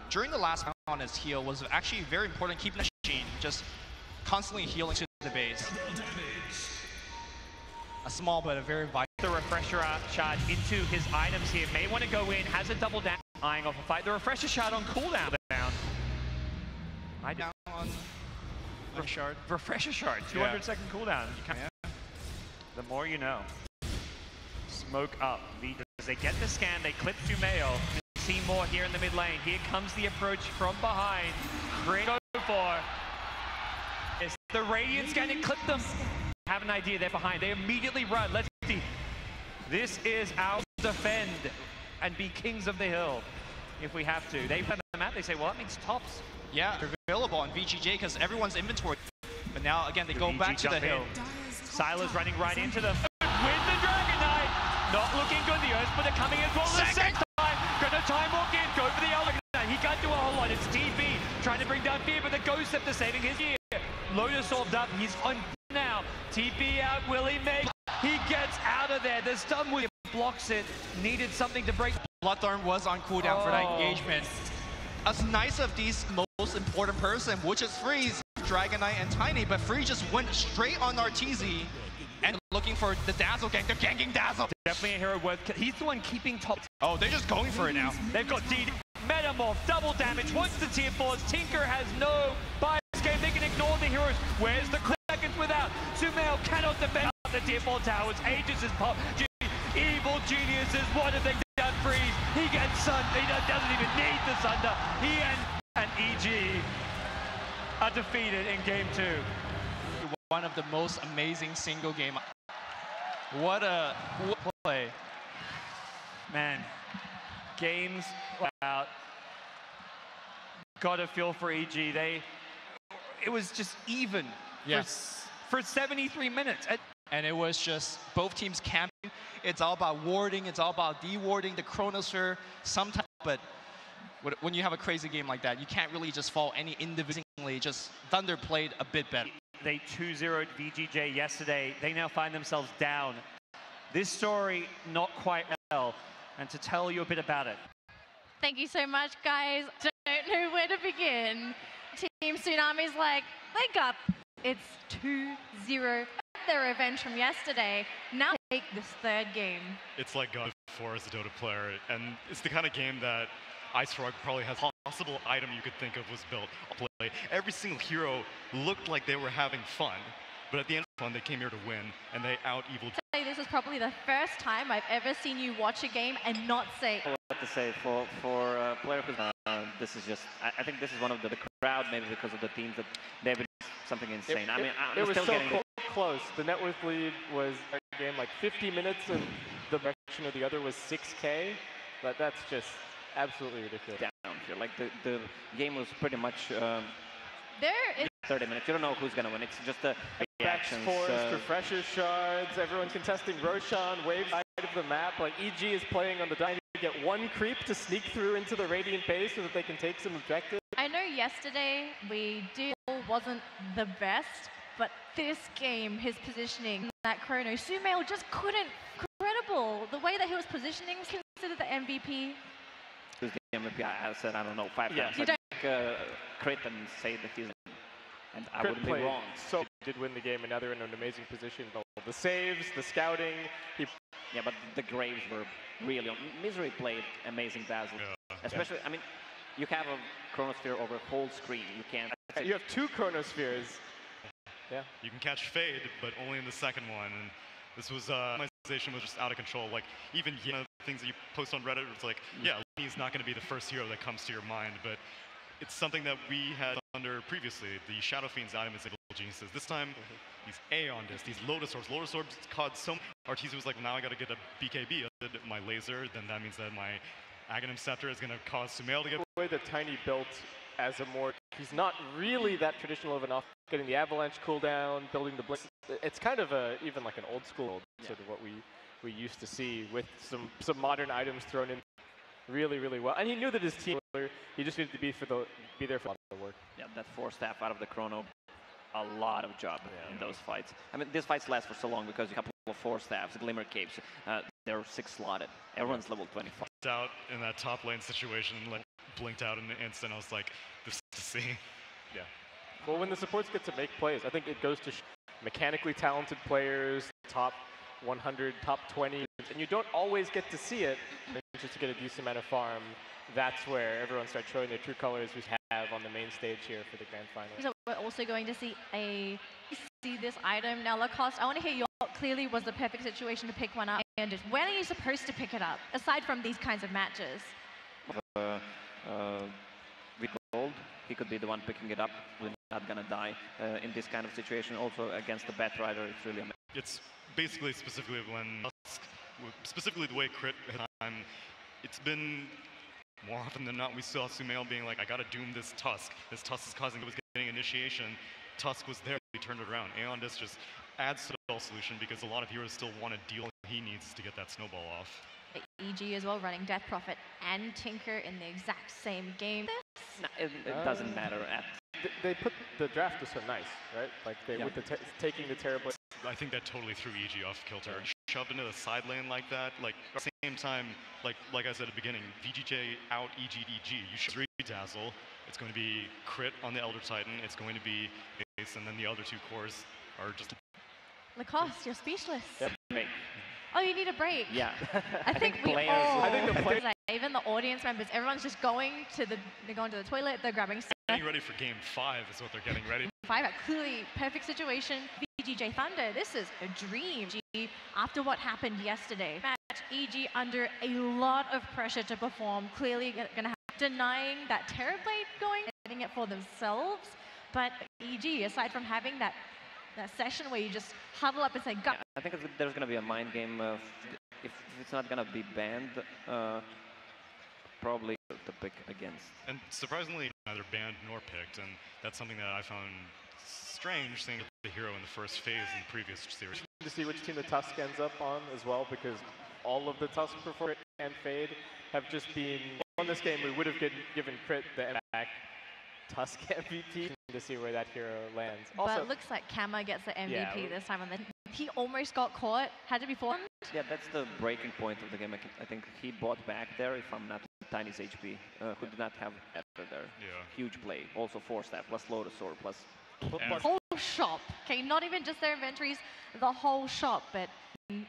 During the last round on his heal was actually very important, keeping the machine, just constantly healing to the base. A small but a very vital. The refresher shot into his items here. May want to go in, has a double down, eyeing off a fight. The refresher shot on cooldown. Down on shard. Refresher shard, 200-second cooldown. The more you know. Smoke up. As they get the scan, they clip Sumail. See more here in the mid lane. Here comes the approach from behind. Great go for. It's the Radiant scan and clip them. Have an idea they're behind. They immediately run. Let's see. This is our defend and be kings of the hill if we have to. They play the map. They say, well, that means tops. Yeah, they're available on VGJ because everyone's inventory. But now again, they go back to the hill. Silas running right into them. With the Dragon Knight. Not looking good. The Earth, but they're coming as well. The second time. Gonna time walk in. Go for the Elder Knight. He can't do a whole lot. It's TB trying to bring down Fear, but the Ghost Scepter saving his year. Lotus solved up. He's on now. TP out. Will he make? He gets out of there. The stun with blocks it. Needed something to break. Bloodthorn was on cooldown for that engagement. As nice of these most important person, which is Freeze, Dragon Knight, and Tiny, but Freeze just went straight on RTZ and looking for the Dazzle gank. They're ganking Dazzle. Definitely a hero worth. He's the one keeping top. Oh, they're just going for it now. They've got DD. Metamorph, double damage, wants the tier 4s. Tinker has no bias game. They can ignore the heroes. Where's the seconds without? Sumail cannot defend the tier 4 towers. Aegis is pop. Evil geniuses, what have they done? Freeze. He gets Sun. He doesn't even need the Sunder. He and EG are defeated in game 2. One of the most amazing single game. What a play. Man, games out. Got a feel for EG. It was just even for 73 minutes. And it was just both teams camping. It's all about warding. It's all about de-warding the Chronosphere sometimes. But when you have a crazy game like that, you can't really just fall any individually. Just Thunder played a bit better. They 2-0'd VGJ yesterday. They now find themselves down. This story, not quite well. And to tell you a bit about it. Thank you so much, guys. Don't know where to begin. Team Tsunami's like, they got it's 2-0. Their revenge from yesterday. Now take this third game. It's like God before as a Dota player, and it's the kind of game that Ice Frog probably has possible item you could think of was built. Play. Every single hero looked like they were having fun, but at the end of fun, they came here to win, and they out-evil. This is probably the first time I've ever seen you watch a game and not say. What to say for a player who's this is just. I think this is one of the crowd, maybe because of the teams that they've been something insane. I mean, it was so close. The net worth lead was a game like 50 minutes, and the direction of the other was 6K. But that's just absolutely ridiculous. Down here, like the game was pretty much. There is 30 minutes. You don't know who's gonna win. It's just the reactions. Forest, refresher shards, everyone contesting Roshan, wave side of the map. Like EG is playing on the dive to get one creep to sneak through into the Radiant base so that they can take some objectives. I know yesterday wasn't the best, but this game, his positioning, that Chrono, Sumail just couldn't. Incredible. The way that he was positioning was considered the MVP. Who's the MVP? I said, I don't know, 5 times. You don't crit and say that he's. And I wouldn't be wrong. So he did win the game, and now they're in an amazing position. The saves, the scouting. Yeah, but the Graves were really on. Misery played amazing Dazzle. Yeah. Especially, I mean, you have a chronosphere over whole screen. You can't. You have 2 chronospheres. Yeah. You can catch Fade, but only in the second one. And this was, optimization was just out of control. Like, even things that you post on Reddit, it's like, yeah, he's not going to be the first hero that comes to your mind, but it's something that we had under previously. The Shadow Fiend's item is able geniuses. This time, these Aeon Discs, these Lotus Orbs. Lotus Orbs caused so much. Arteezy was like, now I got to get a BKB. I did my laser, then that means that my Aghanim Scepter is going to cause Sumail to get. The way that Tiny built as a more, he's not really that traditional of an off, getting the Avalanche cooldown, building the blink. It's kind of even like an old school sort of what we used to see with some modern items thrown in really, really well. And he knew that his team, he just needed to be there for a lot of the work. Yeah, that 4-staff out of the chrono, a lot of job in those fights. I mean, these fights last for so long because you have a couple of 4-staffs, Glimmer Capes, they're 6 slotted. Everyone's level 25. Out in that top lane situation, like blinked out in the instant. I was like, this is to see. Yeah. Well, when the supports get to make plays, I think it goes to mechanically talented players, top 100, top 20, and you don't always get to see it. Just to get a decent amount of farm, that's where everyone starts showing their true colors we have on the main stage here for the grand final. So we're also going to see this item. Now, Lacoste, I want to hear your clearly was the perfect situation to pick one up. And when are you supposed to pick it up, aside from these kinds of matches? With gold, he could be the one picking it up. We're not gonna die in this kind of situation. Also against the Batrider, it's really amazing. It's basically specifically the way crit hit time. It's been more often than not we saw Sumail being like, I gotta doom this Tusk. This Tusk is causing, it was getting initiation. Tusk was there, he turned it around. Aeon Disc just adds to the whole solution because a lot of heroes still want to deal. He needs to get that snowball off. EG as well, running Death Prophet and Tinker in the exact same game. No, it doesn't matter. They put the draft was so nice, right? Like with the taking the terrible. I think that totally threw EG off kilter. Shoved into the side lane like that, like at the same time, like I said at the beginning, VGJ out EG. You should redazzle. It's going to be crit on the Elder Titan. It's going to be ace, and then the other 2 cores are just. Lacoste, you're speechless. Yep. Oh, you need a break. Yeah. I think we players, all. I think the players, even the audience members, everyone's just going to the toilet. They're grabbing stuff. Getting ready for game 5 is what they're getting ready. 5, clearly perfect situation. VGJ.Thunder, this is a dream. After what happened yesterday, match EG under a lot of pressure to perform. Clearly going to have denying that Terrorblade going, getting it for themselves. But EG, aside from having that session where you just huddle up and say, "Go." I think there's going to be a mind game. If it's not going to be banned, probably to pick against. And surprisingly, neither banned nor picked, and that's something that I found strange, seeing the hero in the first phase in the previous series. To see which team the Tusk ends up on as well, because all of the Tusk performance and Fade have just been on this game. We would have given crit the impact. Tusk MVP to see where that hero lands. Also, but it looks like Kama gets the MVP this time. He almost got caught, had to be formed. Yeah, that's the breaking point of the game. I think he bought back there, if I'm not Tiny's HP, who did not have Ether there. Yeah. Huge play. Also 4-staff, plus Lotus Sword, plus... The whole shop. Okay, not even just their inventories, the whole shop. But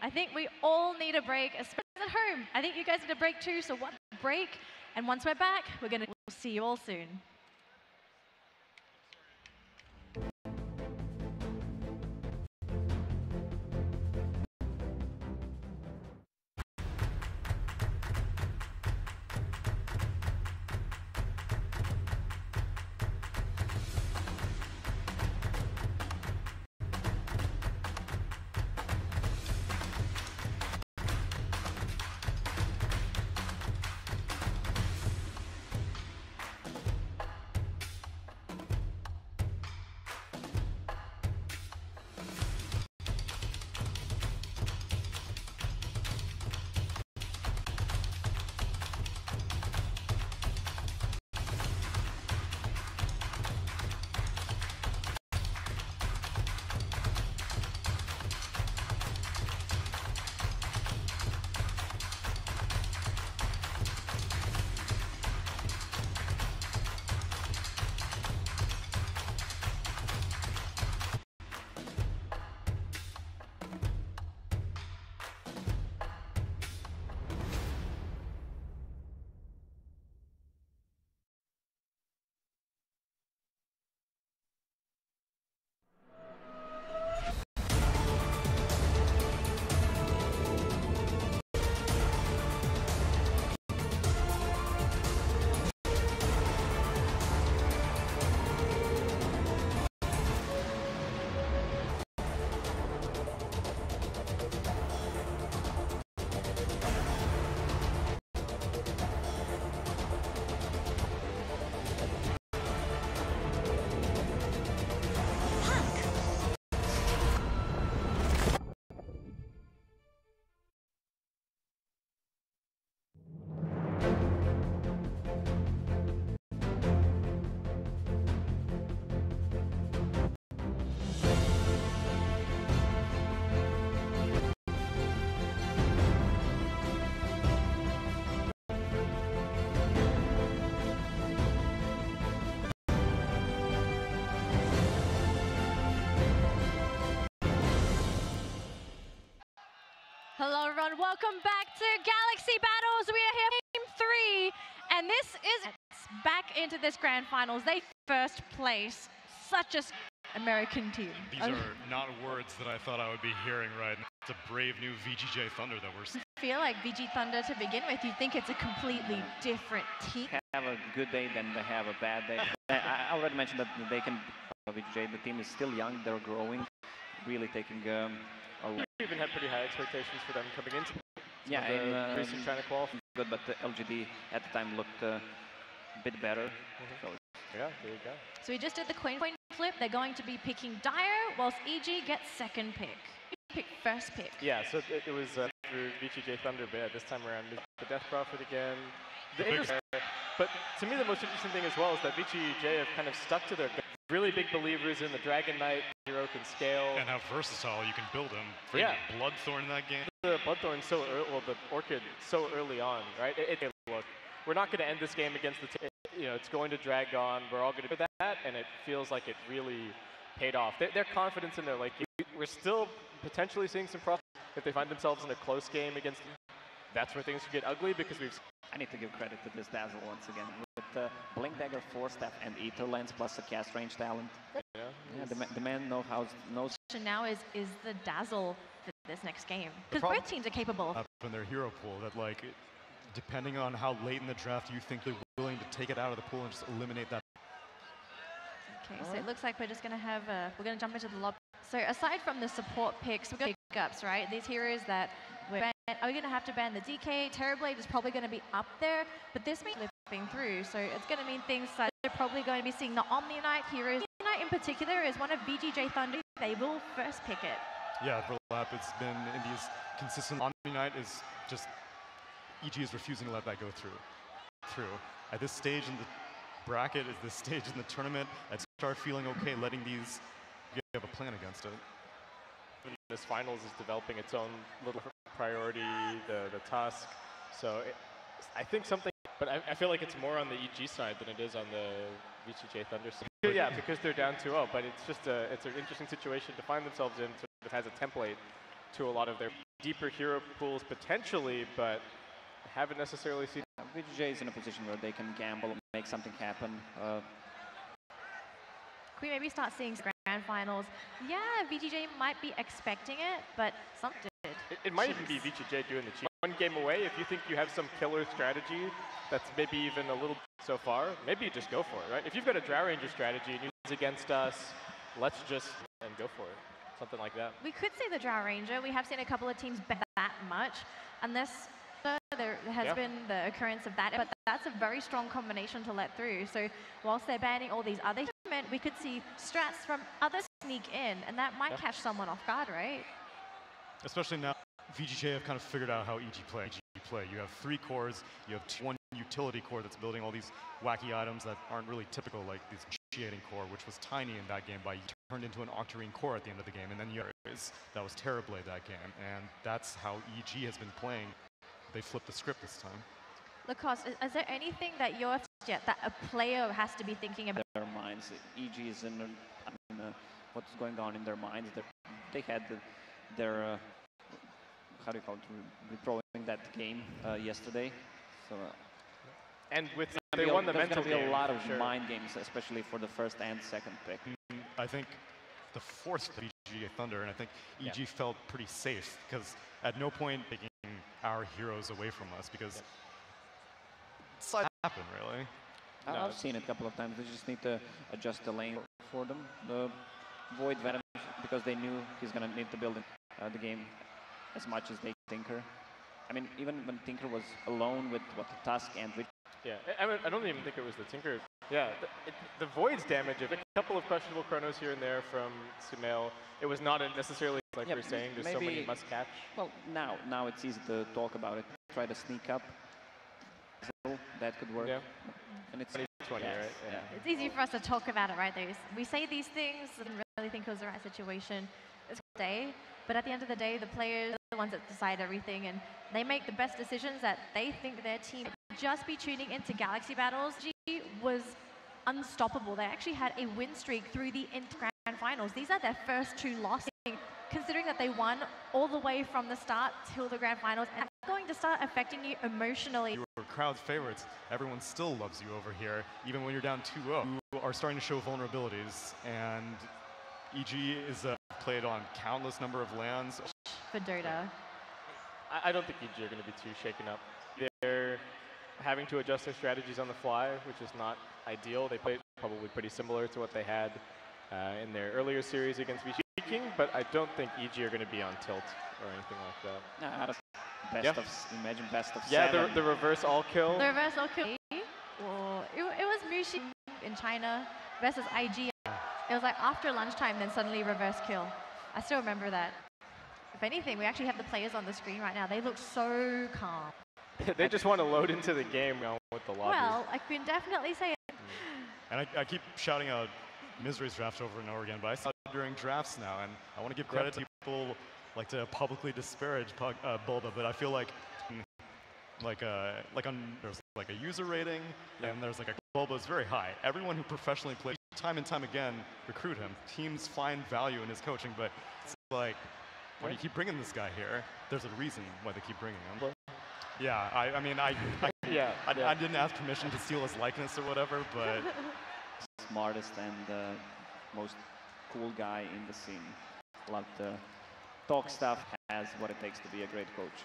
I think we all need a break, especially at home. I think you guys need a break too, so one break. And once we're back, we'll see you all soon. Hello everyone, welcome back to Galaxy Battles. We are here for Game 3, and this is back into this grand finals. They first place, such a American team. These are not words that I thought I would be hearing right now. It's a brave new VGJ.Thunder that we're I feel like VG.Thunder to begin with, you think it's a completely different team. Have a good day, then they have a bad day. I already mentioned that they can, VGJ, the team is still young, they're growing, really taking We even had pretty high expectations for them coming into the recent China qualifier. Good, but the LGD at the time looked a bit better. So yeah, there you go. So we just did the coin flip. They're going to be picking Dire, whilst EG gets second pick. Pick first pick. Yeah, so it was for VGJ.Thunder, but yeah, this time around the Death Prophet again. But to me, the most interesting thing as well is that VGJ have kind of stuck to their really big believers in the Dragon Knight. Hero can scale. And how versatile you can build him. Yeah. Bloodthorn in that game. The Bloodthorn so early, well, the Orchid so early on, right? Look, we're not going to end this game against the it's going to drag on. We're all going to do that, and it feels like it really paid off. Their confidence in their, like, we're still potentially seeing some profit if they find themselves in a close game against them. That's where things could get ugly because I need to give credit to this Dazzle once again. With Blink Dagger, Force Staff, and Ether Lens, plus a cast range talent. Yeah, the man knows. Now is the Dazzle for this next game? Because both teams are capable. Up in their hero pool, that like, depending on how late in the draft you think they're willing to take it out of the pool and just eliminate that. Okay, so it looks like we're just going to have, we're going to jump into the lobby. So aside from the support picks, we're going to pick ups, right? These heroes that are we going to have to ban the DK? Terrorblade is probably going to be up there, but this means flipping through, so it's going to mean things such they're probably going to be seeing the Omni Knight heroes. Omni Knight in particular is one of VGJ.Thunder. They will first pick it. Yeah, overlap. It's been in these consistent. Omni Knight is just EG is refusing to let that go through. At this stage in the bracket, is this stage in the tournament, I'd start feeling okay letting these. You have a plan against it. This finals is developing its own little priority, the Tusk. So I think something, but I feel like it's more on the EG side than it is on the VGJ.Thunder side. Yeah, because they're down 2-0, but it's just it's an interesting situation to find themselves in. So it has a template to a lot of their deeper hero pools potentially, but haven't necessarily seen. VGJ is in a position where they can gamble and make something happen. Can we maybe start seeing grand finals? Yeah, VGJ might be expecting it, but something did. It might even be VGJ doing the cheat. One game away, if you think you have some killer strategy that's maybe even a little so far, maybe you just go for it, right? If you've got a Drow Ranger strategy and it's against us, let's just go for it. Something like that. We could see the Drow Ranger. We have seen a couple of teams bet that much, unless there has been the occurrence of that, but that's a very strong combination to let through. So whilst they're banning all these other humans, we could see strats from others sneak in, and that might catch someone off guard, right? Especially now, VGJ have kind of figured out how EG play. You have 3 cores, you have one utility core that's building all these wacky items that aren't really typical, like this initiating core, which was tiny in that game, but turned into an Octarine core at the end of the game, and then that was Terrorblade that game, and that's how EG has been playing. They flipped the script this time. Lacoste, is there anything that you're that a player has to be thinking about? Their minds. EG is in what's going on in their minds. They had their how do you call it? Rethrowing that game yesterday. So. And with they won the mental game. There's going to be a lot of mind games, especially for the first and second pick. I think the fourth VGJ.Thunder, and I think EG felt pretty safe because at no point taking our heroes away from us because it's happened really. I've seen it a couple of times. They just need to adjust the lane for them. The Void Venom, because they knew he's going to need to build the game as much as they Tinker. I mean, even when Tinker was alone with the Tusk and yeah, I don't even think it was the Tinker. Yeah, the Void's damage, a couple of questionable chronos here and there from Sumail. It was not necessarily like we're saying, there's so many must catch. Well, now it's easy to talk about it. Try to sneak up. So that could work. Yeah. And it's 20, right? Yeah. It's easy for us to talk about it, right? We say these things and really think it was the right situation. It's a day, but at the end of the day, the players are the ones that decide everything, and they make the best decisions that they think their team. Just be tuning into Galaxy Battles. G was unstoppable. They actually had a win streak through the grand finals. These are their first 2 losses considering that they won all the way from the start till the grand finals, and that's going to start affecting you emotionally. You were crowd favorites. Everyone still loves you over here, even when you're down 2-0. You are starting to show vulnerabilities, and EG is played on countless number of lands. For Dota. I don't think EG are going to be too shaken up. They're having to adjust their strategies on the fly, which is not ideal. They played probably pretty similar to what they had in their earlier series against VGJ King, but I don't think EG are going to be on tilt or anything like that. Out of best of, imagine best of yeah, 7. the reverse all kill. The reverse all kill. Well, it was Mushi in China versus IG. It was like after lunchtime, then suddenly reverse kill. I still remember that. If anything, we actually have the players on the screen right now. They look so calm. They just want to load into the game with the lobby. Well, I can definitely say it. And I keep shouting out Misery's draft over and over again, but I saw it during drafts now, and I want to give credit to people like to publicly disparage Bulba, but I feel like there's like a user rating, and there's like a Bulba is very high. Everyone who professionally plays time and time again recruit him. Teams find value in his coaching, but it's like, why do you keep bringing this guy here? There's a reason why they keep bringing him. Yeah, I mean, I didn't ask permission to steal his likeness or whatever, but smartest and most cool guy in the scene. Love to talk stuff, has what it takes to be a great coach.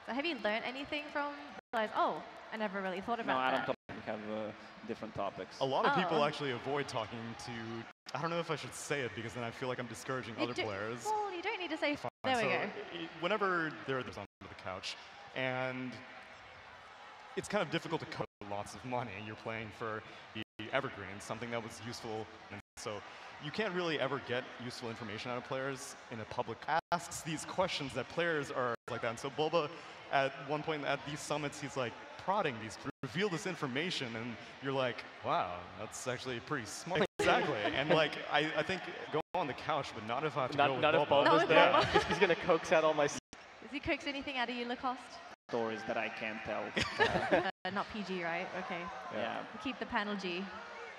So have you learned anything from guys? Oh, I never really thought about that. No, I don't we have different topics. A lot of people actually avoid talking to, I don't know if I should say it because then I feel like I'm discouraging other players. Well, you don't need to say, fine. There we so go. Whenever there's on the couch, and it's kind of difficult to cut lots of money. You're playing for the evergreen, something that was useful, and so you can't really ever get useful information out of players in a public. Asks these questions that players are like that, and so Bulba, at one point at these summits, he's like prodding these, reveal this information, and you're like, wow, that's actually pretty smart. Exactly, and like I think go on the couch, but not if I have to go with Not if Bulba's there. He's gonna coax out all my. Does he coax anything out of you, Lacoste? Stories that I can't tell. Not PG, right? Okay. Yeah. We'll keep the panel G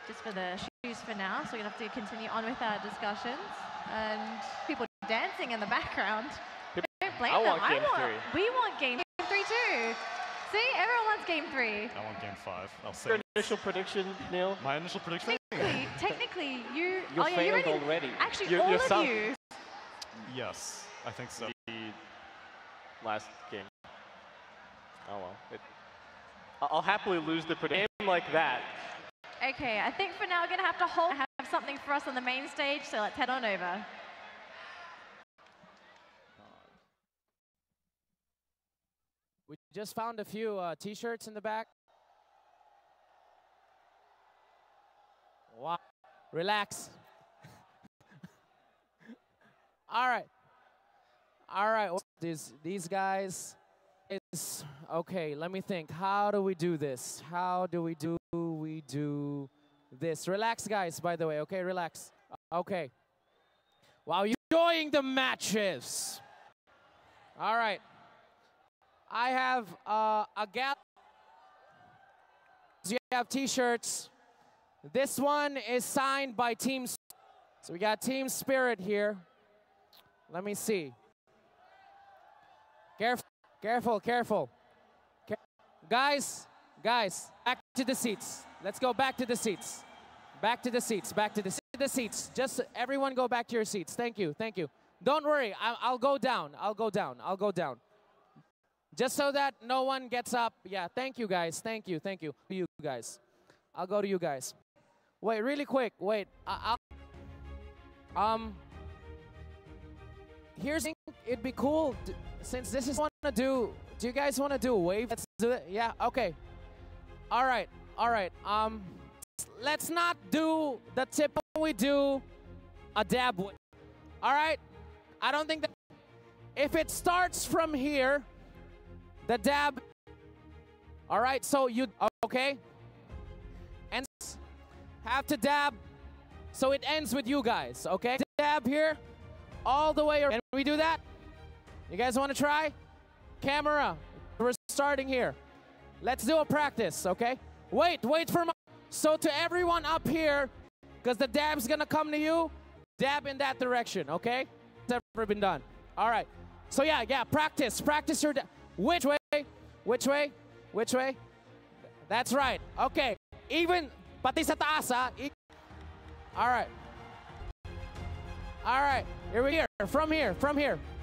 just for the shoes for now, so we're going to have to continue on with our discussions. And people dancing in the background. Don't blame them. We want game 3 too. See, everyone wants game 3. I want game 5. I'll say. Your initial prediction, Neil? My initial prediction? Technically, you failed already. Actually, all of you. Yes, I think so. The last game. Oh well. I'll happily lose the prediction like that. Okay, I think for now we're going to have to have something for us on the main stage, so let's head on over. We just found a few t-shirts in the back. Wow. Relax. All right. All right. These guys is okay. Let me think. How do we do this? How do we do this? Relax, guys. By the way, okay. Relax. Okay. Wow, you're enjoying the matches. All right. I have a gap. You have t-shirts. This one is signed by Team. So we got Team Spirit here. Let me see. Careful. Guys, back to the seats. Let's go back to the seats. Back to the seats. Just everyone go back to your seats. Thank you. Don't worry, I'll go down. Just so that no one gets up. Yeah, thank you guys. Thank you. You guys. I'll go to you guys. Wait, really quick. Wait. Here's it'd be cool since this is what I want to do. Do you guys want to do a wave? Let's do it. Yeah. Okay. All right. Let's not do the tip we do a dab wave. All right. I don't think that if it starts from here, the dab. All right. So you okay? And have to dab. So it ends with you guys. Okay. Dab here. All the way around. Can we do that? You guys want to try? Camera, we're starting here. Let's do a practice, okay? Wait for my... So to everyone up here, because the dab's going to come to you, dab in that direction, okay? ever been done. All right. So yeah, practice your which way? That's right. Okay. Even pati sa taas ha. All right. All right. Here we are. From here.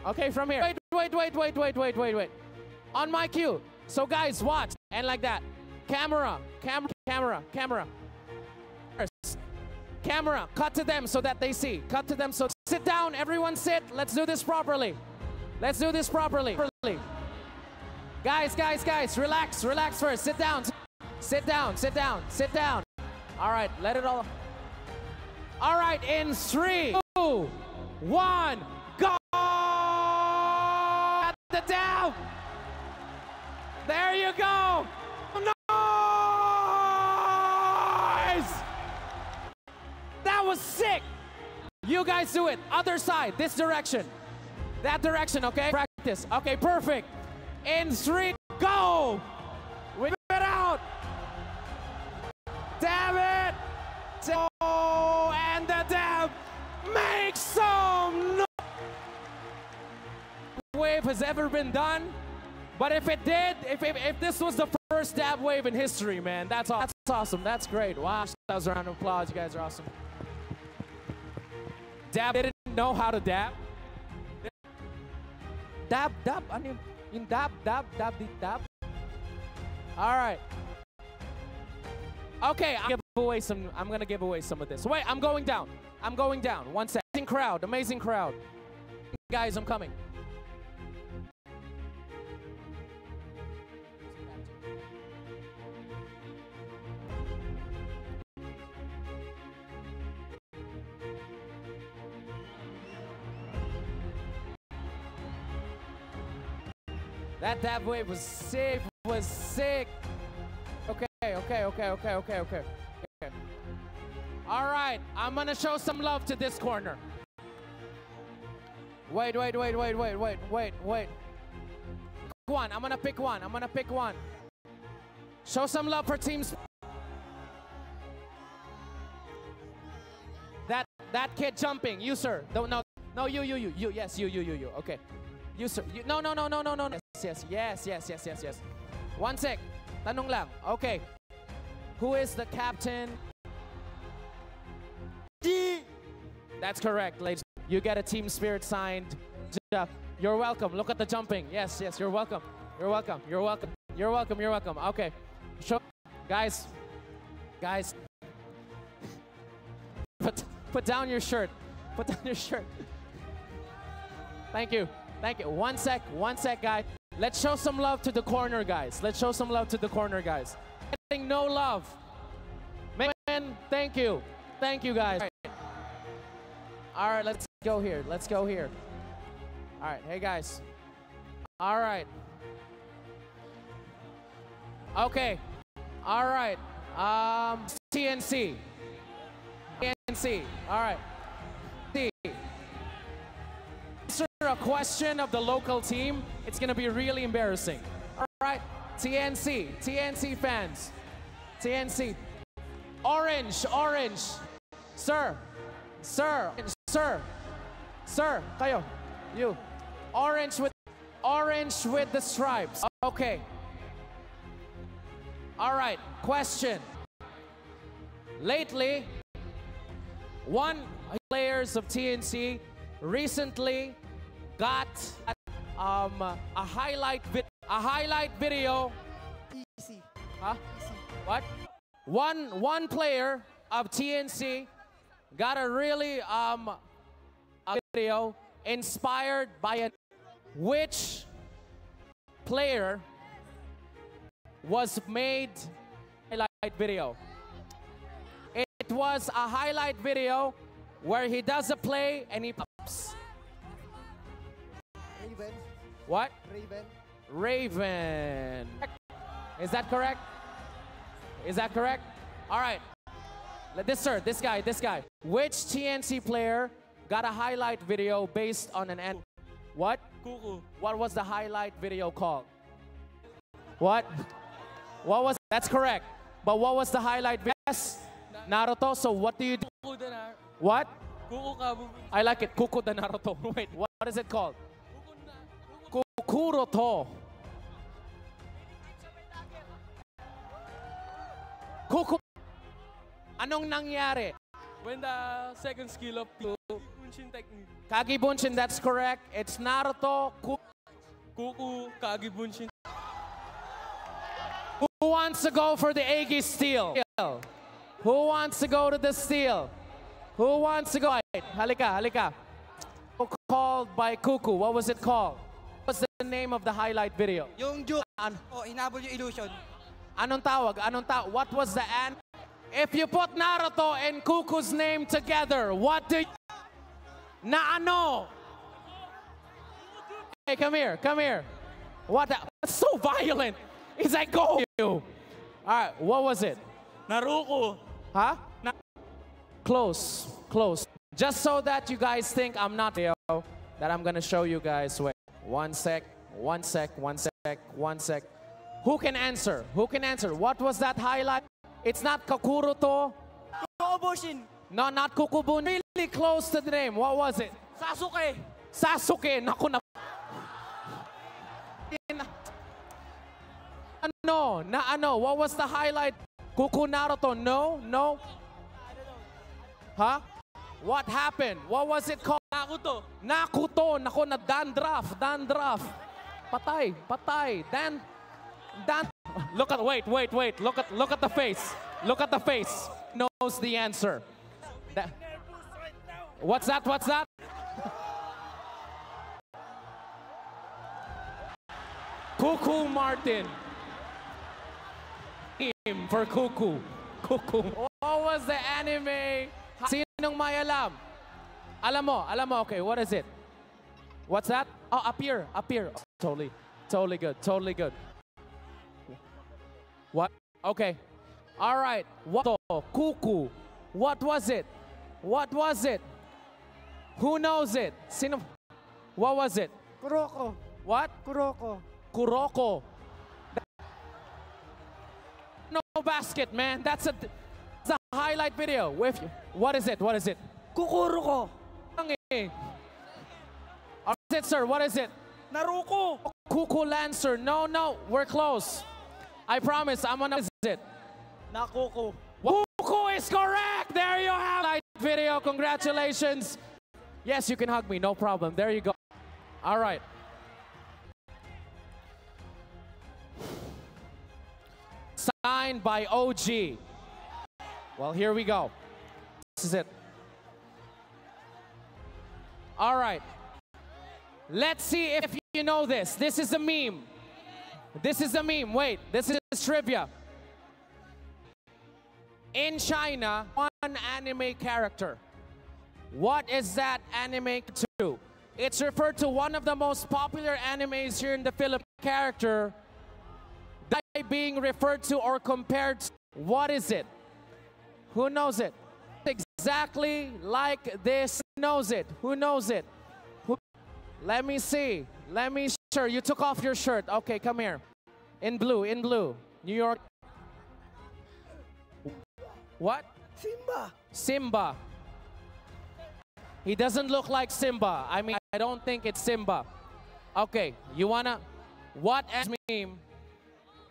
Okay, from here. Wait. On my cue. So guys, watch and like that. Camera. First. Camera. Cut to them so that they see. Cut to them so sit down. Everyone sit. Let's do this properly. Guys, relax first. Sit down. All right, let it all. All right, in 3, 2, 1, go! At the down. There you go. Nice! That was sick. You guys do it. Other side, this direction. That direction, okay? Practice. Okay, perfect. In 3, go! Whip it out! Damn it! Oh, and the dab makes some wave has ever been done. But if it did, if this was the first dab wave in history, man, that's awesome. That's great. Wow, that was a round of applause. You guys are awesome. Dab didn't know how to dab. Dab. I mean, in dab. All right. Okay, I'm gonna give away some of this. Wait, I'm going down. 1 second. Amazing crowd. Guys, I'm coming. That dab wave was sick. Okay. All right, I'm gonna show some love to this corner. Wait. One, I'm gonna pick one. Show some love for teams. That kid jumping, you sir. No, you. Yes, you. Okay. You sir. No. Yes. 1 sec. Tanong lang. Okay. Who is the captain? That's correct, ladies. You get a team spirit signed. You're welcome. Look at the jumping. Yes, you're welcome. Okay. Show, guys. Put down your shirt. Thank you. 1 sec, guys. Let's show some love to the corner guys. Getting no love. Man, thank you. Guys. All right, let's go here. All right, hey guys. All right. Okay. All right. TNC. All right. Answer a question of the local team. It's gonna be really embarrassing. All right. TNC fans. TNC. Orange. Sir, kayo. You. Orange with the stripes. Okay. All right. Question. Lately, one players of TNC recently got a highlight video. Easy. Huh? Easy. What? One player of TNC got a really a video inspired by which player was made highlight video. It was a highlight video where he does a play and he pops. Raven. What? Raven. Is that correct? All right. This guy. Which TNC player got a highlight video based on an end? What? Kuku. What was the highlight video called? What was? That's correct. But what was the highlight video? Yes. Naruto. So what do you do? What? I like it. Kuku the Naruto. Wait, what is it called? Kukuroto. Kuku. Anong nangyari? When the second skill of Bunshin technique. Kage Bunshin, that's correct. It's Naruto. Kuku, Kage Bunshin. Who wants to go for the Agi steal? Who wants to go to the steal? Who wants to go? Halika, halika. Called by Kuku. What was it called? What's the name of the highlight video? Yung Juke. Hinabol yung illusion. Anong tawag? Anong tawag? What was the an? If you put Naruto and Kuku's name together, what do you... Na ano? Hey, come here, come here. What the... That's so violent. He's like, go you. All right, what was it? Naruko. Huh? Close, close. Just so that you guys think I'm not that I'm gonna show you guys. Wait, 1 sec, 1 sec, 1 sec, 1 sec. Who can answer? Who can answer? What was that highlight? It's not Kakuruto. Kokobushin. No, not Kukubun. Really close to the name. What was it? Sasuke. Sasuke. Naku na. Ano? Na ano? What was the highlight? Kuku Naruto. No? No? Huh? What happened? What was it called? Nakuto. Nakuto. Naku na. Dandruff. Dandruff. Patay. Patay. Dan. Look at, wait. Look at the face. Look at the face. Knows the answer. What's that? What's that? Kuku Martin. For Kuku. Kuku. What was the anime? Sinong may alam? Alam mo. Okay, what is it? What's that? Oh, appear. Totally good. What? Okay. All right. What? Kuku. What was it? What was it? Who knows it? Sino? What was it? Kuroko. What? Kuroko. Kuroko. No basket, man. That's a highlight video. What is it? What is it? Kukuruko. What is it, sir? What is it? Naruko. Kuku Lancer. No. We're close. I promise. I'm gonna visit it. Nakuku. Kuku is correct. There you have that video. Congratulations. Yes, you can hug me. No problem. There you go. All right. Signed by OG. Well, here we go. This is it. All right. Let's see if you know this. This is a meme. Wait, this is trivia. In China, one anime character. What is that anime to? It's referred to one of the most popular animes here in the Philippines. Character being referred to or compared to. What is it? Who knows it? Exactly like this. Who knows it? Who knows it? Let me see. Sure, you took off your shirt. Okay, come here. In blue. New York. What? Simba. He doesn't look like Simba. I mean, I don't think it's Simba. Okay, you wanna... What meme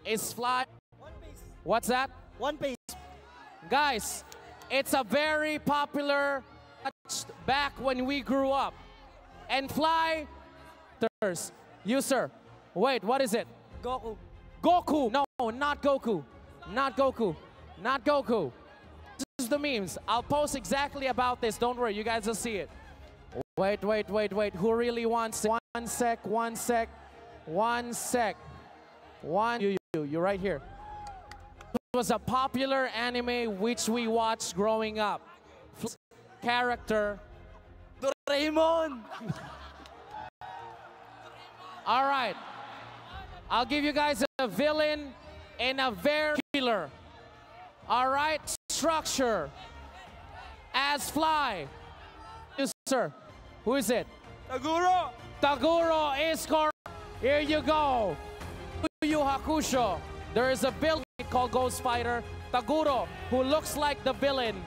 is fly? One Piece. What's that? One Piece. Guys, it's a very popular back when we grew up. And fly... You, sir. Wait, what is it? Goku. Goku. No, not Goku. Not Goku. This is the memes. I'll post exactly about this. Don't worry, you guys will see it. Wait. Who really wants it? One sec. You're right here. It was a popular anime which we watched growing up. Character. Doraemon. All right. I'll give you guys a villain and a very killer. All right. Structure. As fly. Yes, sir. Who is it? Taguro is correct. Here you go. Yu Hakusho. There is a villain called Ghost Fighter. Taguro, who looks like the villain.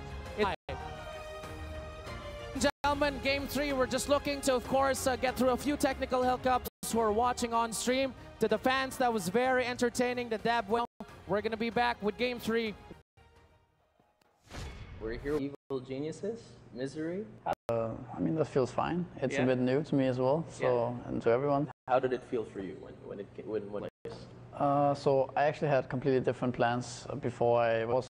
gentlemen, game 3, we're just looking to, of course, get through a few technical hiccups who are watching on stream. To the fans, that was very entertaining. The dab well. We're going to be back with game 3. We're here with Evil Geniuses, Misery. I mean, that feels fine. It's a bit new to me as well, so and to everyone. How did it feel for you when it So I actually had completely different plans before. I was,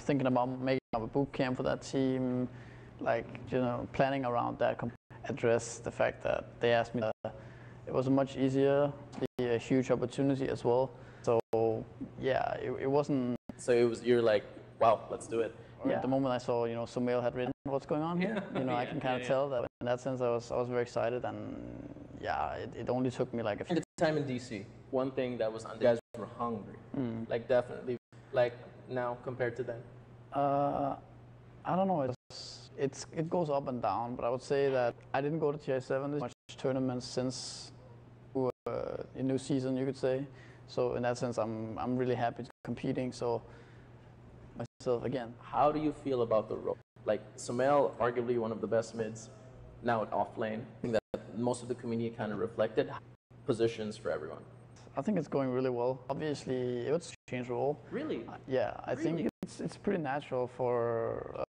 thinking about making up a boot camp for that team, like, planning around that, address the fact that they asked me. It was much easier, a huge opportunity as well. So yeah, it wasn't. So you're like, wow, let's do it. Yeah. The moment I saw, Sumail had written what's going on here, I can kind of tell that. In that sense, I was very excited, and yeah, it only took me like a few. At the time in DC, one thing that was, you guys were hungry, like definitely, like now compared to then. I don't know. It goes up and down, but I would say that I didn't go to TI7 this much tournaments since a new season, you could say. So in that sense, I'm really happy competing. So myself again. How do you feel about the role? Like Sumail, arguably one of the best mids, now at off lane. I think that most of the community kind of reflected positions for everyone. I think it's going really well. Obviously, it would change role. Really? Yeah, I think it's pretty natural for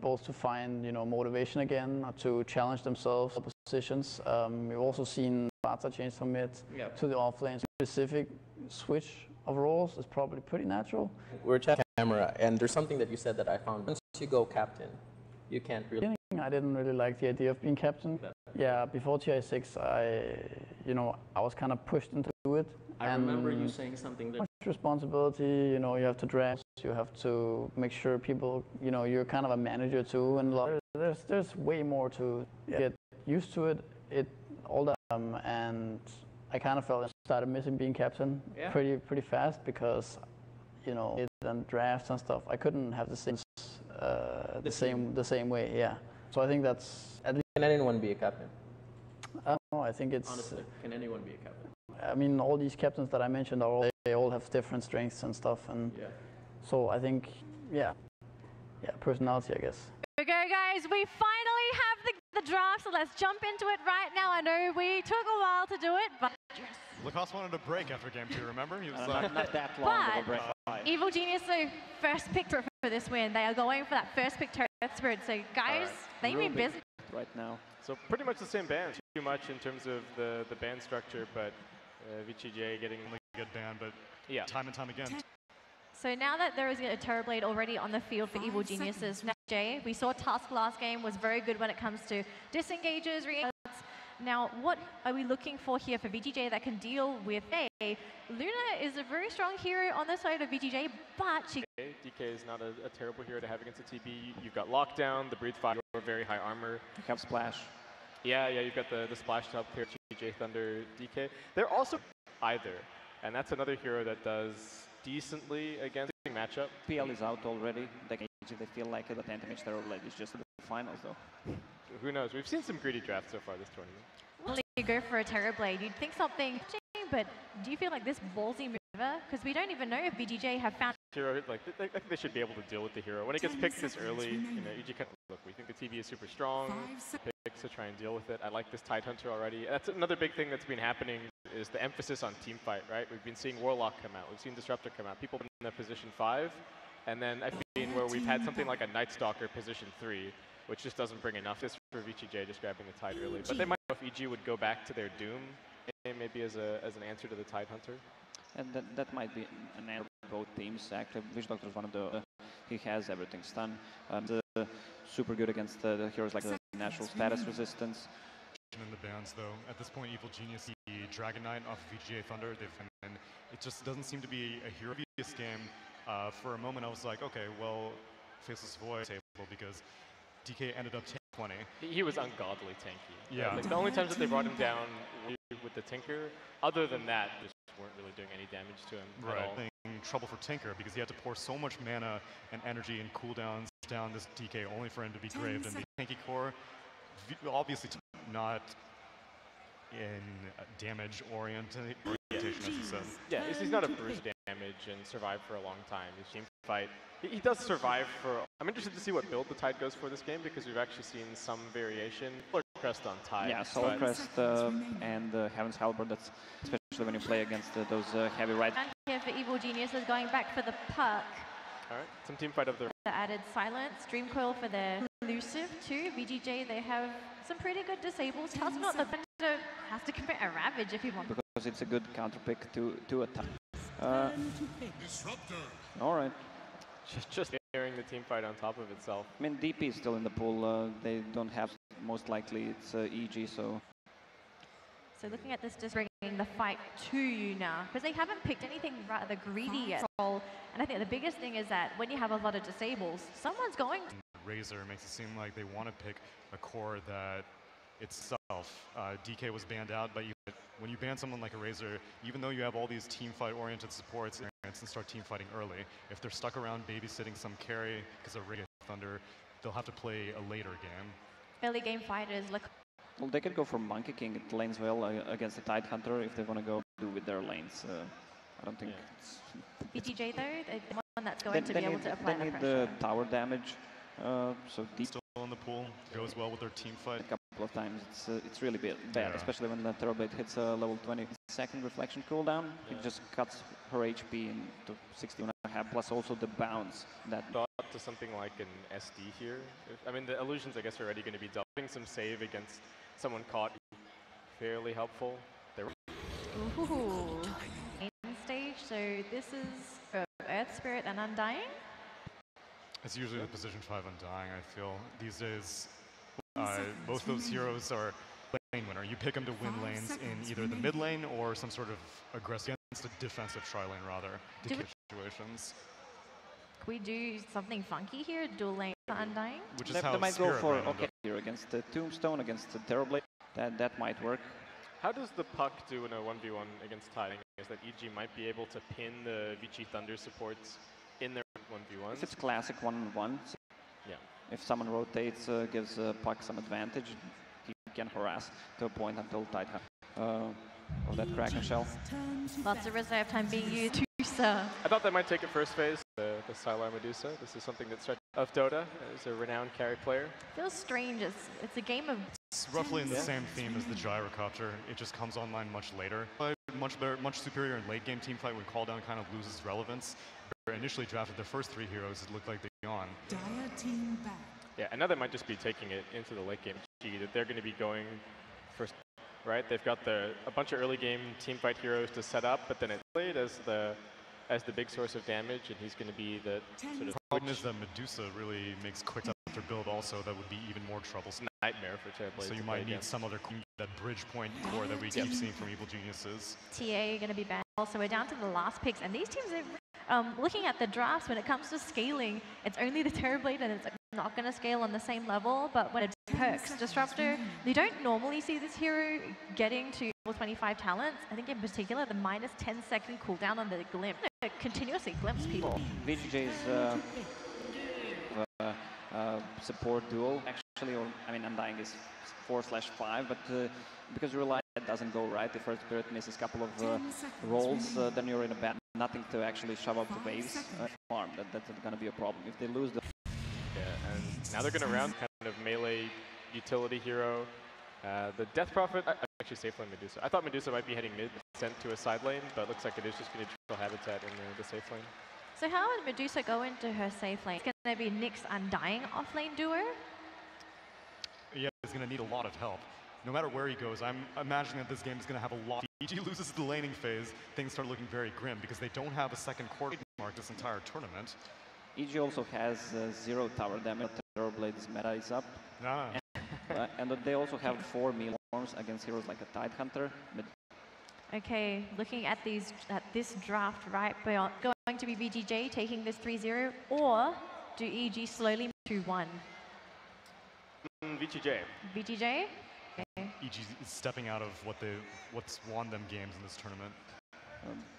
both to find motivation again, to challenge themselves positions. We've also seen Bata change from mid to the off lane. Specific switch of roles is probably pretty natural. We're chatting camera, and there's something that you said that I found. Once you go captain, you can't really. I didn't really like the idea of being captain. Yeah, before TI6, I was kind of pushed into it. I remember you saying something that. Much responsibility, you have to dress, you have to make sure people, you're kind of a manager too, and there's way more to get used to it. All that, and I kind of felt I started missing being captain pretty fast because, and drafts and stuff, I couldn't have the same way. Yeah. So I think that's at least. Can anyone be a captain? I think it's. Honestly, can anyone be a captain? I mean, all these captains that I mentioned they all have different strengths and stuff, and so I think, personality, I guess. Here we go, guys. We finally have the draft, so let's jump into it right now. I know we took a while to do it, but yes. Lacoste wanted a break after game 2, remember? He was not that long of a break. Evil Genius, so first pick for this win. They are going for that first pick Earth Spirit. So guys, they mean business right now. So pretty much the same ban. Too much in terms of the ban structure, but VGJ getting a good ban, but time and time again. So now that there is a Terrorblade already on the field for Evil Geniuses, Jay, we saw Tusk last game was very good when it comes to disengages, re-engage. Now, what are we looking for here for VGJ that can deal with Luna is a very strong hero on the side of VGJ, but she... DK is not a terrible hero to have against a TB. You've got Lockdown, the Breathe Fire, very high armor. You have Splash. Yeah, you've got the Splash top here, VGJ.Thunder, DK. They're also either, and that's another hero that does decently against the matchup. PL is out already. They feel like it, but Anti-Mage Terrorblade is just in the finals, though. Who knows? We've seen some greedy drafts so far this tournament. Well, you go for a Terrorblade, you'd think something, but do you feel like this ballsy move? Because we don't even know if VGJ have found hero. Like, I think they should be able to deal with the hero when it gets picked this early. EG can look. We think the TV is super strong. Picks to try and deal with it. I like this Tidehunter already. That's another big thing that's been happening is the emphasis on team fight. Right? We've been seeing Warlock come out. We've seen Disruptor come out. People in the position 5, and then I've seen where we've had something like a Night Stalker position 3. Which just doesn't bring enough. This for VGJ just grabbing the Tide early. But they might know if EG would go back to their Doom, maybe as an answer to the Tidehunter. And that might be an answer for both teams. Actually, Witch Doctor is one of the, he has everything stun. Super good against the heroes like the natural status resistance. In the bans though, at this point, Evil Genius, the Dragon Knight off of VGJ.Thunder, and it just doesn't seem to be a hero this game. For a moment, I was like, okay, well, Faceless Void table because DK ended up 20. He was ungodly tanky. Yeah. Like the only times that they brought him down with the Tinker, other than that, just weren't really doing any damage to him at all. Trouble for Tinker because he had to pour so much mana and energy and cooldowns down this DK only for him to be graved. And the tanky core, obviously not in damage oriented reputation, as you said. Yeah, he's not a burst damage and survived for a long time. His team fight, he does survive for. I'm interested to see what build the Tide goes for this game because we've actually seen some variation. Solar Crest on Tide. Yeah, Solar Crest and Heaven's Halberd. That's especially when you play against those heavy right. And here for Evil Geniuses going back for the puck. All right, some team fight up there. The added Silence, Dream Coil for their elusive too. VGJ, they have some pretty good disables. Not the Bender has to commit a Ravage if he wants. Because it's a good counter pick to attack. All right. Just airing the team fight on top of itself. I mean, DP is still in the pool. They don't have, most likely it's EG, so. So looking at this, just bringing the fight to you now, because they haven't picked anything rather greedy yet. And I think the biggest thing is that when you have a lot of disables, someone's going to. Razor makes it seem like they want to pick a core that itself. DK was banned out, but when you ban someone like a Razor, even though you have all these team fight oriented supports and start team fighting early, if they're stuck around babysitting some carry because of VGJ.Thunder, they'll have to play a later game. Early game fighters look. Well, they could go for Monkey King. It lanes well against the Tide Hunter if they want to go do with their lanes. I don't think it's. VGJ though, the one that's going to be able to apply the pressure. They need the tower damage. So deep. Still in the pool, goes well with their team fight. A couple of times, it's really bad, especially when the Terrorblade hits a level 20-second reflection cooldown. It just cuts her HP into 61.5, plus also the bounce. That thought to something like an SD here. I mean, the illusions, I guess, are already going to be doing some save against someone caught. Fairly helpful. Ooh, main stage. So this is for Earth Spirit and Undying. It's usually the position 5 Undying, I feel. These days, both those heroes are lane winner. You pick them to win lanes in either the mid lane or some sort of aggressive against a defensive tri-lane, rather, situations. Can we do something funky here? Dual lane for Undying? Which is how they might go for here against the Tombstone, against the Terrorblade. That might work. How does the puck do in a 1v1 against Tide? Is that EG might be able to pin the VG.Thunder supports in their 1v1s? If it's classic 1-on-1, yeah. If someone rotates, gives puck some advantage, he can harass to a point until Tide of that Kraken shell. Lots of reserve time being used. I thought that might take it first phase, the Sylar Medusa. This is something that's of Dota, as a renowned carry player. Feels strange. It's a game of. It's roughly in the same theme as the Gyrocopter. It just comes online much later. Much better, much superior in late game team fight when Call Down kind of loses relevance. Initially drafted their first 3 heroes, it looked like they on. Yeah, and now they might just be taking it into the late game G, that they're going to be going first, right? They've got a bunch of early game team fight heroes to set up, but then it's played as the big source of damage, and he's going to be the sort of. The problem is that Medusa really makes quick after build also, that would be even more troublesome. Nightmare for Terrorblade. So you might need some other that bridge point core that we keep seeing from Evil Geniuses. TA going to be banned. Also, we're down to the last picks, and these teams are looking at the drafts. When it comes to scaling, it's only the Terrorblade, and it's not going to scale on the same level. But when it perks Disruptor, you don't normally see this hero getting to level 25 talents. I think in particular the minus 10-second cooldown on the Glimpse. It continuously glimpse people. VGJ's support duo actually, or I mean, Undying is 4/5, but because you realize that doesn't go right, the first spirit misses a couple of rolls, then you're in a bad. Nothing to actually shove up the waves. Farm. That's going to be a problem if they lose the. Yeah, and now they're going to round kind of melee utility hero. The Death Prophet, actually safe lane Medusa. I thought Medusa might be heading mid, sent to a side lane, but looks like it is just going to neutral habitat in the safe lane. So how would Medusa go into her safe lane? It's going to be Nyx Undying offlane duo? Yeah, he's going to need a lot of help. No matter where he goes, I'm imagining that this game is going to have a lot. If EG loses the laning phase, things start looking very grim because they don't have a second quarter mark this entire tournament. EG also has 0 tower damage. Terrorblade's meta is up. And they also have 4 melee forms against heroes like a Tide Hunter. Okay, looking at this draft, right, we are going to be VGJ taking this 3-0, or do EG slowly move to 1? VGJ. VGJ? Okay. EG is stepping out of what's won them games in this tournament.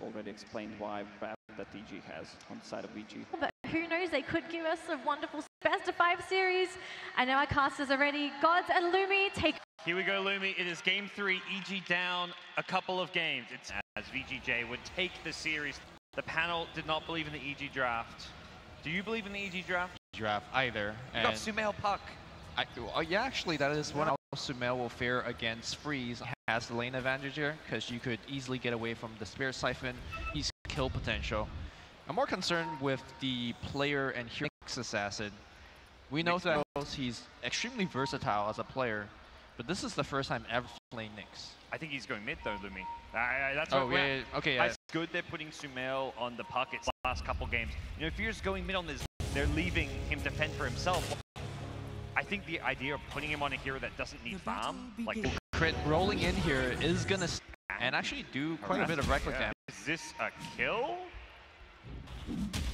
Already explained why that EG has on the side of VG. But who knows, they could give us a wonderful best of 5 series. I know our casters are ready. Gods and Lumi take. Here we go, Lumi. It is game 3, EG down a couple of games. It's as VGJ would take the series. The panel did not believe in the EG draft. Do you believe in the EG draft? Draft either. You got Sumail Puck. Yeah, actually, that is one how Sumail will fare against Freeze. Has the lane advantage here because you could easily get away from the Spirit Siphon. He's kill potential. I'm more concerned with the player and hero assassin. We know that he's extremely versatile as a player, but this is the first time ever playing Nyx. I think he's going mid though, Lumi. That's what okay. It's good they're putting Sumail on the puck. It's the last couple games. You know, if you're just going mid on this, they're leaving him to fend for himself. I think the idea of putting him on a hero that doesn't need farm, like crit rolling in here is gonna and actually do quite a bit of reckless damage. Is this a kill?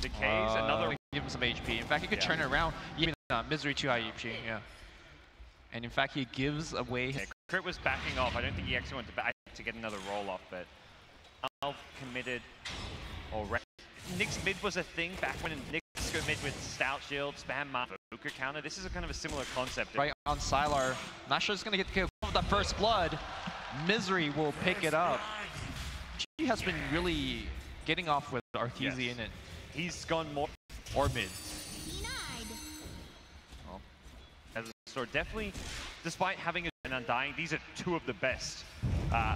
Decays another. Give him some HP. In fact, he could turn it around. Even Misery 2 high HP. Yeah. And in fact, he gives away. Yeah, Crit was backing off. I don't think he actually went to back to get another roll off, but Valve committed already. Nyx mid was a thing back when Nyx go mid with Stout Shield, Spam Evoker counter. This is a kind of a similar concept. Right on Sylar. Not sure it's going to get killed with the first blood. Misery will pick it up. She has been really getting off with Arteezy in it. He's gone more or mid. Well, as a store, definitely, despite having an Undying, these are two of the best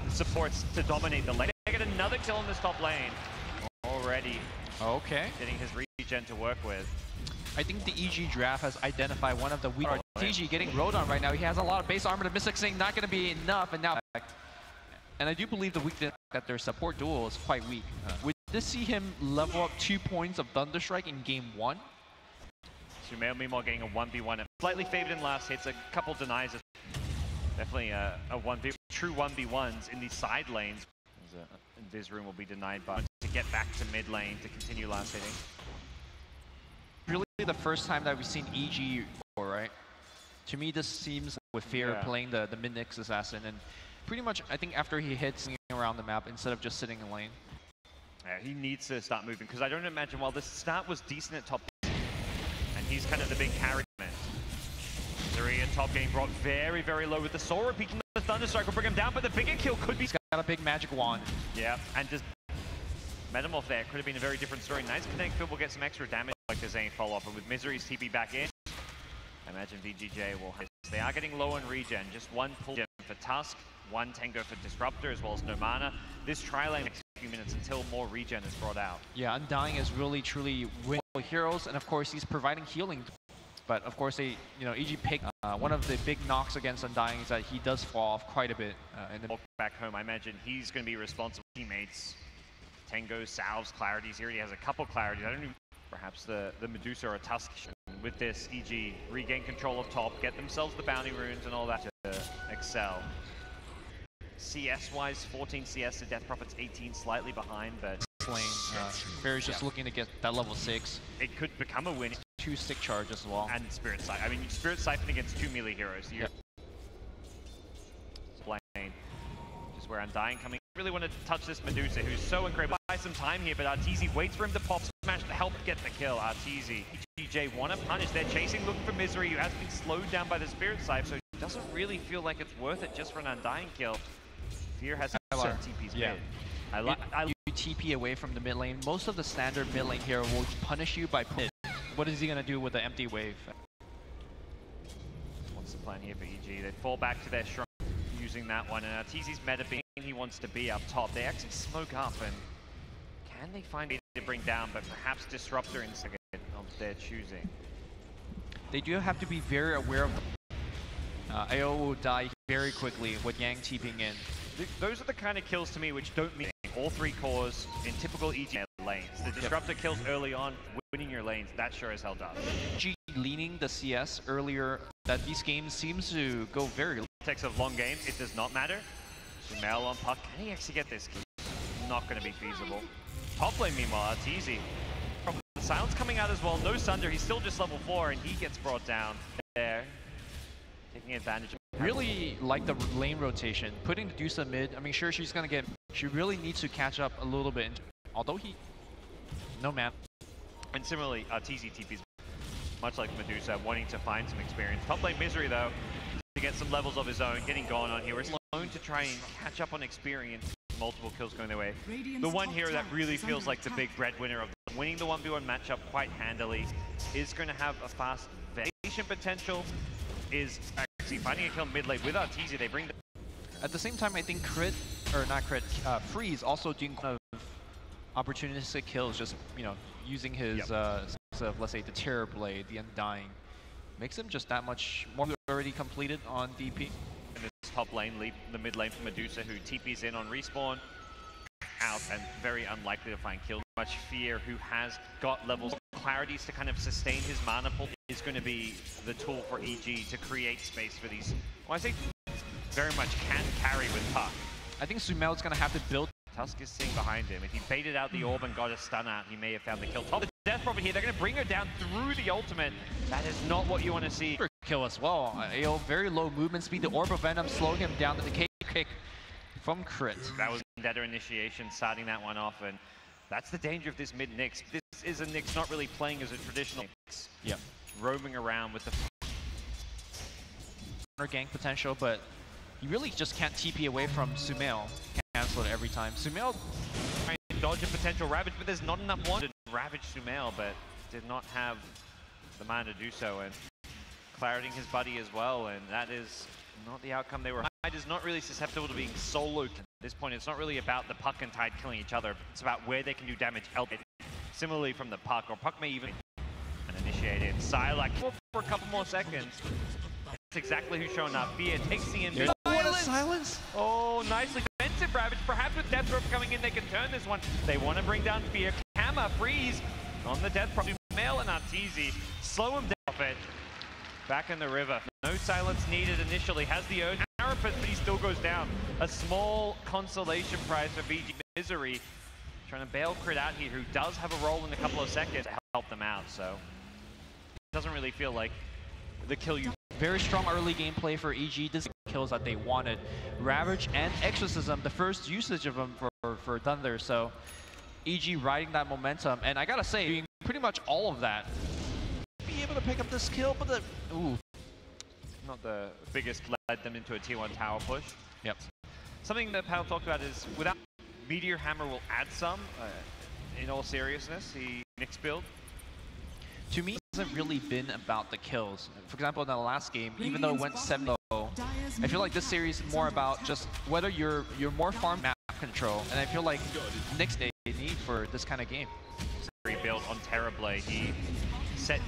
supports to dominate the lane. They get another kill in this top lane already. Okay. Getting his regen to work with. I think the EG draft has identified one of the weak Arteezy getting rode on right now. He has a lot of base armor to Mystic not going to be enough, and now. And I do believe the weakness that their support duel is quite weak. Would this see him level up 2 points of Thunderstrike in game 1? Sumail meanwhile getting a 1v1. Slightly favored in last hits, a couple denies. Definitely a 1v, true 1v1s in the side lanes. Viz Room will be denied by to get back to mid lane to continue last hitting. Really the first time that we've seen EG before, right? To me, this seems with Fear playing the mid-Nyx assassin, and pretty much I think after he hits around the map instead of just sitting in lane. Yeah, he needs to start moving because I don't imagine while the start was decent at top, and he's kind of the big carry man. Misery at top getting brought very, very low with the Sora peeking the Thunderstrike will bring him down, but the bigger kill could be. He's got a big magic wand. Yeah, and just Metamorph there could have been a very different story. Nice connect, Phil will get some extra damage like there's any follow-up, and with Misery's TP back in, I imagine VGJ will hit. They are getting low on regen, just one pull for Tusk, one Tango for Disruptor, as well as no mana. This tri-lane next few minutes until more regen is brought out. Yeah, Undying is really, truly winning heroes, and of course he's providing healing. But of course, they, EG pick one of the big knocks against Undying is that he does fall off quite a bit. Back home, I imagine he's going to be responsible for teammates. Tango, Salves, Clarities. He already has a couple Clarities. I don't know, perhaps the Medusa or Tusk with this EG regain control of top, get themselves the bounty runes and all that to excel. CS-wise, 14 CS to Death Prophet's 18, slightly behind, but lane. Fair's just looking to get that level 6. It could become a win. 2 stick charge as well. And Spirit Siphon. I mean, Spirit Siphon against 2 melee heroes. Lane. Just where Undying coming. Really want to touch this Medusa, who's so incredible. Buy some time here, but Arteezy waits for him to pop smash to help get the kill. Arteezy. VGJ want to punish. They're chasing, looking for Misery, who has been slowed down by the Spirit Siphon, so it doesn't really feel like it's worth it just for an Undying kill. Fear has a lot of TP's mid. You TP away from the mid lane. Most of the standard mid lane hero will punish you by mid. What is he going to do with the empty wave? What's the plan here for EG? They fall back to their shrine using that one, and Arteezy's meta being he wants to be up top. They actually smoke up, and can they find it to bring down, but perhaps Disruptor instead of their choosing. They do have to be very aware of AO will die very quickly with Yang TPing in. Those are the kind of kills to me which don't mean all 3 cores in typical EG lanes. The Disruptor kills early on, winning your lanes, that sure as hell does. EG leaning the CS earlier, that these games seems to go very context of long games, it does not matter. Sumail on puck, can he actually get this? Not going to be feasible. Top lane meanwhile, Arteezy. Silence coming out as well, no Sunder, he's still just level 4 and he gets brought down there. Taking advantage of really like the lane rotation, putting Medusa mid. I mean, sure, she's gonna get. She really needs to catch up a little bit. Although no man. And similarly, Arteezy TP's much like Medusa, wanting to find some experience. Top lane Misery though, to get some levels of his own, getting going on here. We're known to try and catch up on experience, multiple kills going their way. The one hero that really feels like the big breadwinner of them, winning the 1v1 matchup quite handily, is going to have a fast variation potential, is actually finding a kill mid lane with Arteezy. They bring the At the same time, I think Freeze also doing kind of opportunistic kills, just, you know, using his, let's say, the Terror Blade, the Undying, makes him just that much more already completed on DP. In this top lane, leave the mid lane for Medusa, who TP's in on respawn, out, and very unlikely to find kill. Much Fear, who has got levels of clarities to kind of sustain his mana pool, is going to be the tool for EG to create space for these. Well, I say very much can carry with Puck. I think Sumel's going to have to build. Tusk is sitting behind him. If he baited out the orb and got a stun out, he may have found the kill. Top of the death prophet here. They're going to bring her down through the ultimate. That is not what you want to see. Kill as well. Very low movement speed. The Orb of Venom slowing him down to the kick from Crit. That was better initiation, starting that one off, and that's the danger of this mid Nyx. This is a Nyx not really playing as a traditional Nyx. Yep. Roaming around with the gank potential, but you really just can't TP away from Sumail. Cancel it every time. Sumail trying to dodge a potential Ravage, but there's not enough one to Ravage Sumail, but did not have the mana to do so, and clarity his buddy as well, and that is not the outcome they were. Tide is not really susceptible to being soloed at this point. It's not really about the Puck and Tide killing each other. It's about where they can do damage elsewhere. Similarly from the Puck, or Puck may even initiate it. Psylocke for a couple more seconds. That's exactly who's showing up. Fear takes the invis. What a silence! Oh, nicely defensive Ravage. Perhaps with Death Rope coming in, they can turn this one. They want to bring down Fear. Hammer, Freeze on the Death Rope. Sumail and Arteezy slow him down. Back in the river. No silence needed initially. Has the urge. Carapace, but he still goes down. A small consolation prize for VG Misery. Trying to bail Crit out here, who does have a role in a couple of seconds to help them out. So it doesn't really feel like the kill you. Very strong early gameplay for EG. This is the kills that they wanted. Ravage and Exorcism, the first usage of them for Thunder. So EG riding that momentum. And I gotta say, doing pretty much all of that. Be able to pick up this kill, but not the biggest, led them into a tier 1 tower push. Yep. Something that Pal talked about is without Meteor Hammer will add some. In all seriousness, the Nyx build. To me, it hasn't really been about the kills. For example, in the last game, even though it went 7-0, I feel like this series is more about just whether you're more farm map control, and I feel like Nyx they need for this kind of game. Rebuilt on Terrorblade, he set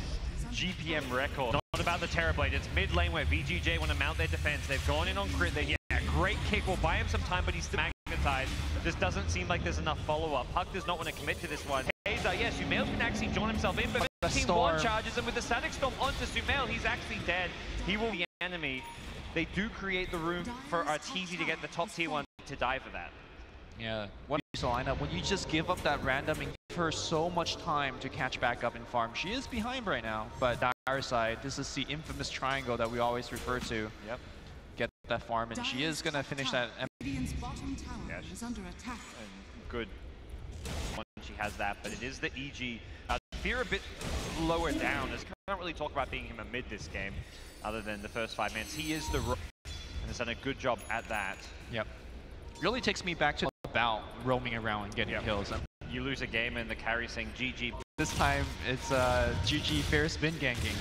GPM record. Not about the Terrorblade, it's mid lane where VGJ want to mount their defense. They've gone in on Crit. A great kick will buy him some time, but he's still magnetized. This doesn't seem like there's enough follow-up. Puck does not want to commit to this one. Yes, Sumail can actually join himself in, but Team 1 charges, and with the Static Storm onto Sumail, he's actually dead. He will be enemy. They do create the room for Arteezy to get the top tier 1 to die for that. Yeah, what you lineup when you just give up that random and give her so much time to catch back up in farm. She is behind right now, but on our side, this is the infamous triangle that we always refer to. Yep. Get that farm, and she is gonna finish that. Yeah, she's under attack. And good when she has that, but it is the EG. Fear a bit lower down, as can't really talk about being him a mid this game, other than the first 5 minutes. He is the and has done a good job at that. Yep. Really takes me back to about roaming around and getting kills. You lose a game and the carry saying GG. This time it's GG fair spin ganking.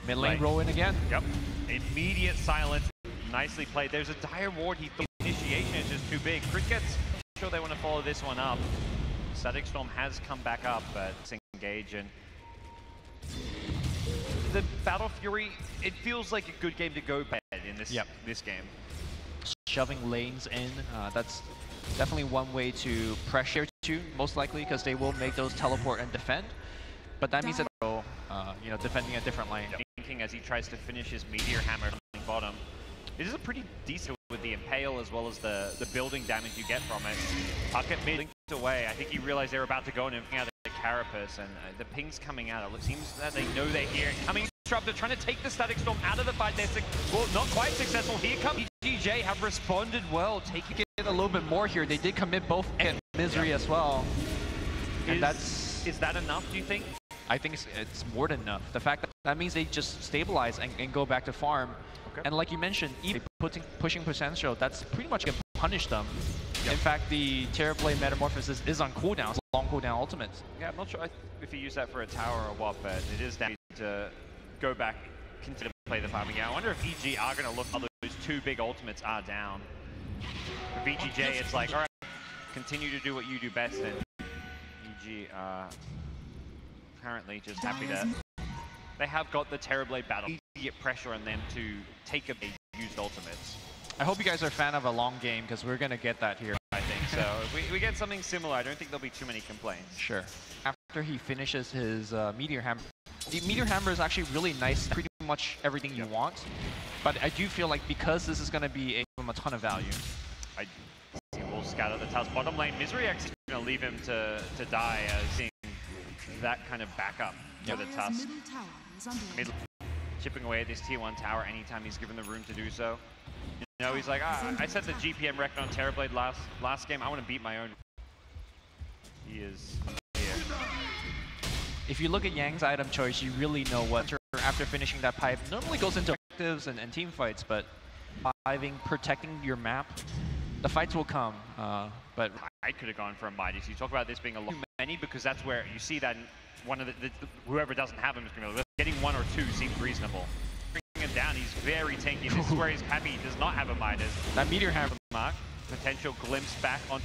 Mid lane roll in again. Yep. Immediate silence. Nicely played. There's a dire ward. He thought initiation is just too big. Crit gets sure they want to follow this one up. Static Storm has come back up, but engage, and the Battle Fury, it feels like a good game to go bad in this this game. Shoving lanes in, that's definitely one way to pressure to, most likely, because they will make those teleport and defend. But that means that they're defending a different lane. Thinking as he tries to finish his Meteor Hammer on the bottom. It is a pretty decent with the Impale as well as the building damage you get from it. Puck at mid linked away. I think he realized they were about to go and everything out of the Carapace, and the ping's coming out. It seems that they know they're here. Coming Disruptor, trying to take the Static Storm out of the fight. They're well, not quite successful. Here comes VGJ, have responded well, taking it a little bit more here. They did commit both and Misery as well. And is that enough, do you think? I think it's more than enough. The fact that means they just stabilize and go back to farm. And like you mentioned, even pushing potential, that's pretty much going to punish them. In fact, the Terrorblade Metamorphosis is on cooldown, so long cooldown ultimates. Yeah, I'm not sure if you use that for a tower or what, but it is down to go back, continue to play the farming game. I wonder if EG are going to look at those two big ultimates are down. For VGJ, it's like, all right, continue to do what you do best, and EG are apparently just happy to... They have got the Terrorblade battle. Immediate pressure on them to take a big used ultimates. I hope you guys are a fan of a long game, because we're going to get that here, I think. So if we get something similar, I don't think there'll be too many complaints. Sure. After he finishes his Meteor Hammer, the Meteor Hammer is actually really nice, pretty much everything you want. But I do feel like because this is going to be a ton of value. He will scout at the towers. Bottom lane, Misery X is going to leave him to die, seeing that kind of backup for the Tusk. Chipping away at this tier 1 tower anytime he's given the room to do so. You know, he's like, I set the GPM record on Terrorblade last game. I want to beat my own. He is here. If you look at Yang's item choice, you really know what after finishing that pipe normally goes into objectives and team fights, but protecting your map, the fights will come. But I could have gone for a Mighty. So you talk about this being a lot too many, because that's where you see that one of the whoever doesn't have him is going to be getting 1 or 2 seems reasonable. Bringing him down, he's very tanky. This is where he's happy he does not have a Midas. That Meteor Hammer mark, potential glimpse back on.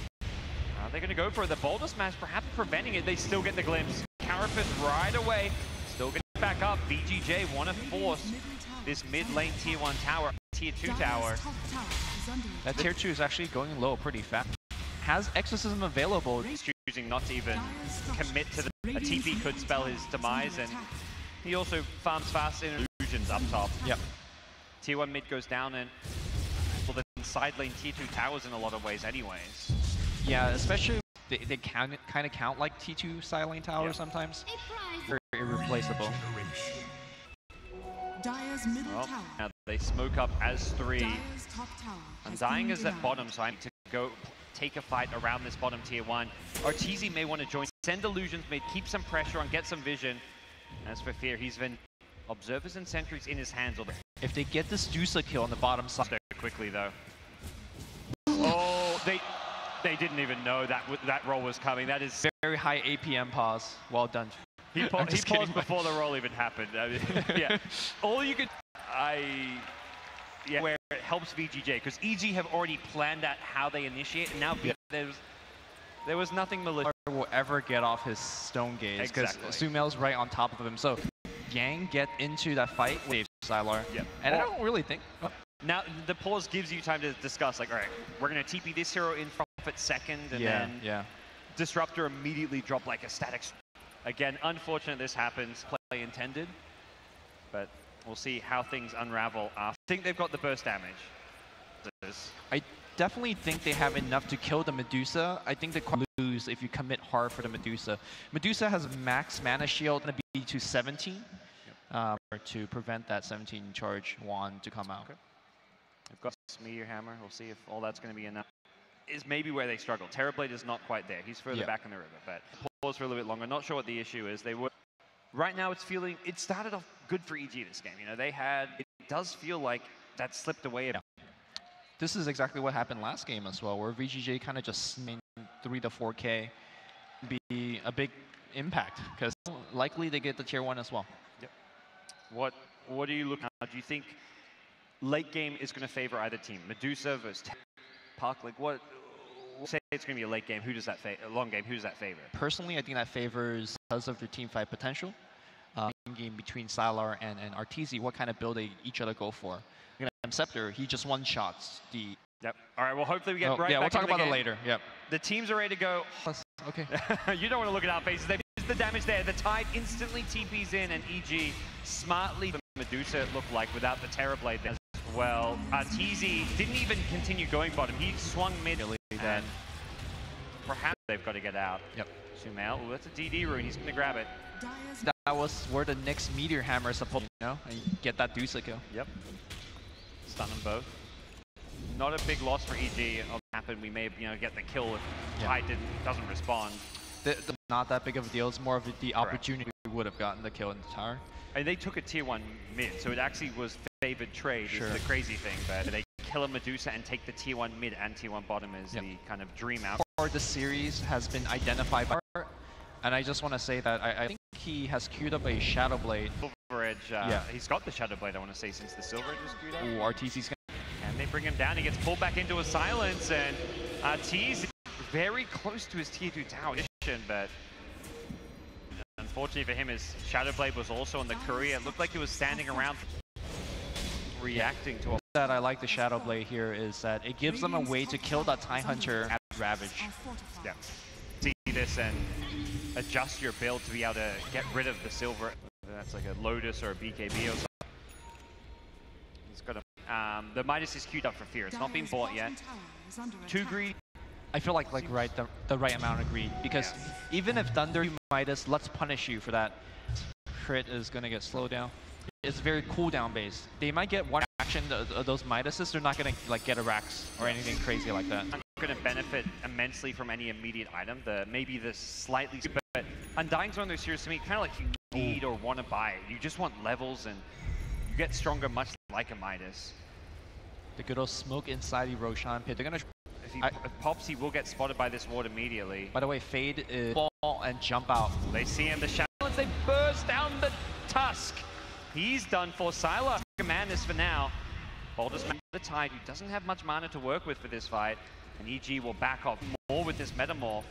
They're going to go for the Boulder Smash, perhaps preventing it. They still get the glimpse. Carapace right away, still getting back up. VGJ want to force this mid lane tier 1 tower, tier 2 tower. That tier 2 is actually going low pretty fast. Has Exorcism available. He's choosing not to even commit to a TP could spell his demise, and he also farms fast in illusions up top. Yep. Tier 1 mid goes down, and well, the side lane tier 2 towers in a lot of ways anyways. Yeah, especially they kind of count like T2 side lane towers sometimes. They're irreplaceable. Well, now they smoke up as 3. Undying is at bottom, so I need to go take a fight around this bottom tier 1. Arteezy may want to join. Send illusions, may keep some pressure on, get some vision. As for Fear, he's been observers and sentries in his hands. If they get this Dusa kill on the bottom side quickly though. Oh, they didn't even know that roll was coming. That is very high APM pause. Well done. He paused before the roll even happened. I mean, yeah. All you could, where it helps VGJ, because EG have already planned out how they initiate, and now there was nothing malicious. Will ever get off his stone gaze, because Sumail's right on top of him. So Yang get into that fight with Sylar. Yep. And I don't really think. Now the pause gives you time to discuss, like, all right, we're gonna TP this hero in front at second, and then Disruptor immediately drop like a static. Again, unfortunate this happens, play intended, but we'll see how things unravel after. I think they've got the burst damage. I definitely think they have enough to kill the Medusa. I think they lose if you commit hard for the Medusa. Medusa has max mana shield and be to 17 to prevent that 17 charge wand to come out. Okay. They've got Meteor Hammer. We'll see if all that's going to be enough. Is maybe where they struggle. Terrorblade is not quite there. He's further back in the river, but pause for a little bit longer. Not sure what the issue is. They were right now. It started off good for EG this game. You know, it does feel like that slipped away a bit. This is exactly what happened last game as well, where VGJ kind of just made 3 to 4K be a big impact, because likely they get the tier 1 as well. Yep. What are you looking at? Do you think late game is going to favor either team? Medusa versus Park? Like what? Say it's going to be a late game. Who does that favor? A long game. Who does that favor? Personally, I think that favors because of their team fight potential. Game between Sylar and Arteezy, what kind of build they each other go for. Scepter, he just one-shots the... Yep. All right, well, hopefully we get right back we'll talk about it later. Yep. The teams are ready to go. Okay. You don't want to look at our faces. They've used the damage there. The Tide instantly TPs in, and EG smartly... Medusa, it looked like, without the Terrorblade there as well. Arteezy didn't even continue going bottom. He swung mid, and perhaps they've got to get out. Yep. Sumail, oh, that's a DD rune. He's going to grab it. That was where the next Meteor Hammer is supposed to, and get that Dusa kill. Yep. Stun them both. Not a big loss for EG. Happen. We may, get the kill if Tide doesn't respond. Not that big of a deal. It's more of the opportunity we would have gotten the kill in the tower. And they took a tier 1 mid, so it actually was favored trade is the crazy thing, but they kill a Medusa and take the tier 1 mid and tier 1 bottom is the kind of dream out. For the series has been identified by Art, and I just want to say that I think he has queued up a Shadow Blade. Silver Edge, he's got the Shadow Blade, I want to say, since the Silver Edge was queued up. Ooh, RTZ's and they bring him down, he gets pulled back into a silence, and Artiz is very close to his tier 2 tower position, but unfortunately for him, his Shadow Blade was also on the courier. It looked like he was standing around reacting to a... That I like the Shadow Blade here is that it gives them a way to kill that TIE Hunter at Ravage. Yeah. See this and adjust your build to be able to get rid of the silver. That's like a Lotus or a BKB or something. He's got a... the Midas is queued up for Fear. It's not been bought yet. Too greedy. I feel like the right amount of greed, because even if Thunder Midas, let's punish you for that. Crit is going to get slowed down. It's very cooldown based. They might get one action, those Midases, they're not going to like get a Rax or anything crazy like that. Not going to benefit immensely from any immediate item. Maybe the slightly, but Undying's one of those heroes to me, kind of like you need or want to buy it. You just want levels and you get stronger much like a Midas. The good old smoke inside the Roshan pit. They're going to... If he pops, he will get spotted by this ward immediately. By the way, Fade is ball and jump out. They see him, the shadow, as they burst down the Tusk. He's done for. Sylar Madness for now. Baldur's the Tide, who doesn't have much mana to work with for this fight. And EG will back off more with this Metamorph.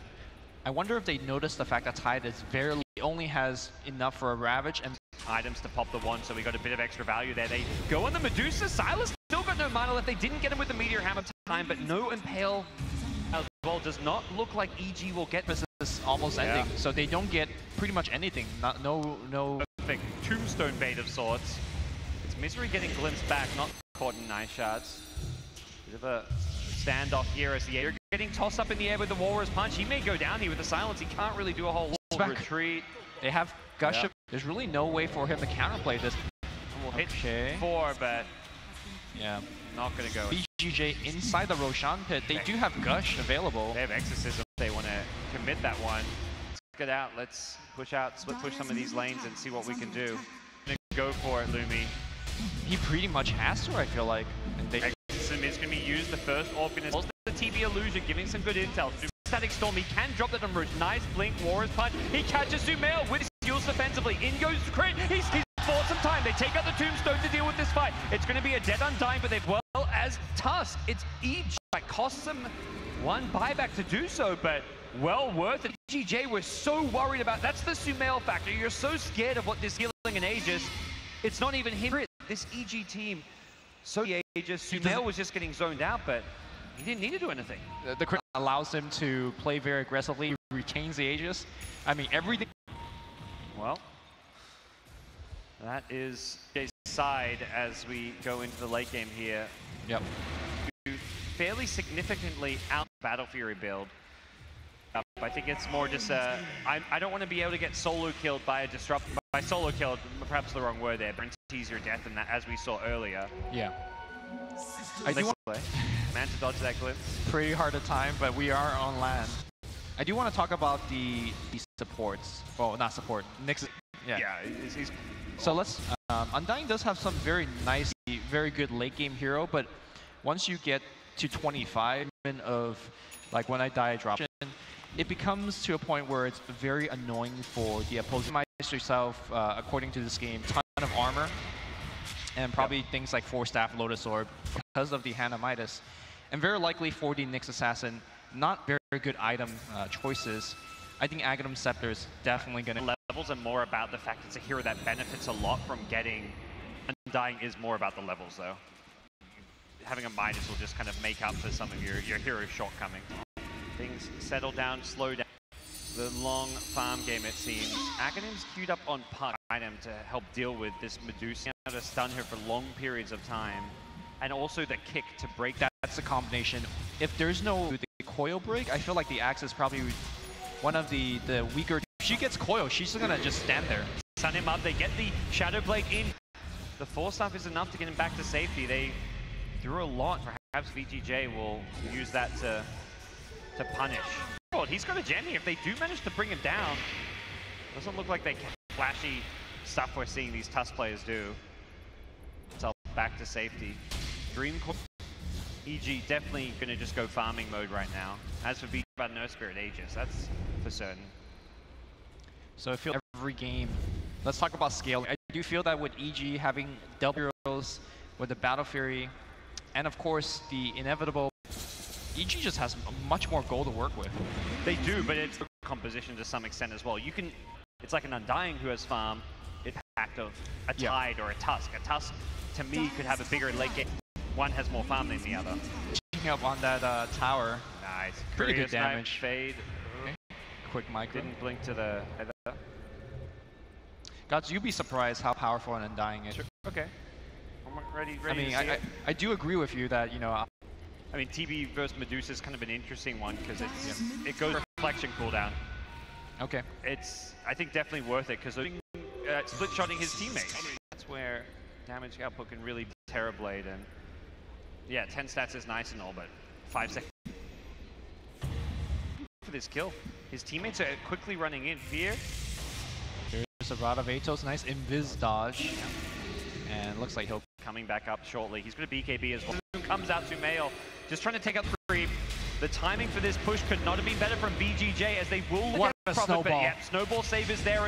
I wonder if they noticed the fact that Tide is only has enough for a Ravage and items to pop the one, so we got a bit of extra value there. They go on the Medusa. Sylar's still got no mana left. They didn't get him with the Meteor Hammer time, but no Impale as well. Does not look like EG will get this is almost ending, so they don't get pretty much anything. No perfect tombstone bait of sorts. It's Misery getting glimpsed back, not caught in nice shots. Bit of a standoff here as the air getting tossed up in the air with the Walrus Punch. He may go down here with the silence. He can't really do a whole retreat. They have Gush. Yep. There's really no way for him to counterplay this. We'll hit 4, but not going to go. VGJ inside the Roshan pit. They do have Gush available. They have Exorcism. They want to commit that one. Let's get out. Let's push out, split push some of these lanes and see what we can do. Go for it, Lumi. He pretty much has to, I feel like. And Exorcism is going to be used. The first Orphan is the TB Illusion, giving some good intel. Static Storm, he can drop that on Rouge. Nice blink, Walrus Punch. He catches Sumail with his skills defensively. In goes Crit. He's bought some time. They take out the Tombstone to deal with this fight. It's going to be a dead Undying, but they've well as Tusk. It's EG. It costs them one buyback to do so, but well worth it. VGJ, we're so worried about. That's the Sumail factor. You're so scared of what this healing in Aegis. It's not even him. This EG team, so Aegis. Sumail was just getting zoned out, but he didn't need to do anything. The crit allows him to play very aggressively, retains the Aegis. I mean, everything. Well, that is a side as we go into the late game here. Yep. Fairly significantly out Battle Fury build. I think it's more just I don't want to be able to get solo killed by a disrupt. By solo killed, perhaps the wrong word there. Guarantees your death, and that, as we saw earlier. Yeah. I do want to play. Man to dodge that glimpse. Pretty hard a time, but we are on land. I do want to talk about the supports. Well, not support. Nyx. Yeah. He's so let's. Undying does have some very nice, very good late game hero, but once you get to 25 of like when I die, I drop. It becomes to a point where it's very annoying for the opposing. Mice yourself, according to this game, ton of armor, and probably things like 4-staff Lotus Orb because of the Hannah Midas, and very likely for the Nyx Assassin, not very good item choices. I think Aghanim Scepter is definitely going to... Levels are more about the fact it's a hero that benefits a lot from getting... Undying is more about the levels, though. Having a Midas will just kind of make up for some of your hero's shortcomings. Things settle down, slow down. The long farm game, it seems. Aghanim's queued up on Puck item to help deal with this Medusa, to stun her for long periods of time. And also the kick to break that. That's a combination. If there's no the coil break, I feel like the Axe is probably one of the weaker. If she gets coil, she's gonna just stand there. Stun him up, they get the Shadow Blade in. The 4-staff is enough to get him back to safety. They threw a lot. Perhaps VGJ will use that to punish. Well, he's got a gem here. If they do manage to bring him down, doesn't look like they can flashy stuff we're seeing these Tusk players do. So back to safety. Dream Core, EG definitely going to just go farming mode right now. As for VGJ about Nurse Spirit Aegis, that's for certain. So I feel every game, let's talk about scale. I do feel that with EG having double heroes, with the Battle Fury, and of course the inevitable, EG just has much more gold to work with. They do, but it's the composition to some extent as well. You can, it's like an Undying who has farm, impact of a Tide or a Tusk. A Tusk, to me, could have a bigger late game. One has more farm than the other. Checking up on that tower. Nice. Pretty good damage. Fade. Okay. Quick micro. Didn't blink to the... Gods, you'd be surprised how powerful an Undying is. Okay. I'm ready I mean, I do agree with you that, you know... I mean, TB versus Medusa is kind of an interesting one because it goes reflection cooldown. Okay. It's, I think, definitely worth it because split-shotting his teammates. That's where damage output can really be Terrorblade. And yeah, 10 stats is nice and all, but 5 seconds for this kill. His teammates are quickly running in. Fear. There's a Rod of Atos, nice invis dodge. And looks like he'll coming back up shortly. He's going to BKB as well. Comes out to Mail, just trying to take out the creep. The timing for this push could not have been better from VGJ as they will look what at a profit, snowball. But yeah, snowball save is there.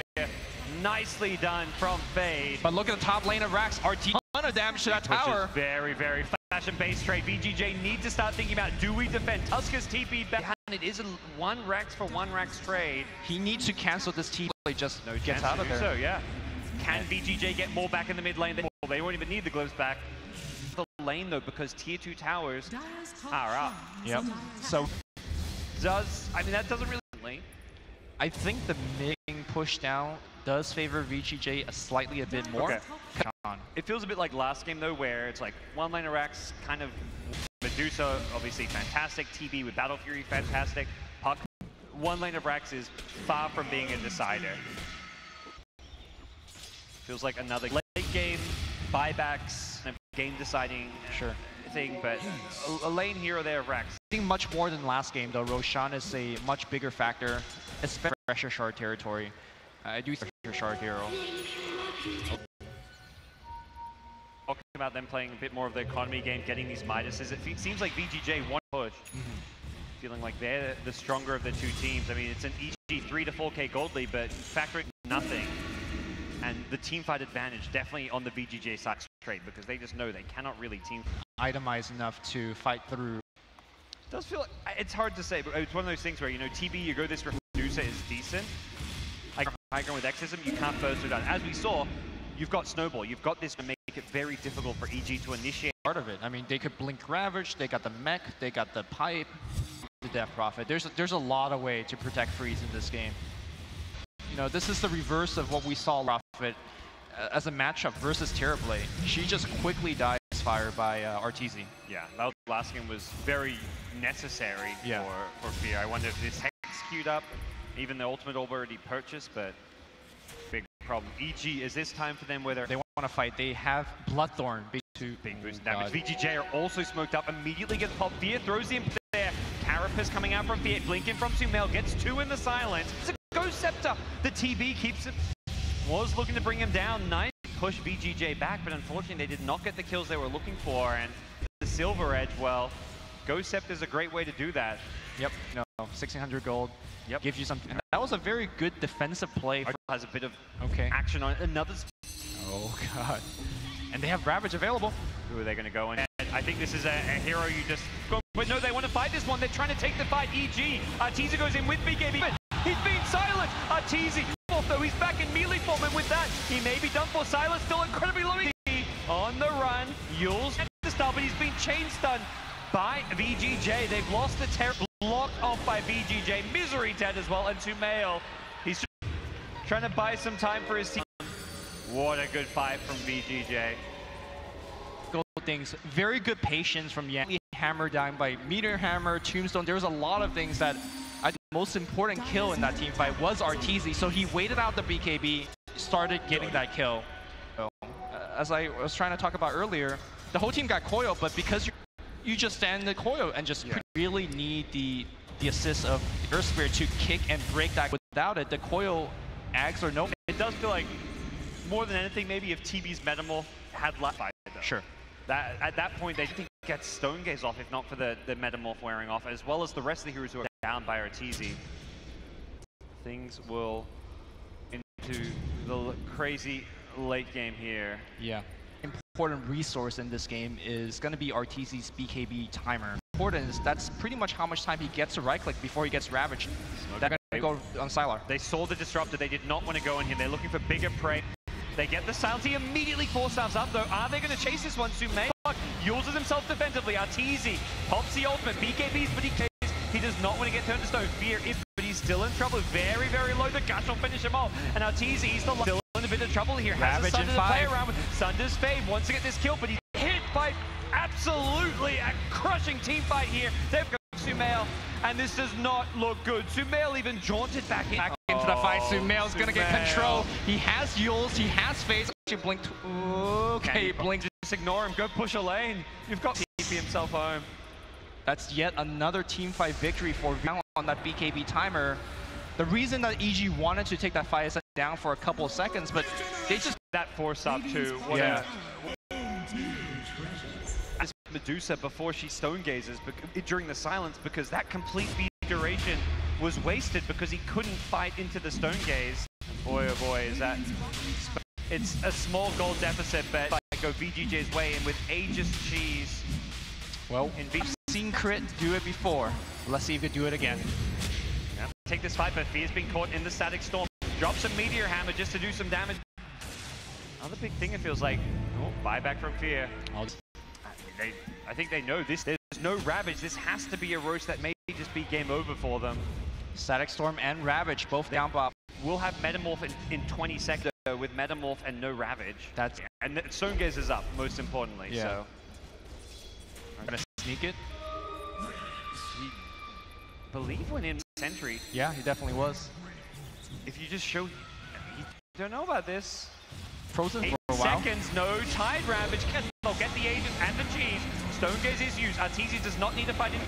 Nicely done from Fade. But look at the top lane of Rax. RT, ton of damage to that tower. Very, very fast and base trade. VGJ need to start thinking about, do we defend? Tuska's TP back. It is a 1 Rax for 1 Rax trade. He needs to cancel this TP. Just no gets out of there. So, yeah. Can VGJ get more back in the mid lane? They won't even need the gloves back. The lane though, because tier 2 towers are up. Yep. So I mean, that doesn't really lane. I think the mid push down does favor VGJ a bit more. Okay. It feels a bit like last game though, where it's like 1 lane of Rax, kind of Medusa, obviously fantastic. TB with Battle Fury, fantastic. Puck. 1 lane of Rax is far from being a decider. Feels like another late game buybacks, game deciding thing, but a lane here or there of Rax. I think much more than last game though. Roshan is a much bigger factor, especially pressure shard territory. I do think pressure shard hero. Talking about them playing a bit more of the economy game, getting these Midases. It seems like VGJ one push. Feeling like they're the stronger of the two teams. I mean, it's an EG 3 to 4K gold lead, but factoring nothing. And the team fight advantage definitely on the VGJ side trade because they just know they cannot really team itemize enough to fight through. It does feel like, it's hard to say, but it's one of those things where, you know, TB, you go this Medusa is decent. Like high ground with Exorcism, you can't burst it down. As we saw, you've got Snowball. You've got this to make it very difficult for EG to initiate. Part of it. I mean, they could Blink Ravage, they got the mech, they got the pipe, the Death Prophet. There's a lot of way to protect Freeze in this game. You know, this is the reverse of what we saw Prophet as a matchup versus Terrorblade. She just quickly dies fired by Arteezy. Yeah, that last game was very necessary for Fear. I wonder if this Hex queued up, even the ultimate orb already purchased, but big problem. EG, is this time for them where they want to fight? They have Bloodthorn. Big boost damage. VGJ are also smoked up, immediately gets popped. Fear throws the input there. Carapace coming out from Fear, blinking from Sumail, gets 2 in the silence. It's a Ghost Scepter. The TB keeps it. Was looking to bring him down. Nice push VGJ back, but unfortunately they did not get the kills they were looking for. And the Silver Edge, well, Ghost Scepter is a great way to do that. Yep. No, 1600 gold. Yep. Gives you something. And that was a very good defensive play. Has a bit of action on it. Another. Oh god. And they have Ravage available. Who are they going to go in? And I think this is a hero you just go. But no, they want to fight this one. They're trying to take the fight. EG. Arteezy goes in with BKB. He's being silenced. Arteezy. Though he's back in melee form, and with that, he may be done for. Silas still incredibly low. On the run. Yule's at the start, but he's been chain stunned by VGJ. They've lost the terror. Blocked off by VGJ. Misery dead as well, and Sumail. He's trying to buy some time for his team. What a good fight from VGJ. Things. Very good patience from Yang. Hammer down by Meteor Hammer, Tombstone. There was a lot of things that I think the most important kill in that team fight was Arteezy. So he waited out the BKB, started getting that kill. So, as I was trying to talk about earlier, the whole team got coil, but because you just stand the coil and just really need the assist of Earth Spirit to kick and break that. Without it, the coil ags or no. It does feel like more than anything, maybe if TB's Metamal had left fight though. Sure. At that point, they didn't get Stone Gaze off if not for the Metamorph wearing off, as well as the rest of the heroes who are down by Arteezy. Things will into the crazy late game here. Yeah. Important resource in this game is going to be Arteezy's BKB timer. Important is that's pretty much how much time he gets to right click before he gets ravaged. They're going to go on Sylar. They saw the disruptor. They did not want to go on him. They're looking for bigger prey. They get the silence. He immediately four-stabs up, though. Are they going to chase this one? Sumail uses himself defensively. Arteezy pops the ultimate. BKBs, but he does not want to get turned to stone. Fear is, but he's still in trouble. Very, very low. The Gush will finish him off. And Arteezy, he's still in a bit of trouble here. Has the Thunder to play around with. Thunder's Fave wants to get this kill, but he's hit by absolutely a crushing team fight here. They've got Sumail, and this does not look good. Sumail even jaunted back into the fight. Sumail's going to get control. He has Yules, he has Phase. Actually blinked. Okay, blinked. Just ignore him. Go push a lane. You've got to TP himself home. That's yet another team fight victory for Val on that BKB timer. The reason that EG wanted to take that fight is down for a couple of seconds, but they just that force-up too. Yeah. As Medusa before she stone gazes during the silence, because that complete duration was wasted because he couldn't fight into the stone gaze. Boy, oh boy, is that... It's a small goal deficit, but go VGJ's way, and with Aegis Cheese... Well, we've seen Crit do it before. Let's see if he can do it again. Yep. Take this fight, but Fear's being caught in the static storm. Drops a Meteor Hammer just to do some damage. Another big thing, it feels like. Oh, buyback from Fear. I think they know this. There's no Ravage. This has to be a roast that may just be game over for them. Static Storm and Ravage both down buff. We'll have Metamorph in 20 seconds with Metamorph and no Ravage. That's and Stone Gaze is up, most importantly. Yeah. So I'm gonna sneak it. He believe when in Sentry. Yeah, he definitely was. If you just show, you don't know about this. Frozen 8 for a while. seconds, no Tide Ravage. They'll get the agent and the cheese. Stone Gaze is used. Arteezy does not need to fight in.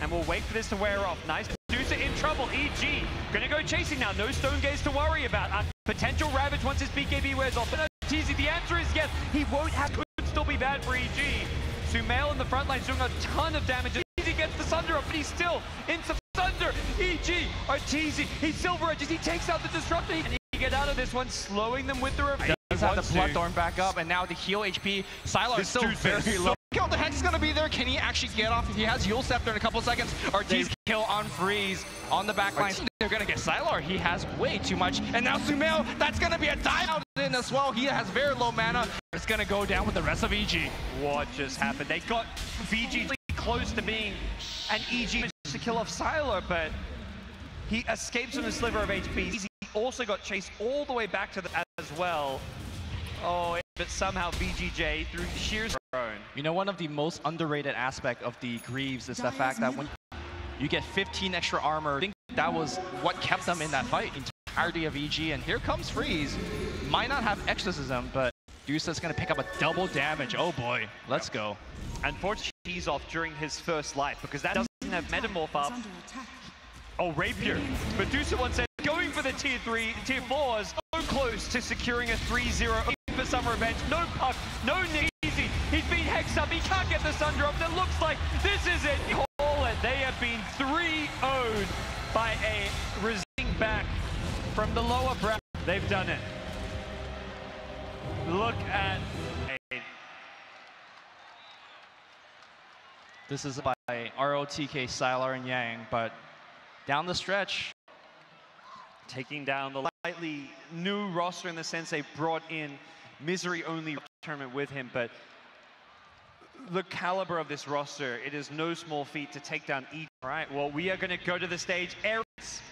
And we'll wait for this to wear off. Nice. Medusa in trouble. EG gonna go chasing now. No Stone Gaze to worry about. Potential Ravage once his BKB wears off. But Arteezy, the answer is yes. He won't have. Could still be bad for EG. Sumail in the front line doing a ton of damage. Arteezy gets the Thunder up, but he's still in some Thunder. EG, Arteezy, he Silver Edges. He takes out the Disruptor. And he get out of this one, slowing them with the revive. Does have the Bloodthorn back up, and now the heal HP. Sylar is still very low. Kill the Hex is going to be there. Can he actually get off? He has Yule Scepter in a couple of seconds. Arteezy kill on Freeze on the back line. They're going to get Sylar. He has way too much. And now Sumail, that's going to be a dive out in as well. He has very low mana. It's going to go down with the rest of EG. What just happened? They got VG close to being an EG to kill off Sylar, but he escapes from a sliver of HP. He also got chased all the way back to the as well. Oh, but somehow VGJ through sheer own. You know, one of the most underrated aspect of the Greaves is the fact that when you get 15 extra armor, I think that was what kept them in that fight, entirety of EG. And here comes Freeze. Might not have exorcism, but Dusa's gonna pick up a double damage. Oh boy, let's go. Unfortunately, he's off during his first life because that doesn't have Metamorph up. Oh, Rapier. Medusa once said, going for the tier 3, tier 4s, so close to securing a 3-0 for Summer Revenge. No puck, no easy. He's been hexed up, he can't get the Thunder up. It looks like this is it. Call it. They have been 3-0'd by a resisting back from the lower bracket. They've done it. Look at This is by ROTK, Sylar, and Yang, but down the stretch, taking down the slightly new roster in the sense they brought in Misery only tournament with him, but the caliber of this roster, it is no small feat to take down each. All right, well, we are going to go to the stage. Ares.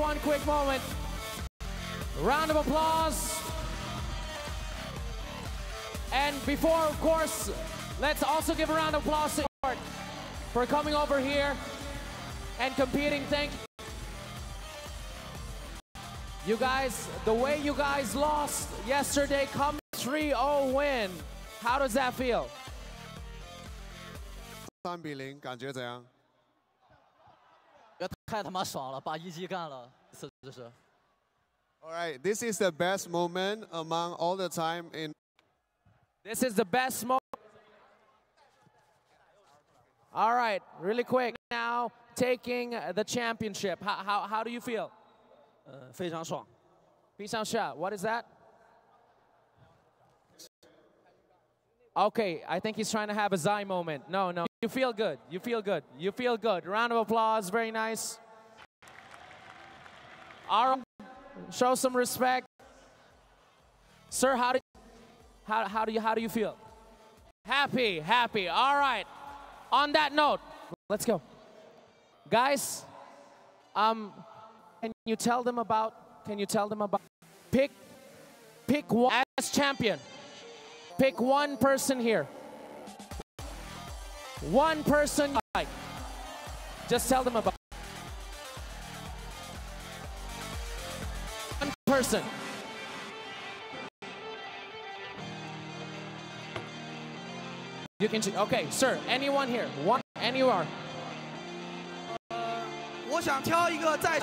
one quick moment. Round of applause. And before, of course, let's also give a round of applause to Art for coming over here and competing. Thank you guys. The way you guys lost yesterday, come 3-0 win. How does that feel? 3-0，感觉怎样？太他妈爽了，把1G干了，这是。All right, this is the best moment among all the time in. This is the best moment. All right, really quick now, taking the championship. How do you feel? 非常爽。非常爽. What is that? Okay, I think he's trying to have a Zai moment. No, you feel good. You feel good. You feel good. Round of applause. Very nice. Aaron, show some respect. Sir, how do you feel? Happy. All right. On that note, let's go. Guys, can you tell them about pick one as champion. Pick one person here. One person you like. Just tell them about one person. You can choose. Okay, sir. Anyone here? Anyone? 我想挑一个在。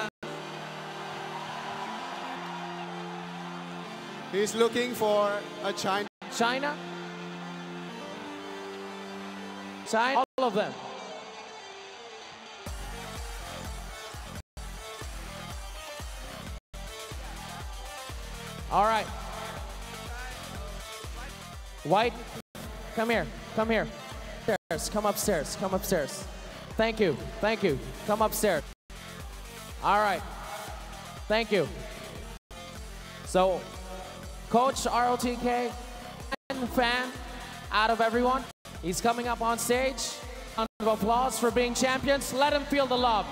He's looking for a China. China? All of them. All right. White, come here. Come upstairs. Thank you. Come upstairs. All right. Thank you. So, Coach ROTK, fan out of everyone. He's coming up on stage. Round of applause for being champions. Let him feel the love.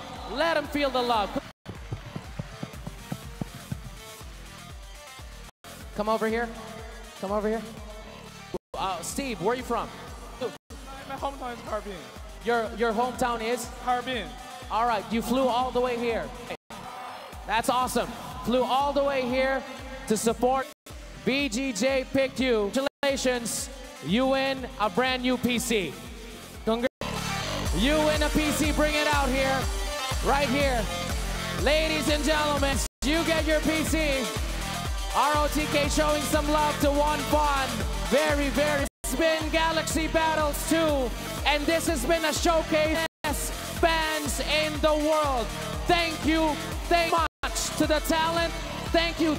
Come over here. Steve, where are you from? My hometown is Harbin. Your hometown is? Harbin. All right, you flew all the way here. That's awesome. Flew all the way here to support. VGJ picked you. Congratulations. You win a brand new PC. You win a PC. Bring it out here. Right here. Ladies and gentlemen, you get your PC. ROTK showing some love to One Fun. Very. It's been Galaxy Battles 2. And this has been a showcase of fans in the world. Thank you much to the talent. Thank you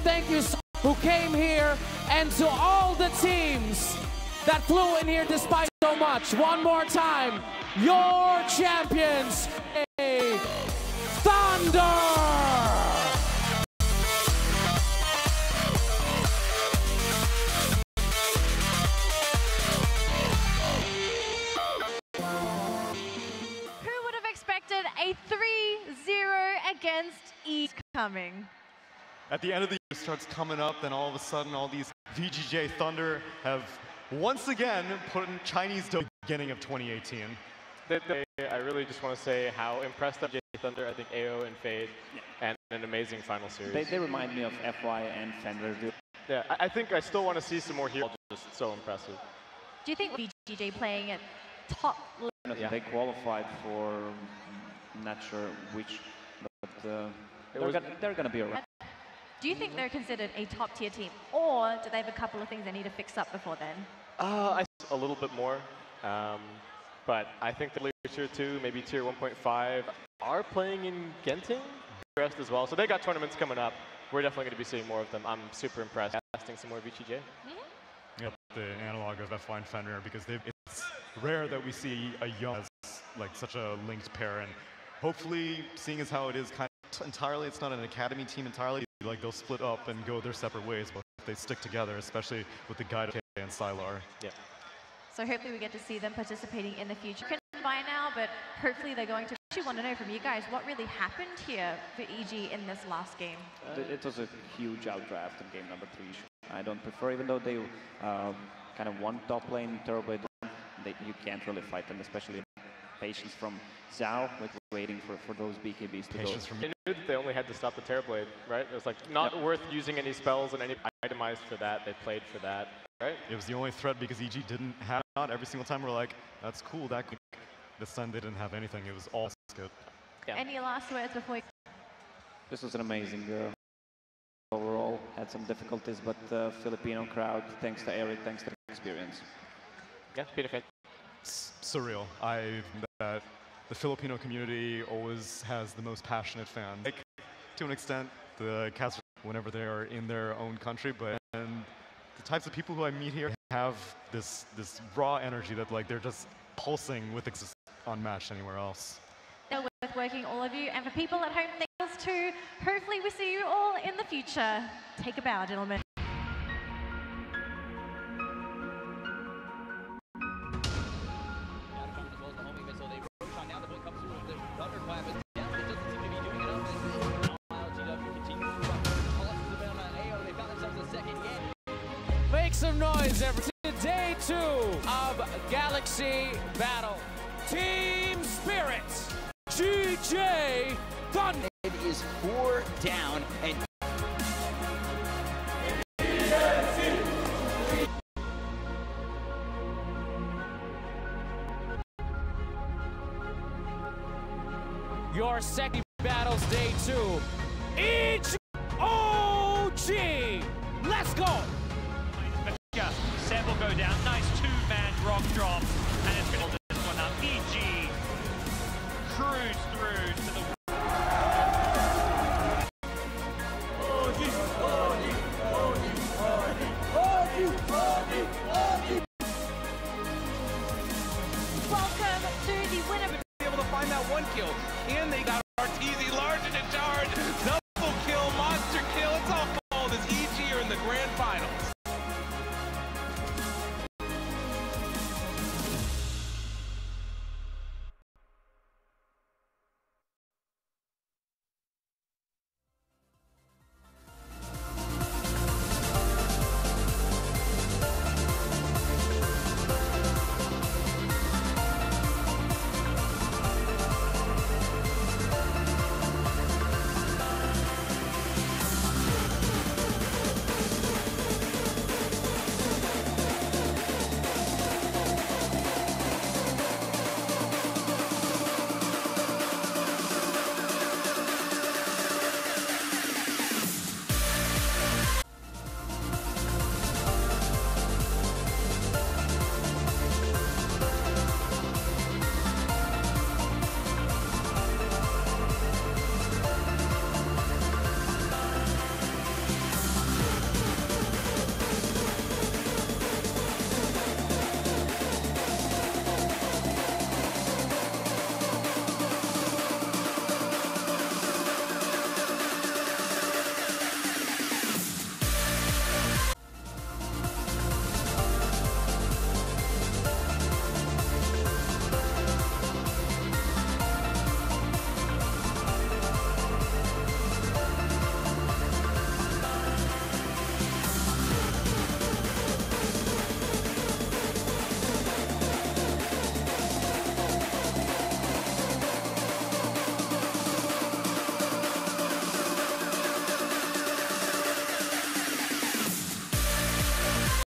who came here, and to all the teams that flew in here despite so much. One more time, your champions, Thunder! Who would have expected a 3-0 against E coming? At the end of the year starts coming up, then all of a sudden all these VGJ.Thunder have once again put in Chinese Dota beginning of 2018. I really just want to say how impressed with VGJ.Thunder. I think AO and Fade, and an amazing final series. They remind me of FY and Fender. Yeah, I think I still want to see some more here. Just so impressive. Do you think VGJ playing at top level? Yeah. They qualified for, not sure which, but they're gonna be around. Do you think they're considered a top-tier team, or do they have a couple of things they need to fix up before then? A little bit more, but I think the tier 2, maybe tier 1.5 are playing in Genting as well. So they got tournaments coming up. We're definitely going to be seeing more of them. I'm super impressed. Casting some more VGJ. Yep, the analog of FY and Fender, because it's rare that we see a young like such a linked pair, and hopefully, seeing as how it is kind of entirely, it's not an academy team entirely. Like they'll split up and go their separate ways, but if they stick together, especially with the guide and Sylar. Yeah. So hopefully we get to see them participating in the future. By now, but hopefully they're going to actually want to know from you guys what really happened here for EG in this last game. It was a huge outdraft in game number 3. I don't prefer, even though they kind of won top lane Turbo, you can't really fight them, especially patience from Zhao, like waiting for those BKBs to go. They knew that they only had to stop the Terrorblade, right? It was like not worth using any spells and any itemized for that. They played for that, right? It was the only threat because EG didn't have it. Every single time we're like, that's cool, that could. This time they didn't have anything. It was all good. Yeah. Any last words before you... This was an amazing overall. Had some difficulties, but the Filipino crowd, thanks to Eric, thanks to the experience. Yeah, beautiful. Surreal. The Filipino community always has the most passionate fans. Like, to an extent, the cats whenever they are in their own country, but and the types of people who I meet here have this raw energy that like they're just pulsing with unmatched anywhere else. With working all of you, and for people at home, thanks too. Hopefully we see you all in the future. Take a bow, gentlemen. Make some noise, everyone. Day 2 of Galaxy Battle. Team Spirit, VGJ.Thunder. It is 4 down and your second battles, day 2. OG. Let's go. Seb will go down. Nice 2-man rock drop, and it's going to hold this one up. EG cruise through to the. Welcome to the winner. Be able to find that 1 kill, and they got Arteezy large in charge. Double kill, monster kill. It's all called as EG are in the grand finals.